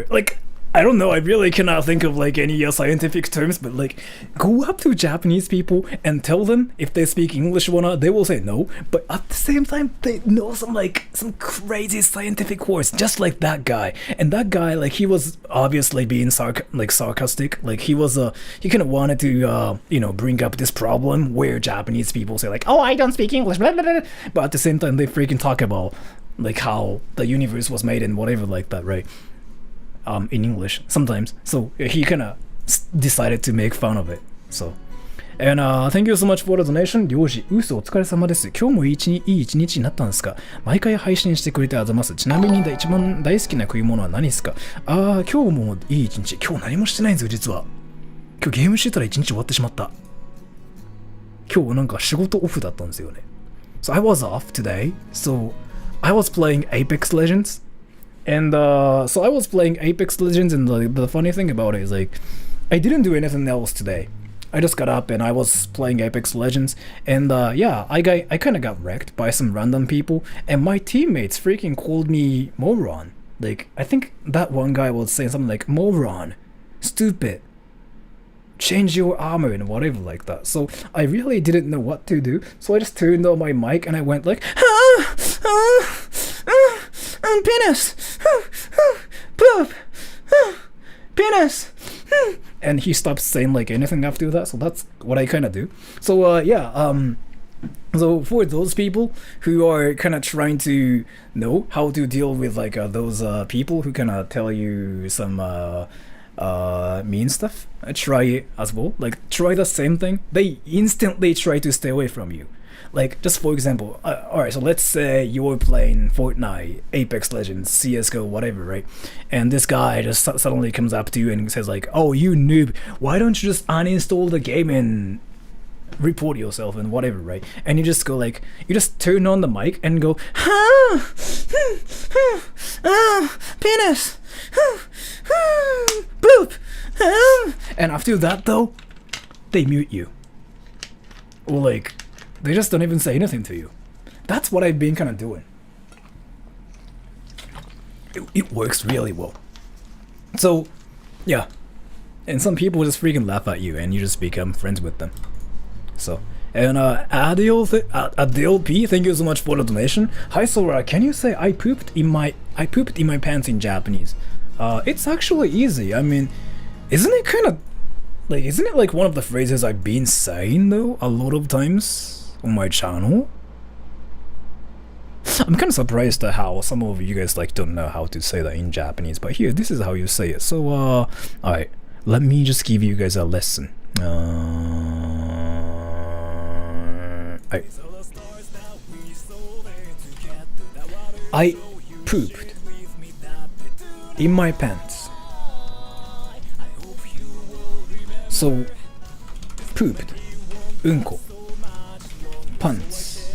like I don't know, I really cannot think of like any scientific terms, but like go up to Japanese people and tell them if they speak English or not. They will say no, but at the same time they know some crazy scientific words, just like that guy. And that guy, like, he was obviously being sarcastic. Like he was he kind of wanted to you know, bring up this problem where Japanese people say like, oh, I don't speak English, blah, blah, blah. But at the same time they freaking talk about like how the universe was made and whatever like that, right? In English sometimes. So he kind of decided to make fun of it. So And thank you so much for the donation. 領事、ウースお疲れ様です。今日もいい一日になったんですか？毎回配信してくれてあざます。ちなみに一番大好きな食い物は何ですか？今日もいい一日。今日何もしてないんですよ、実は。今日ゲームしてたら一日終わってしまった。今日なんか仕事オフだったんですよね。So I was off today. So I was playing Apex Legends. And so I was playing Apex Legends, and the funny thing about it is like I didn't do anything else today. I just got up and I was playing Apex Legends, and yeah, I kind of got wrecked by some random people, and my teammates freaking called me moron. Like, I think that one guy was saying something like moron, stupid, change your armor and whatever like that. So I really didn't know what to do, so I just turned on my mic and I went like penis, poop, penis. And he stopped saying like anything after that, so that's what I kind of do. So so for those people who are kind of trying to know how to deal with like those people who kind of tell you some mean stuff, try it as well. Like, try the same thing. They instantly try to stay away from you. Like, just for example, alright, so let's say you're playing Fortnite, Apex Legends, CSGO, whatever, right? And this guy just suddenly comes up to you and says like, oh, you noob, why don't you just uninstall the game and report yourself and whatever, right? And you just go like, you just turn on the mic and go, penis, poop, and after that though, they mute you. Or like, they just don't even say anything to you. That's what I've been kind of doing. It works really well. So, yeah. And some people just freaking laugh at you and you just become friends with them. So, and Adil P, thank you so much for the donation. Hi Sora, can you say I pooped in my pants in Japanese? It's actually easy. I mean, isn't it like one of the phrases I've been saying though a lot of times on my channel? I'm kind of surprised at how some of you guys like don't know how to say that in Japanese, but here, this is how you say it. So alright, let me just give you guys a lesson. I pooped in my pants. So, pooped, unko, pants.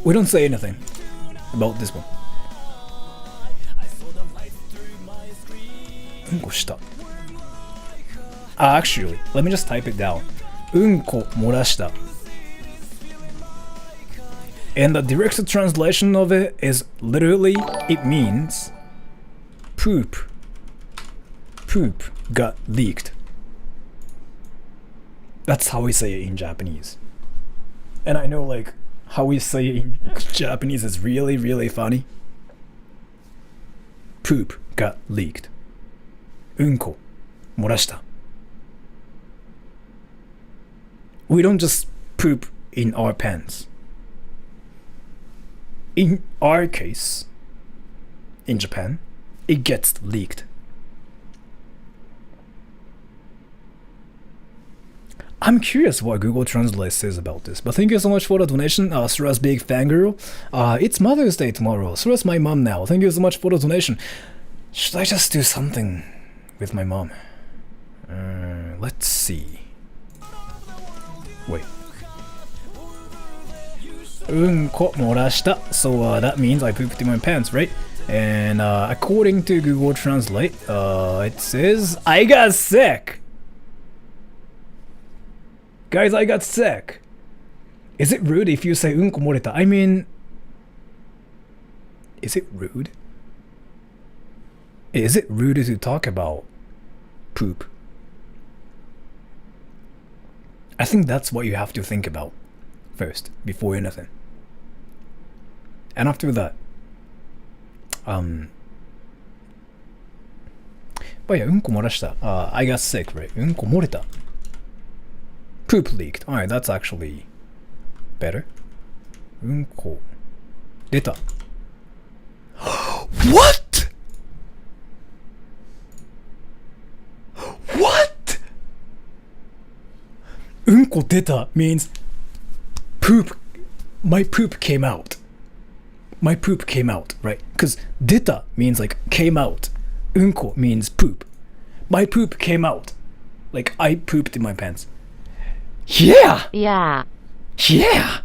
We don't say anything about this one. Unko shita. Actually, let me just type it down. Unko morashita. And the direct translation of it is literally, it means poop got leaked. That's how we say it in Japanese. And I know like how we say it in Japanese is really, really funny. Poop got leaked. Unko morashita. We don't just poop in our pants. In our case, in Japan, it gets leaked. I'm curious what Google Translate says about this, but thank you so much for the donation, Sura's big fangirl. It's Mother's Day tomorrow. Sura's my mom now. Thank you so much for the donation. Should I just do something with my mom? Let's see. Wait. Unko morashita. So that means I pooped in my pants, right? And according to Google Translate, it says I got sick. Guys, I got sick. Is it rude if you say unko moreta? I mean, is it rude? Is it rude to talk about poop? I think that's what you have to think about first, before anything. And after that, but yeah, unko morashita. I got sick, right? Unko moreta. Poop leaked. Alright, that's actually better. Unko deta. What? What? unko deta means poop. My poop came out. My poop came out, right? Because deta means like came out. Unko means poop. My poop came out. Like I pooped in my pants. Yeah! Yeah. Yeah!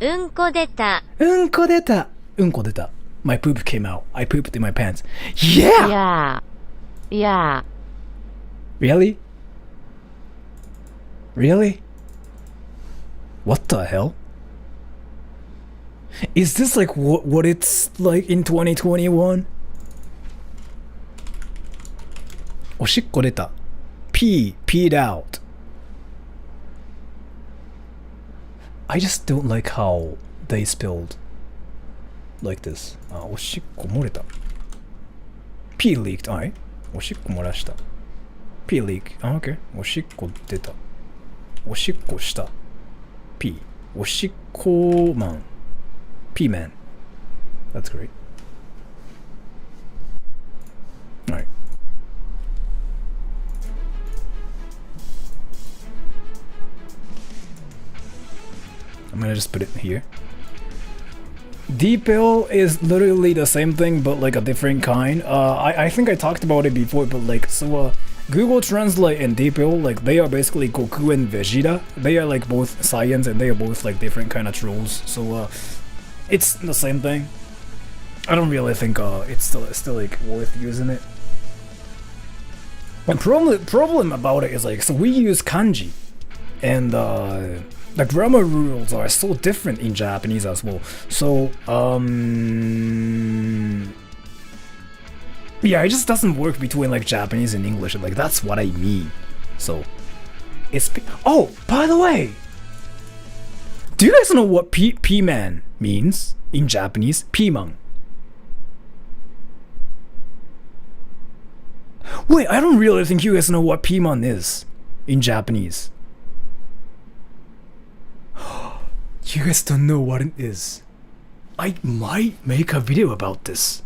うんこ出た。うんこ出た。うんこ出た。My poop came out. I pooped in my pants. Yeah! Yeah. Yeah. Really? Really? What the hell? Is this like what it's like in 2021? おしっこ出た。peed out. I just don't like how they spelled like this. あ、おしっこ漏れた。pee leaked. Alright. おしっこ漏らした。pee leak. あ、OK. おしっこ出た。おしっこした。pee. おしっこマン。pee man. That's great. Alright. I'm gonna just put it here. DeepL is literally the same thing, but like a different kind. I think I talked about it before, but like, so Google Translate and DeepL, like they are basically Goku and Vegeta. They are like both science and they are both like different kind of trolls. So it's the same thing. I don't really think it's still like worth using it. The problem about it is like, so we use kanji, and the grammar rules are so different in Japanese as well. So yeah, it just doesn't work between like Japanese and English. Like that's what I mean. So it's oh, by the way, do you guys know what P-man means in Japanese? P-man. Wait, I don't really think you guys know what P-man is in Japanese. You guys don't know what it is. I might make a video about this.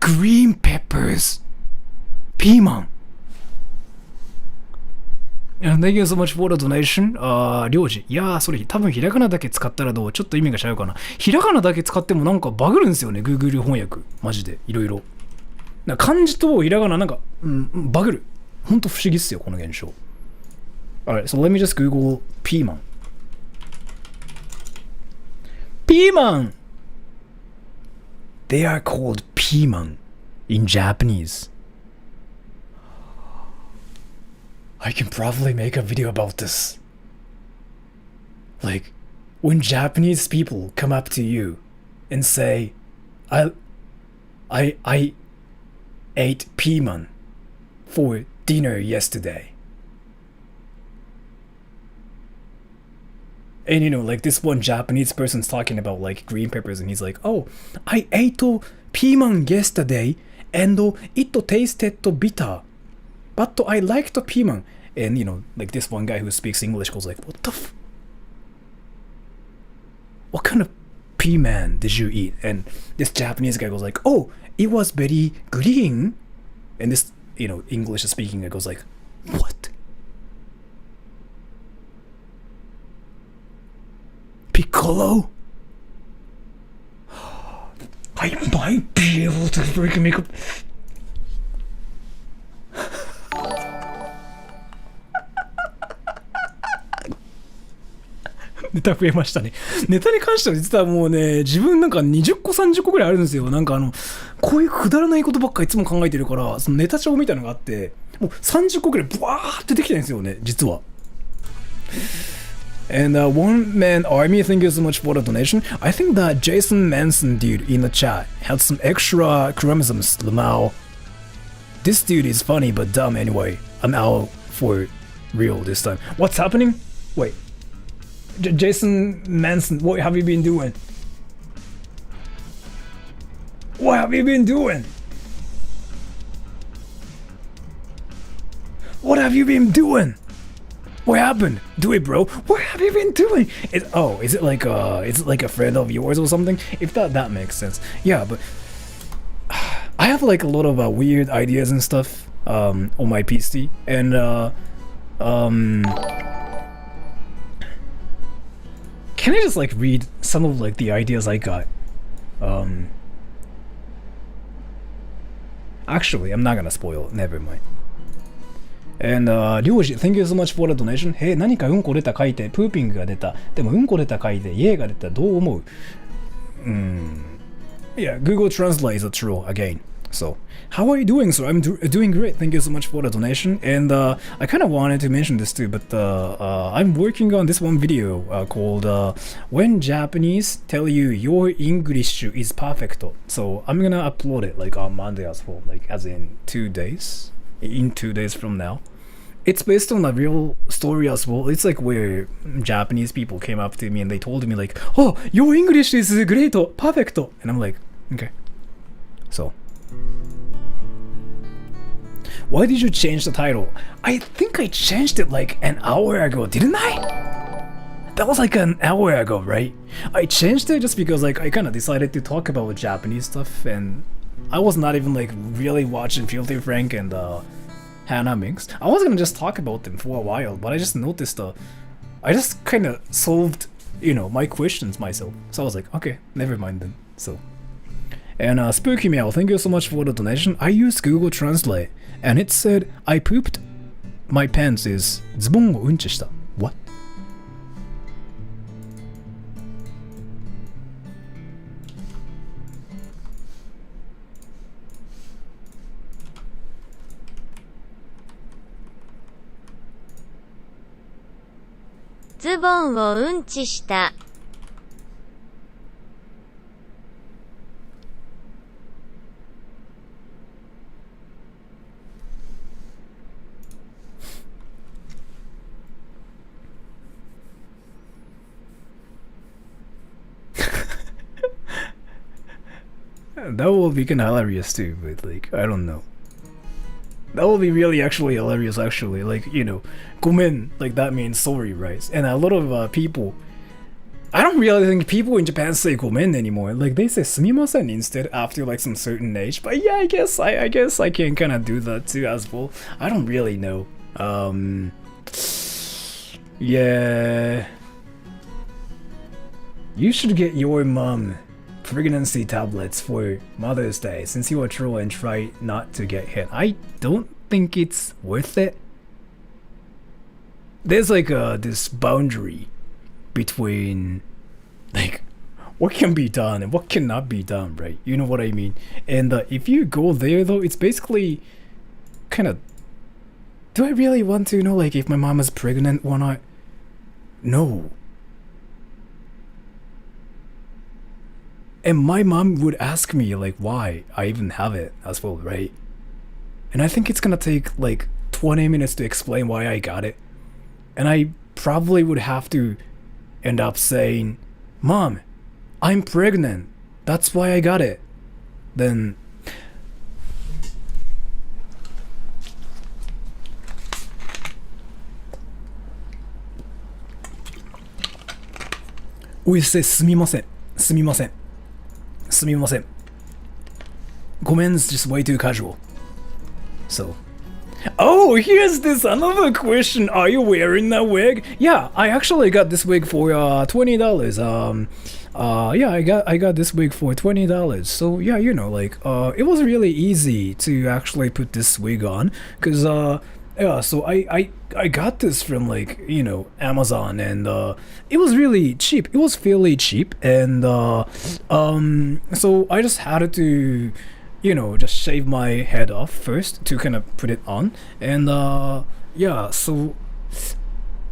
Green peppers. Piman. Thank you so much for the donation. りょうじ。いやー、それ多分ひらがなだけ使ったらどう？ちょっと意味が違うかな。ひらがなだけ使ってもなんかバグるんですよね。Google 翻訳。マジで。いろいろ。漢字とひらがななんか、バグる。ほんと不思議っすよ、この現象。Alright, so let me just Google ピーマン。ピーマン They are called ピーマン in Japanese. I can probably make a video about this. Like, when Japanese people come up to you and say, I ate piman for dinner yesterday. And you know, like this one Japanese person's talking about like green peppers and he's like, oh, I ate piman yesterday and it tasted bitter. But I liked piman. And you know, like this one guy who speaks English goes like, what the what kind of piman did you eat? And this Japanese guy goes like, oh, it was very green. And this, you know, English speaking guy goes like, what? Piccolo? I might be able to freaking make a... ネタ増えましたね。ネタに関しては実はもうね、自分なんか20個30個ぐらいあるんですよ。なんかこういうくだらないことばっかいつも考えてるから、そのネタ帳みたいなのがあって、もう30個ぐらいブワーってできてるんですよね、実は。And one man army, thank you so much for the donation. I think that Jason Manson dude in the chat had some extra chromosomes, Lamau. This dude is funny but dumb anyway. I'm out for real this time. What's happening? Wait. Jason Manson, what have you been doing? What have you been doing? What have you been doing? What happened? Do it, bro. What have you been doing? Is it like a friend of yours or something? If that makes sense. Yeah, but I have like a lot of weird ideas and stuff on my PC, and can I just like read some of like the ideas I got? Actually, I'm not gonna spoil it. Never mind. And 領事 thank you so much for the donation. へえ、何かうんこ出た書いて、プーピングが出た。でもうんこ出た書いて、イエーが出た。どう思う? Yeah, Google Translate is a troll again. So, how are you doing, sir? I'm doing great. Thank you so much for the donation. And I kind of wanted to mention this too, but I'm working on this one video called When Japanese Tell You Your English is Perfect. So, I'm gonna upload it like on Monday as well, like as in 2 days. In 2 days from now. It's based on a real story as well. It's like where Japanese people came up to me and they told me like, oh, your English is great, perfect. And I'm like, okay. So, why did you change the title? I think I changed it like an hour ago, didn't I? That was like an hour ago, right? I changed it just because like I kind of decided to talk about Japanese stuff, and I was not even like really watching Filthy Frank and Hannah Minx. I was gonna just talk about them for a while, but I just noticed I just kind of solved, you know, my questions myself. So I was like, okay, never mind then. So, and Spooky Meow, thank you so much for the donation. I used Google Translate, and it said I pooped my pants is ズボンをうんちした. What? That will be kind of hilarious too, but like, I don't know. That will be really actually hilarious actually, like, you know, ごめん, like that means sorry, right? And a lot of people, I don't really think people in Japan say ごめん anymore. Like they say すみません instead after like some certain age. But yeah, I guess I can kind of do that too as well. I don't really know. Yeah. You should get your mom pregnancy tablets for Mother's Day since you are true and try not to get hit. I don't think it's worth it. There's like this boundary between like what can be done and what cannot be done, right? You know what I mean? And if you go there though, it's basically kind of, do I really want to know like if my mom is pregnant or not? No. And my mom would ask me like why I even have it as well, right? And I think it's gonna take like 20 minutes to explain why I got it. And I probably would have to end up saying, Mom, I'm pregnant. That's why I got it. Then we say すみません。すみません。すみません。ごめん is just way too casual. So. Oh, here's this another question. Are you wearing that wig? Yeah, I actually got this wig for $20. Yeah, I got this wig for $20. So yeah, you know, like it was really easy to actually put this wig on, cause yeah, so I got this from like, you know, Amazon, and it was really cheap. It was fairly cheap, and so I just had to, you know, just shave my head off first to kind of put it on, and yeah, so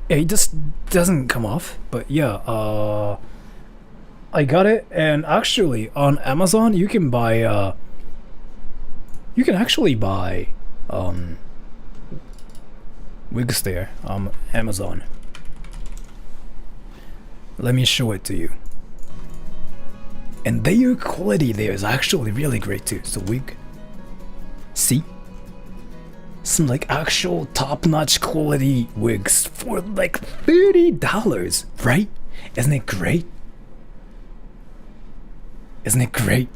it just doesn't come off, but yeah, I got it. And actually on Amazon you can buy you can actually buy wigs there on Amazon. Let me show it to you. And their quality there is actually really great too. So wig, see, some like actual top-notch quality wigs for like $30, right? Isn't it great? Isn't it great?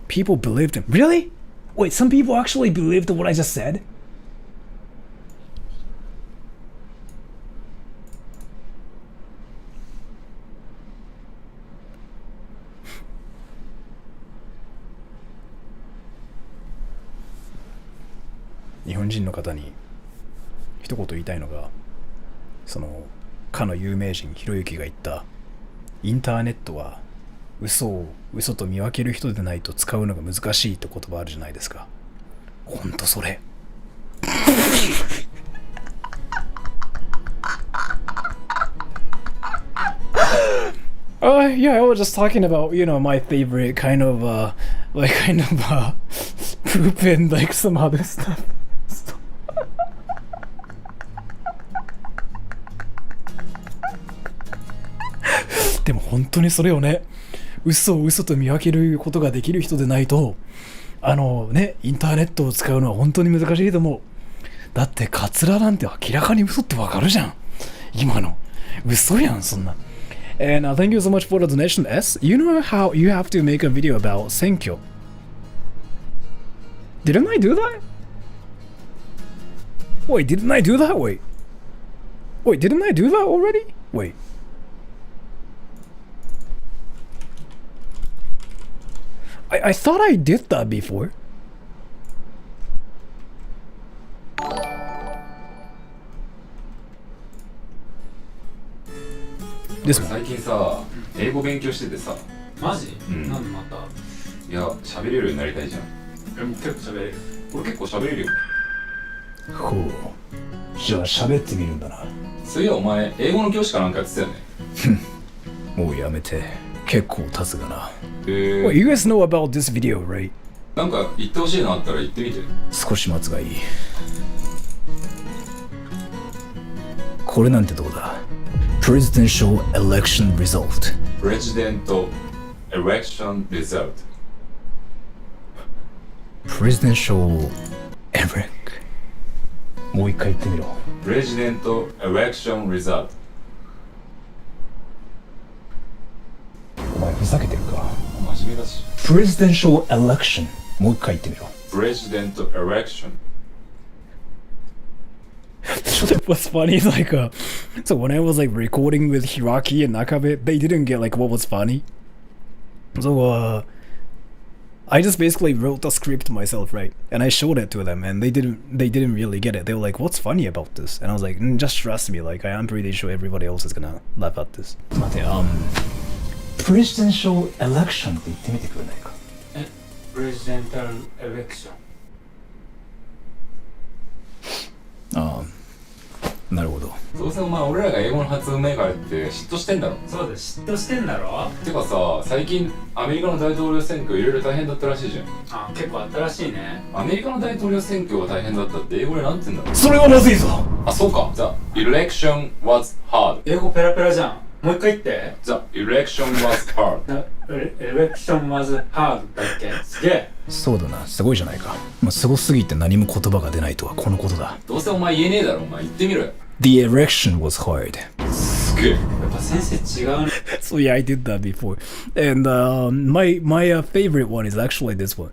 People believed him. Really? Wait, some people actually believed what I just said?「日本人の方に一言言いたいのが、そのかの有名人ひろゆきが言ったインターネットは嘘を嘘と見分ける人でないと使うのが難しいって言葉あるじゃないですか。ほんとそれ。Yeah, I was just talking about, you know, my favorite kind of, poop and like some other stuff. でも本当にそれをね、嘘を嘘と見分けることができる人でないと、インターネットを使うのは本当に難しいと思う。だってカツラなんて明らかに嘘ってわかるじゃん。今の嘘やんそんな。And thank you so much for the donation, S. You know how you have to make a video about 選挙? Didn't I do that? Wait, didn't I do that? Wait, didn't I do that already? Wait. I thought I did that before. This one. 最近さ、英語勉強しててさ。マジ？うん。なんでまた？いや、喋れるようになりたいじゃん。俺も結構喋れる。俺結構喋れるよ。ほう。じゃあ喋ってみるんだな。そういやお前、英語の教師かなんかやってたよね。もうやめて。結構経つがな。Well, you guys know about this video, right? なんか言ってほしいのあったら言ってみて。少し待つがいい。これなんてどうだ？ Presidential election result. Presidential election result. Presidential election. もう一回言ってみろ。Presidential election result. お前ふざけてるか？真面目だし。Presidential election. もう一回言ってみろ。Presidential election. So that was funny, like, so when I was like recording with Hiraki and Nakabe, they didn't get like what was funny. So, I just basically wrote the script myself, right? And I showed it to them, and they didn't really get it. They were like, "What's funny about this?" And I was like, "Just trust me. Like, I am pretty sure everybody else is gonna laugh at this." 待て、presidential election って言ってみてくれないか？Presidential election。ああ、なるほど。どうせお前俺らが英語の発音うめえからって嫉妬してんだろ。そうだ、嫉妬してんだろ。てかさ、最近アメリカの大統領選挙いろいろ大変だったらしいじゃん。あ、結構あったらしいね。アメリカの大統領選挙が大変だったって英語でなんて言うんだろう。それはまずいぞ。あ、そうか。The election was hard。英語ペラペラじゃん。もう一回言って。The election was hard。Election was hard だっけ？すげえ。そうだな、すごいじゃないか。まあ、すごすぎて何も言葉が出ないとはこのことだ。どうせお前言えねえだろ、お前言ってみろよ。The election was hard. すげえ。やっぱ先生違うね。So yeah, I did that before. And my favorite one is actually this one.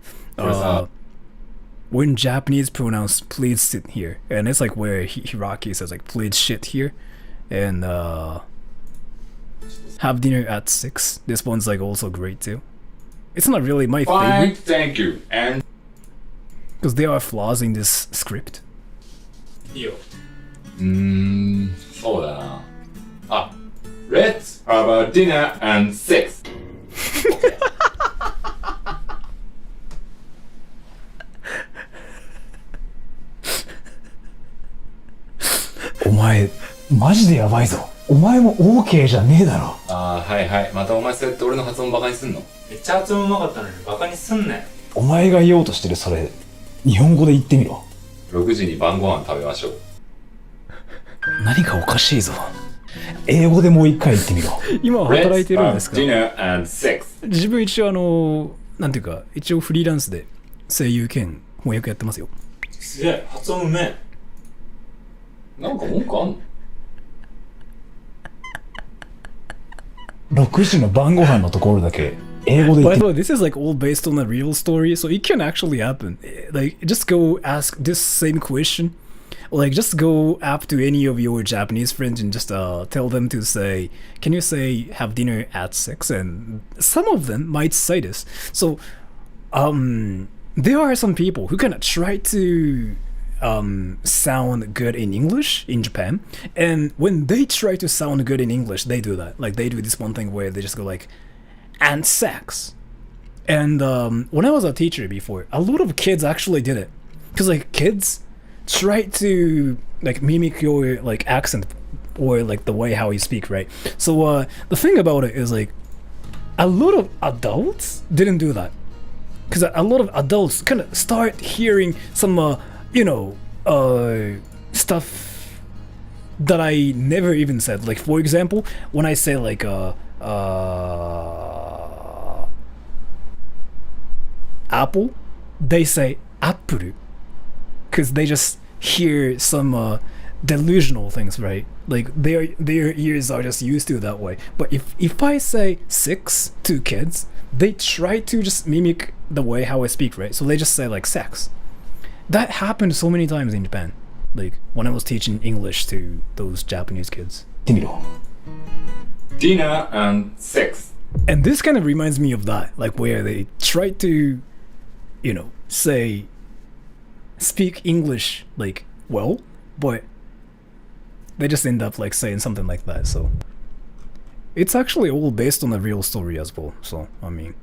When Japanese pronounce please sit here. And it's like where Hiraki says like please shit here. And have dinner at 6. This one's like also great too. It's not really my Fine, favorite. thank you. And because there are flaws in this script. いいよ。そうだな。あ、Let's have a dinner and sex. お前マジでやばいぞ。お前も OK じゃねえだろ。あー、はいはい。またお前そうやって俺の発音バカにすんの？めっちゃ発音うまかったのにバカにすんなよ。お前が言おうとしてるそれ日本語で言ってみろ。6時に晩ご飯食べましょう。何かおかしいぞ。英語でもう一回言ってみろ。今は働いてるんですか？ Dinner and sex。自分一応なんていうか一応フリーランスで声優兼翻訳やってますよ。すげえ、発音うめえ。なんか文句あんの6時の晩ご飯のところだけ英語で言って。By the way, this is like all based on a real story, so it can actually happen. Like, just go ask this same question. Like, just go up to any of your Japanese friends and just tell them to say, can you say have dinner at 6? And some of them might say this. So, there are some people who kind of try to sound good in English in Japan, and when they try to sound good in English, they do that. Like, they do this one thing where they just go like, and sex. And when I was a teacher before, a lot of kids actually did it, because like kids try to like mimic your like accent or like the way how you speak, right? So the thing about it is like a lot of adults didn't do that, because a lot of adults kind of start hearing some stuff that I never even said. Like, for example, when I say like apple, they say apple, because they just hear some delusional things, right? Like their ears are just used to it that way. But if I say 6 to kids, they try to just mimic the way how I speak, right? So they just say like sex. That happened so many times in Japan, like when I was teaching English to those Japanese kids. Dinner and sex. And this kind of reminds me of that, like where they try to, speak English like well, but they just end up like saying something like that. So it's actually all based on a real story as well. So I mean,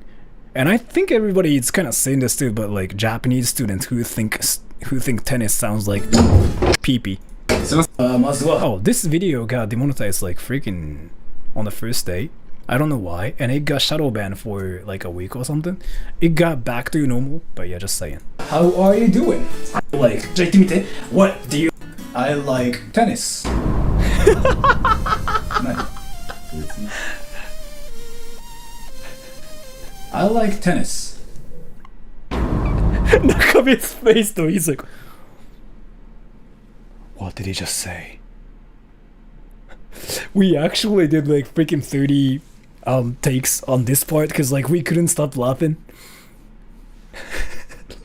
and I think everybody is kind of saying this too, but like Japanese students who think tennis sounds like pee-pee. Oh, this video got demonetized like freaking on the first day. I don't know why, and it got shadow banned for like a week or something. It got back to normal, but yeah, just saying. How are you doing? Like, what do you? I like tennis. I like tennis. Nakabe's face though, he's like, what did he just say? We actually did like freaking 30 takes on this part, because like we couldn't stop laughing.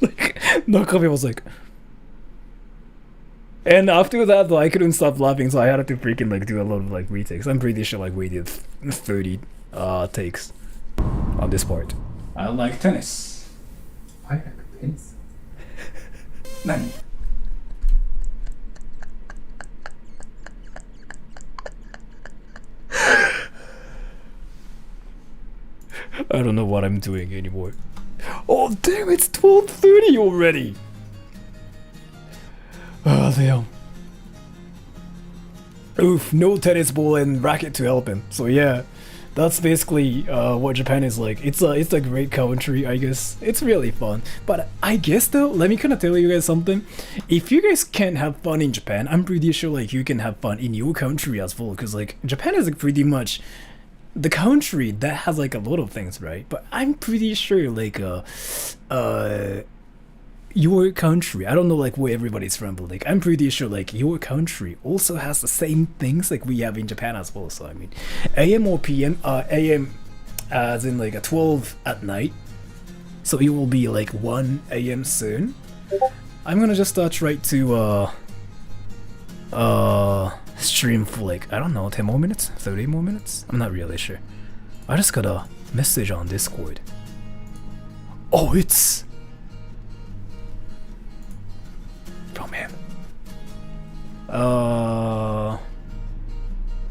Like Nakabe was like, and after that though, I couldn't stop laughing, so I had to freaking like do a lot of like retakes. I'm pretty sure like we did 30 takes on this part. I like tennis. I like tennis. Nani? I don't know what I'm doing anymore. Oh damn, it's 12:30 already! Oh damn. Oof, no tennis ball and racket to help him. So yeah, that's basically what Japan is like. It's a great country, I guess. It's really fun. But I guess though, let me kind of tell you guys something. If you guys can have fun in Japan, I'm pretty sure like you can have fun in your country as well. Because like Japan is like pretty much the country that has like a lot of things, right? But I'm pretty sure like your country, I don't know like where everybody's from, but like I'm pretty sure like your country also has the same things like we have in Japan as well. So I mean, AM or PM, AM as in like a 12 at night, so it will be like 1 AM soon. I'm gonna just try to stream for like, I don't know, 10 more minutes, 30 more minutes, I'm not really sure. I just got a message on Discord. Oh, it's from him.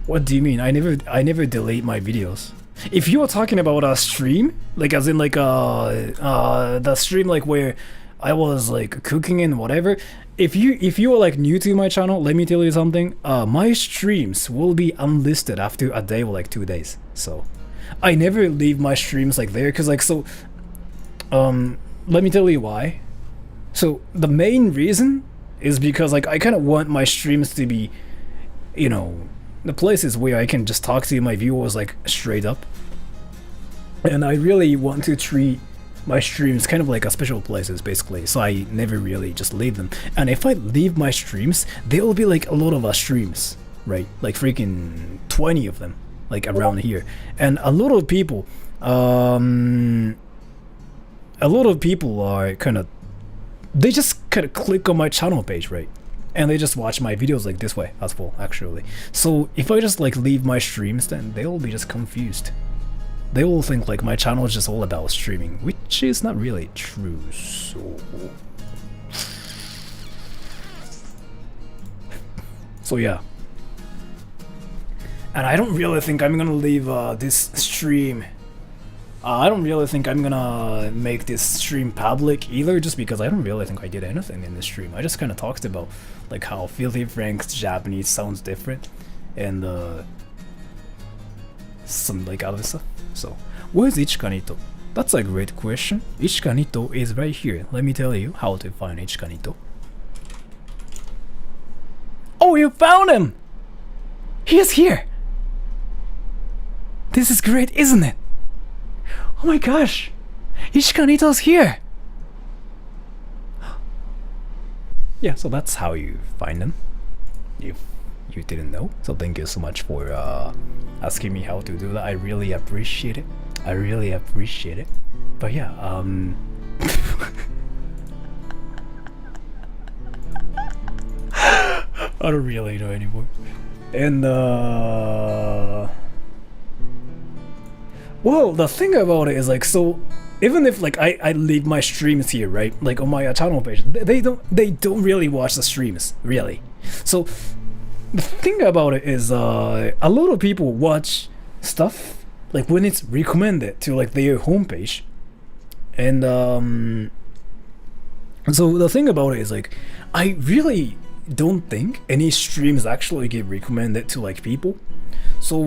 What do you mean? I never delete my videos. If you are talking about a stream, like as in like the stream like where I was like cooking and whatever, if you are like new to my channel, let me tell you something. My streams will be unlisted after a day or like 2 days. So I never leave my streams like there, because like, so let me tell you why. So the main reason is because like I kind of want my streams to be, the places where I can just talk to my viewers like straight up, and I really want to treat my streams kind of like a special places basically, so I never really just leave them. And if I leave my streams, there will be like a lot of streams, right? Like freaking 20 of them, like around here. And a lot of people are kind of, they just kind of click on my channel page, right? And they just watch my videos like this way as well, actually. So if I just like leave my streams, then they will be just confused. They will think like my channel is just all about streaming, which is not really true, so yeah. And I don't really think I'm gonna leave this stream. I don't really think I'm gonna make this stream public either, just because I don't really think I did anything in this stream. I just kind of talked about like how Filthy Frank's Japanese sounds different, and some like other stuff. So, where's Ichikanito? That's a great question. Ichikanito is right here. Let me tell you how to find Ichikanito. Oh, you found him! He is here! This is great, isn't it? Oh my gosh! Ichikanito's here! Yeah, so that's how you find him. If you didn't know. So thank you so much for asking me how to do that. I really appreciate it. I really appreciate it. But yeah, I don't really know anymore. And well, the thing about it is like, so even if like I leave my streams here, right, like on my channel page, they don't really watch the streams, really. So the thing about it is a lot of people watch stuff like when it's recommended to like their homepage, and so the thing about it is like I really don't think any streams actually get recommended to like people. So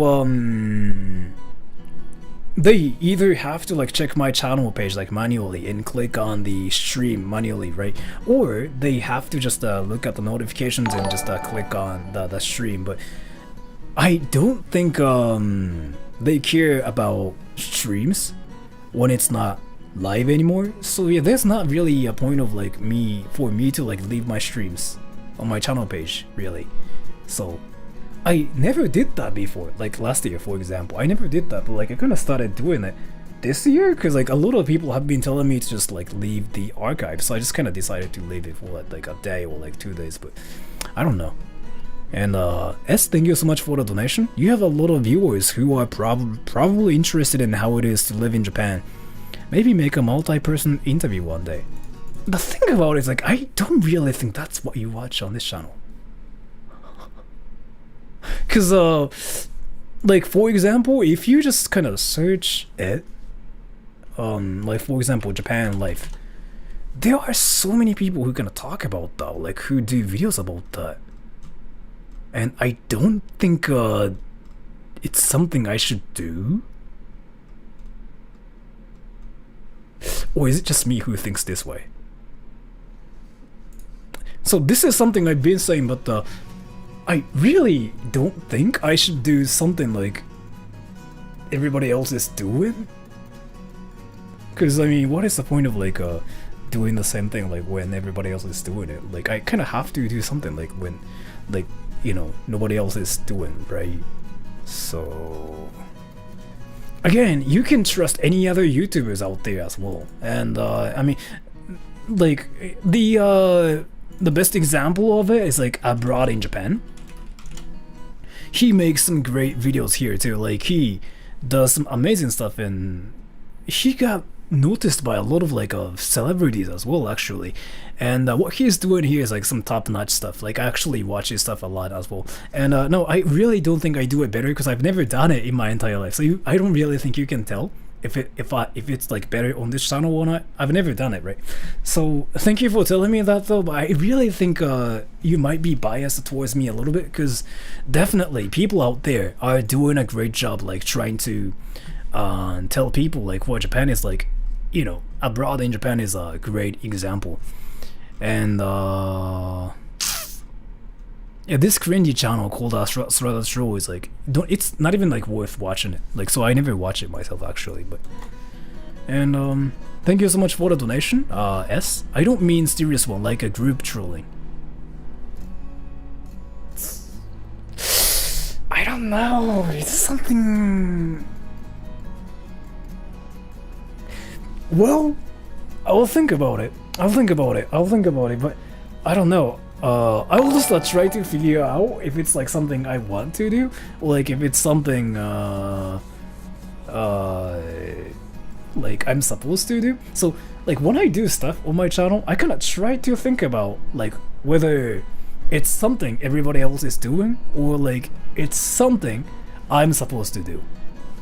they either have to like check my channel page like manually and click on the stream manually, right? Or they have to just look at the notifications and just click on the stream. But I don't think they care about streams when it's not live anymore. So yeah, there's not really a point of like for me to like leave my streams on my channel page, really. So I never did that before, like last year for example. I never did that, but like I kind of started doing it this year because like a lot of people have been telling me to just like leave the archive, so I just kind of decided to leave it for like a day or like 2 days, but I don't know. And S, thank you so much for the donation. You have a lot of viewers who are probably interested in how it is to live in Japan. Maybe make a multi-person interview one day. The thing about it is like I don't really think that's what you watch on this channel. Cause like for example, if you just kind of search it, like for example Japan life, there are so many people who gonna talk about that, like who do videos about that, and I don't think it's something I should do. Or is it just me who thinks this way? So this is something I've been saying, but I really don't think I should do something like everybody else is doing. Because I mean, what is the point of like doing the same thing like when everybody else is doing it? Like I kind of have to do something like when, like, you know, nobody else is doing, right? So again, you can trust any other YouTubers out there as well. And I mean, like the best example of it is like Abroad in Japan. He makes some great videos here too. Like he does some amazing stuff, and he got noticed by a lot of like celebrities as well, actually. And what he's doing here is like some top-notch stuff. Like I actually watch his stuff a lot as well. And no, I really don't think I do it better because I've never done it in my entire life. So I don't really think you can tell if it's like better on this channel or not. I've never done it, right? So thank you for telling me that though, but I really think you might be biased towards me a little bit, because definitely people out there are doing a great job like trying to tell people like what Japan is like. You know, Abroad in Japan is a great example. And yeah, this cringy channel called Strada Show is like, it's not even like worth watching it. Like, so I never watch it myself actually, but, and Thank you so much for the donation. S. I don't mean serious one, like a group trolling. I don't know. It's something. Well, I'll think about it. But I don't know. I will just try to figure out if it's like something I want to do, or like if it's something like I'm supposed to do. So like when I do stuff on my channel, I kind of try to think about like whether it's something everybody else is doing or like it's something I'm supposed to do.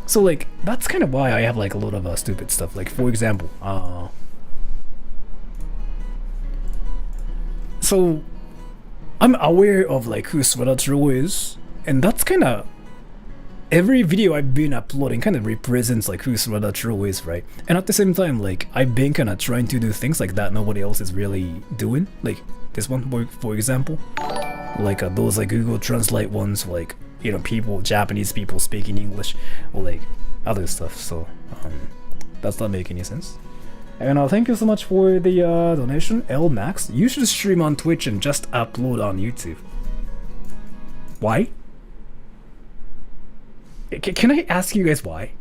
So like that's kind of why I have like a lot of stupid stuff. Like for example, so I'm aware of like who Sweater is, and that's kind of every video I've been uploading kind of represents like who Sweater is, right? And at the same time, like I've been kind of trying to do things like that nobody else is really doing, like this one for example, like those like Google Translate ones, like you know people, Japanese people speaking English, or like other stuff. So that's not making any sense. And thank you so much for the donation, L Max. You should stream on Twitch and just upload on YouTube. Why? Can I ask you guys why?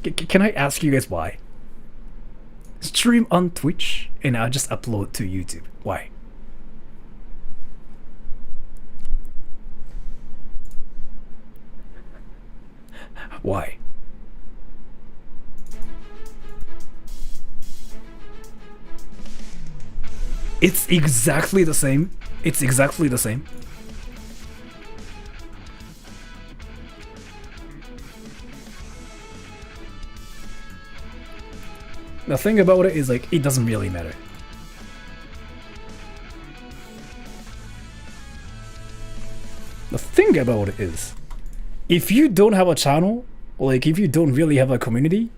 Can I ask you guys why? Stream on Twitch and I'll just upload to YouTube. Why? Why? It's exactly the same. It's exactly the same. The thing about it is like it doesn't really matter. The thing about it is if you don't have a channel, or like if you don't really have a community,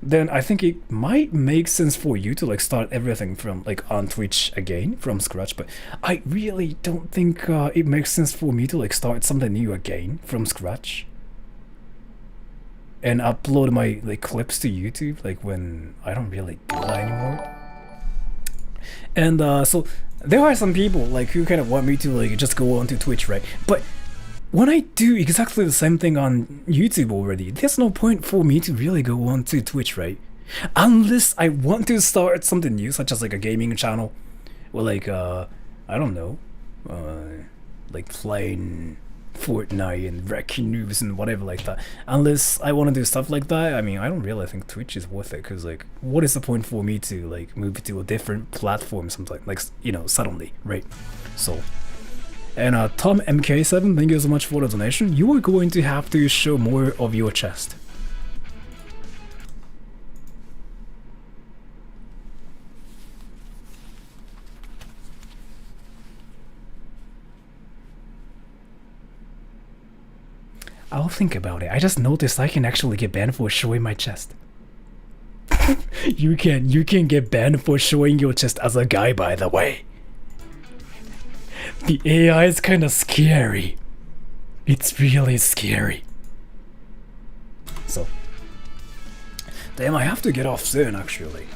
then I think it might make sense for you to like start everything from like on Twitch again from scratch. But I really don't think it makes sense for me to like start something new again from scratch and upload my like clips to YouTube like when I don't really do that anymore. And so there are some people like who kind of want me to like just go onto Twitch, right? But when I do exactly the same thing on YouTube already, there's no point for me to really go on to Twitch, right? Unless I want to start something new, such as like a gaming channel, or like I don't know, like playing Fortnite and wrecking news and whatever like that. Unless I want to do stuff like that, I mean, I don't really think Twitch is worth it, because like, what is the point for me to like move to a different platform sometime, like, you know, suddenly, right? So. And Tom MK7, thank you so much for the donation. You are going to have to show more of your chest. I'll think about it. I just noticed I can actually get banned for showing my chest. You can get banned for showing your chest as a guy, by the way. The AI is kind of scary. It's really scary. So, damn, I have to get off soon, actually.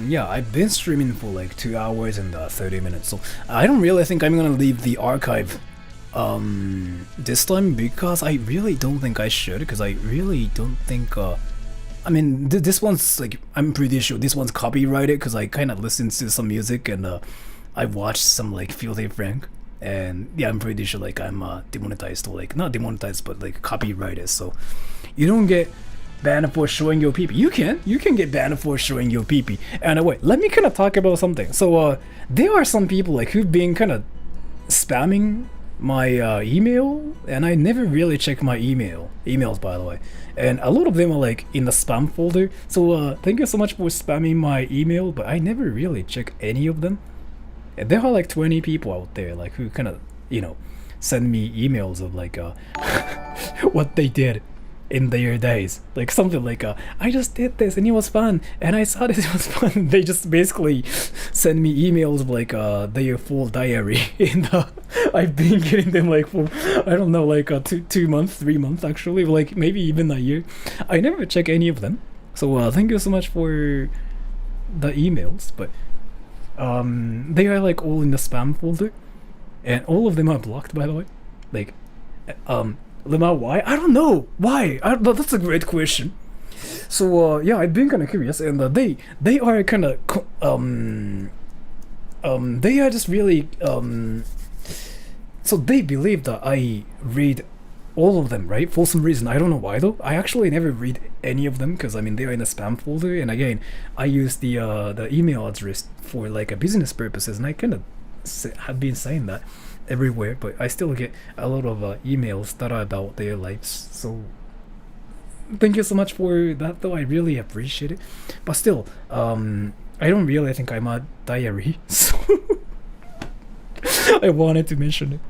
Yeah, I've been streaming for like 2 hours and 30 minutes, so I don't really think I'm gonna leave the archive this time, because I really don't think I should, because I really don't think I mean, this one's like, I'm pretty sure this one's copyrighted, because I kind of listened to some music and I watched some like Filthy Frank, and yeah, I'm pretty sure like I'm demonetized, or like not demonetized but like copyrighted. So you don't get banned for showing your pee-pee. You can get banned for showing your pee-pee. And wait, let me kind of talk about something. So there are some people like who've been kind of spamming my email, and I never really check my emails, by the way, and a lot of them are like in the spam folder. So thank you so much for spamming my email, but I never really check any of them. And there are like 20 people out there like who kind of, you know, send me emails of like what they did, in their days. Like something like, I just did this and it was fun, and I saw this, it was fun. They just basically send me emails of like their full diary. And I've been getting them like for, I don't know, like 2 months, 3 months actually, like maybe even a year. I never check any of them. So thank you so much for the emails, but they are like all in the spam folder, and all of them are blocked, by the way. Like Lemma, why? I don't know why. That's a great question. So yeah, I've been kind of curious, and they are kind of they are just really so they believe that I read all of them, right? For some reason, I don't know why though. I actually never read any of them because I mean they are in a spam folder, and again, I use the email address for like a business purposes, and I kind of have been saying that everywhere, but I still get a lot of emails that are about their lives. So thank you so much for that though. I really appreciate it. But still, I don't really think I'm a diary, so I wanted to mention it.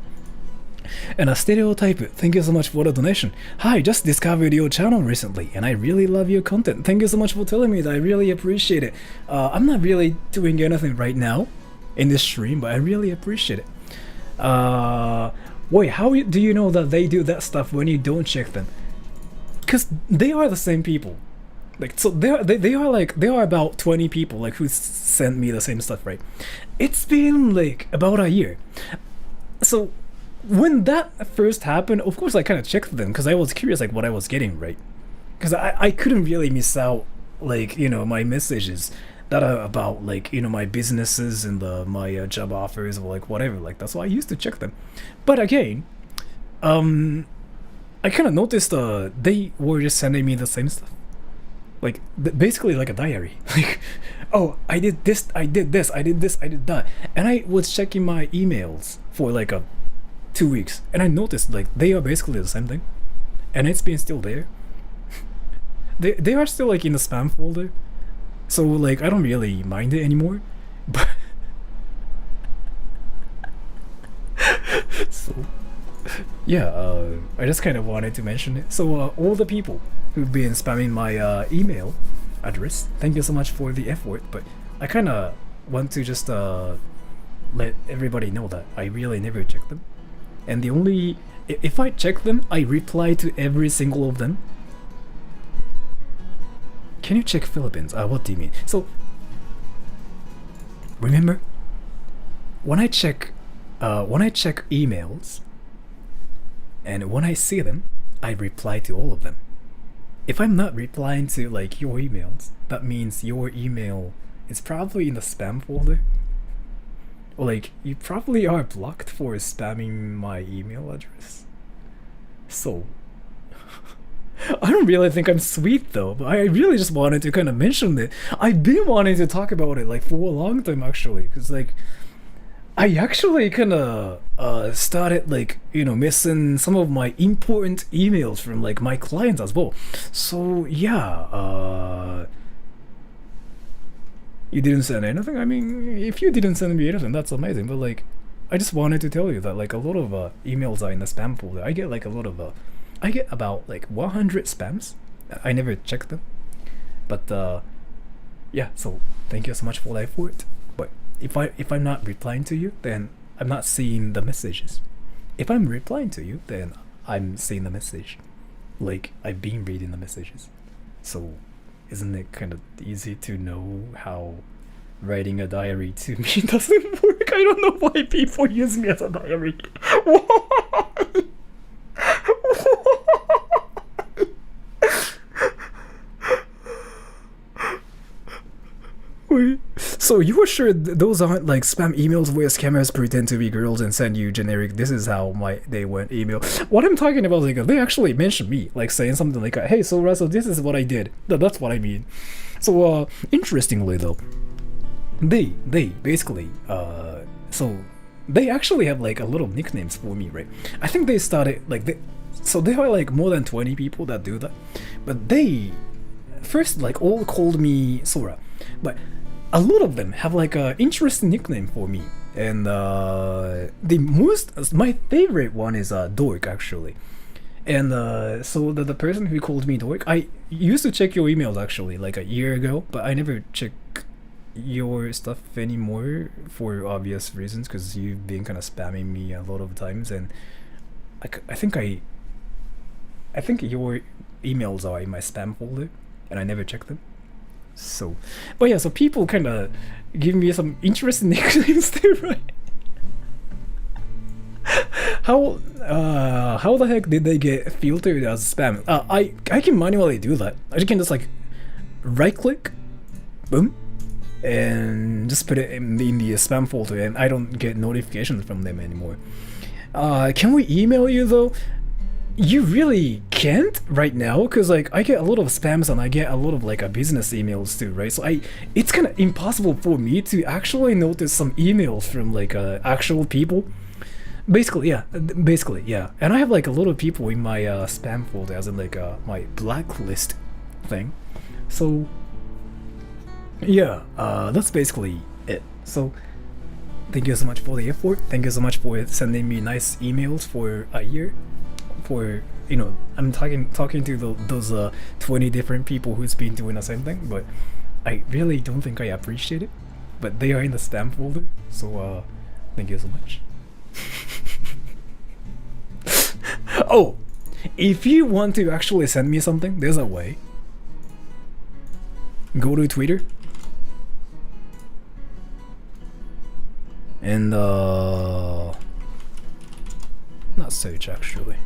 And a stereotype, thank you so much for the donation. Hi, just discovered your channel recently and I really love your content. Thank you so much for telling me that. I really appreciate it. I'm not really doing anything right now in this stream, but I really appreciate it. Wait, how do you know that they do that stuff when you don't check them? Because they are the same people. Like, so they are about 20 people like who sent me the same stuff, right? It's been like about a year. So when that first happened, of course I kind of checked them because I was curious like what I was getting, right? Because I couldn't really miss out like, you know, my messages that are about like, you know, my businesses and my job offers or like whatever like that. So I used to check them. But again, I kind of noticed they were just sending me the same stuff, like basically like a diary. Like, oh, I did this, I did this, I did this, I did that, and I was checking my emails for like 2 weeks, and I noticed like they are basically the same thing, and it's been still there. They are still like in the spam folder, so like I don't really mind it anymore. But so yeah, I just kind of wanted to mention it. So all the people who've been spamming my email address, thank you so much for the effort, but I kind of want to just let everybody know that I really never check them. And the only, if I check them, I reply to every single of them. Can you check Philippines? What do you mean? So, remember, when I check emails, and when I see them, I reply to all of them. If I'm not replying to like your emails, that means your email is probably in the spam folder. Or like, you probably are blocked for spamming my email address. So, I don't really think I'm sweet though, but I really just wanted to kind of mention it. I've been wanting to talk about it like for a long time actually, because like, I actually kind of started like, you know, missing some of my important emails from like my clients as well. So yeah, you didn't send anything? I mean, if you didn't send me anything, that's amazing. But like, I just wanted to tell you that like a lot of emails are in the spam folder. I get like a lot of I get about like 100 spams. I never check them. But yeah, so thank you so much for the effort. But if I'm not replying to you, then I'm not seeing the messages. If I'm replying to you, then I'm seeing the message. Like, I've been reading the messages. So isn't it kind of easy to know how writing a diary to me doesn't work? I don't know why people use me as a diary. Why? Wait, so you were sure those aren't like spam emails where scammers pretend to be girls and send you generic "this is how they went" email? What I'm talking about is like they actually mentioned me, like saying something like, "Hey, so Russell, this is what I did." That's what I mean. So interestingly though, they basically so they actually have like a lot of nicknames for me, right? I think they started like so there are like more than 20 people that do that, but they first like all called me Sora, but a lot of them have like a interesting nickname for me, and my favorite one is Dork actually, And so the person who called me dork, I used to check your emails actually like a year ago, but I never check your stuff anymore for obvious reasons because you've been kind of spamming me a lot of times, and I think your emails are in my spam folder, and I never check them. So, but yeah, so people kind of give me some interesting nicknames there, right? How the heck did they get filtered as spam? I can manually do that. I can just like right click, boom, and just put it in the spam folder, and I don't get notifications from them anymore. Can we email you though? You really can't right now, because like I get a lot of spams and I get a lot of like business emails too, right? So it's kind of impossible for me to actually notice some emails from like actual people. Basically, yeah. And I have like a lot of people in my spam folder, as in like my blacklist thing. So yeah, that's basically it. So thank you so much for the effort. Thank you so much for sending me nice emails for a year. For, you know, I'm talking to those 20 different people who's been doing the same thing, but I really don't think I appreciate it. But they are in the spam folder, so thank you so much. Oh, if you want to actually send me something, there's a way. Go to Twitter and not search actually.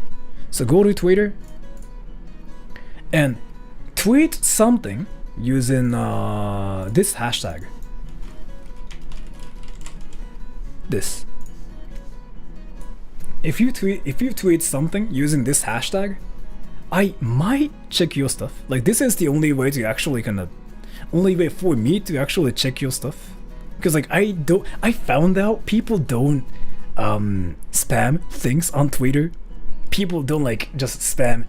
So go to Twitter and tweet something using this hashtag. This. If you tweet something using this hashtag, I might check your stuff. Like, this is the only way to actually only way for me to actually check your stuff. Because like I found out people don't spam things on Twitter. People don't like just spam,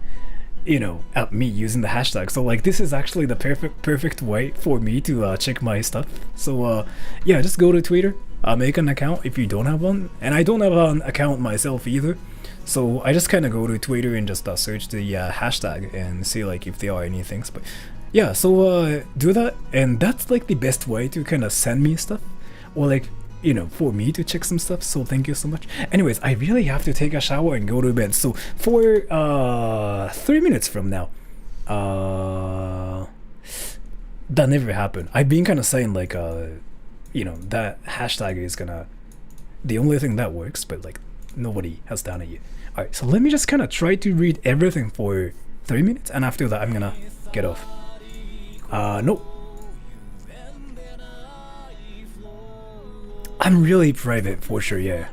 you know, at me using the hashtag. So like this is actually the perfect way for me to check my stuff. So yeah, just go to Twitter. Make an account if you don't have one, and I don't have an account myself either, so I just kind of go to Twitter and just search the hashtag and see like if there are any things. But yeah, so do that, and that's like the best way to kind of send me stuff, or like, you know, for me to check some stuff. So thank you so much. Anyways, I really have to take a shower and go to bed, so for 3 minutes from now, that never happened. I've been kind of saying like you know, that hashtag is the only thing that works, but like nobody has done it yet. Alright, so let me just kind of try to read everything for 3 minutes, and after that I'm gonna get off. No. I'm really private for sure, yeah.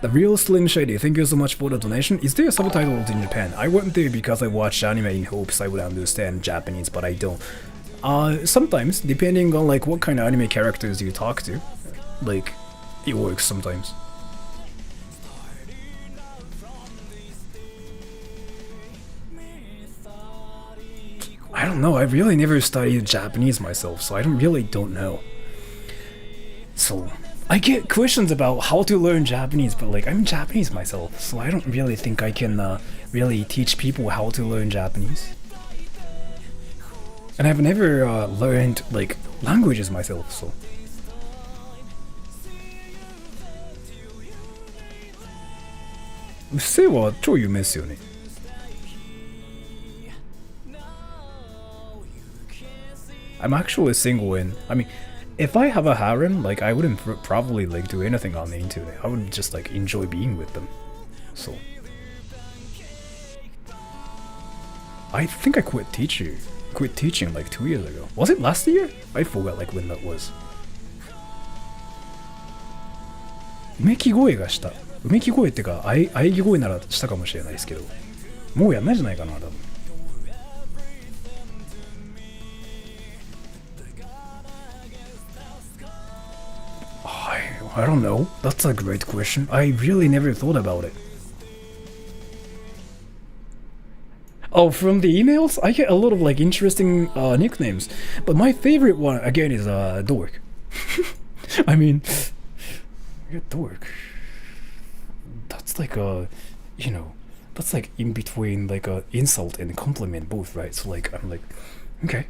The Real Slim Shady, thank you so much for the donation. Is there subtitles in Japan? I went there because I watched anime in hopes I would understand Japanese, but I don't. Sometimes, depending on like what kind of anime characters you talk to, like, it works sometimes. I don't know, I really never studied Japanese myself, so I don't know. So, I get questions about how to learn Japanese, but like, I'm Japanese myself, so I don't really think I can really teach people how to learn Japanese. And I've never learned like languages myself, so. Usse wa chou yume desu yo ne. I'm actually single, and I mean, if I have a harem, like I wouldn't probably like do anything on the internet. I would just like enjoy being with them. So I think I quit teaching like 2 years ago. Was it last year? I forgot like when that was. うめき声がした。うめき声ってか、喘ぎ声ならしたかもしれないですけど、もうやんないんじゃないかな、多分。I don't know. That's a great question. I really never thought about it. Oh, from the emails, I get a lot of like interesting nicknames, but my favorite one again is dork. I mean, dork. That's like a, you know, that's like in between like a insult and a compliment both, right? So like I'm like, okay,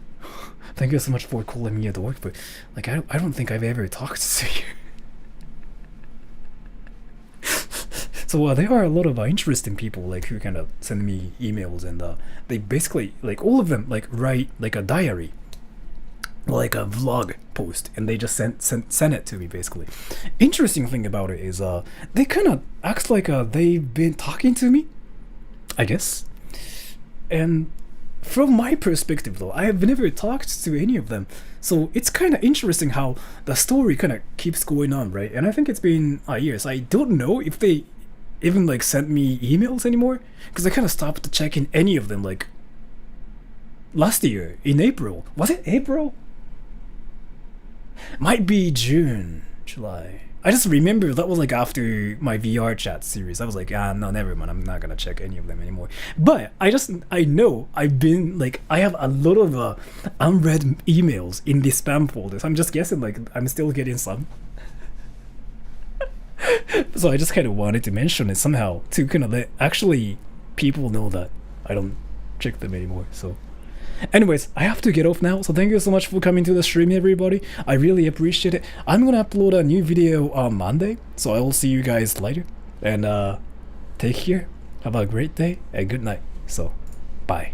thank you so much for calling me a dork, but like I don't think I've ever talked to you. So there are a lot of interesting people like who kind of send me emails, and they basically like all of them like write like a diary, like a vlog post, and they just send it to me basically. Interesting thing about it is they kind of act like they've been talking to me, I guess. And from my perspective though, I have never talked to any of them, so it's kind of interesting how the story kind of keeps going on, right? And I think it's been years. I don't know if they even like sent me emails anymore, because I kind of stopped checking any of them like last year in April. Was it April? Might be June, July. I just remember that was like after my VR chat series. I was like, no, never mind, I'm not gonna check any of them anymore. But I know I've been like, I have a lot of unread emails in the spam folders. I'm just guessing like I'm still getting some. So I just kind of wanted to mention it somehow to kind of let actually people know that I don't check them anymore. So anyways, I have to get off now, so thank you so much for coming to the stream, everybody. I really appreciate it. I'm gonna upload a new video on Monday, so I will see you guys later. And take care, have a great day, and good night. So, bye.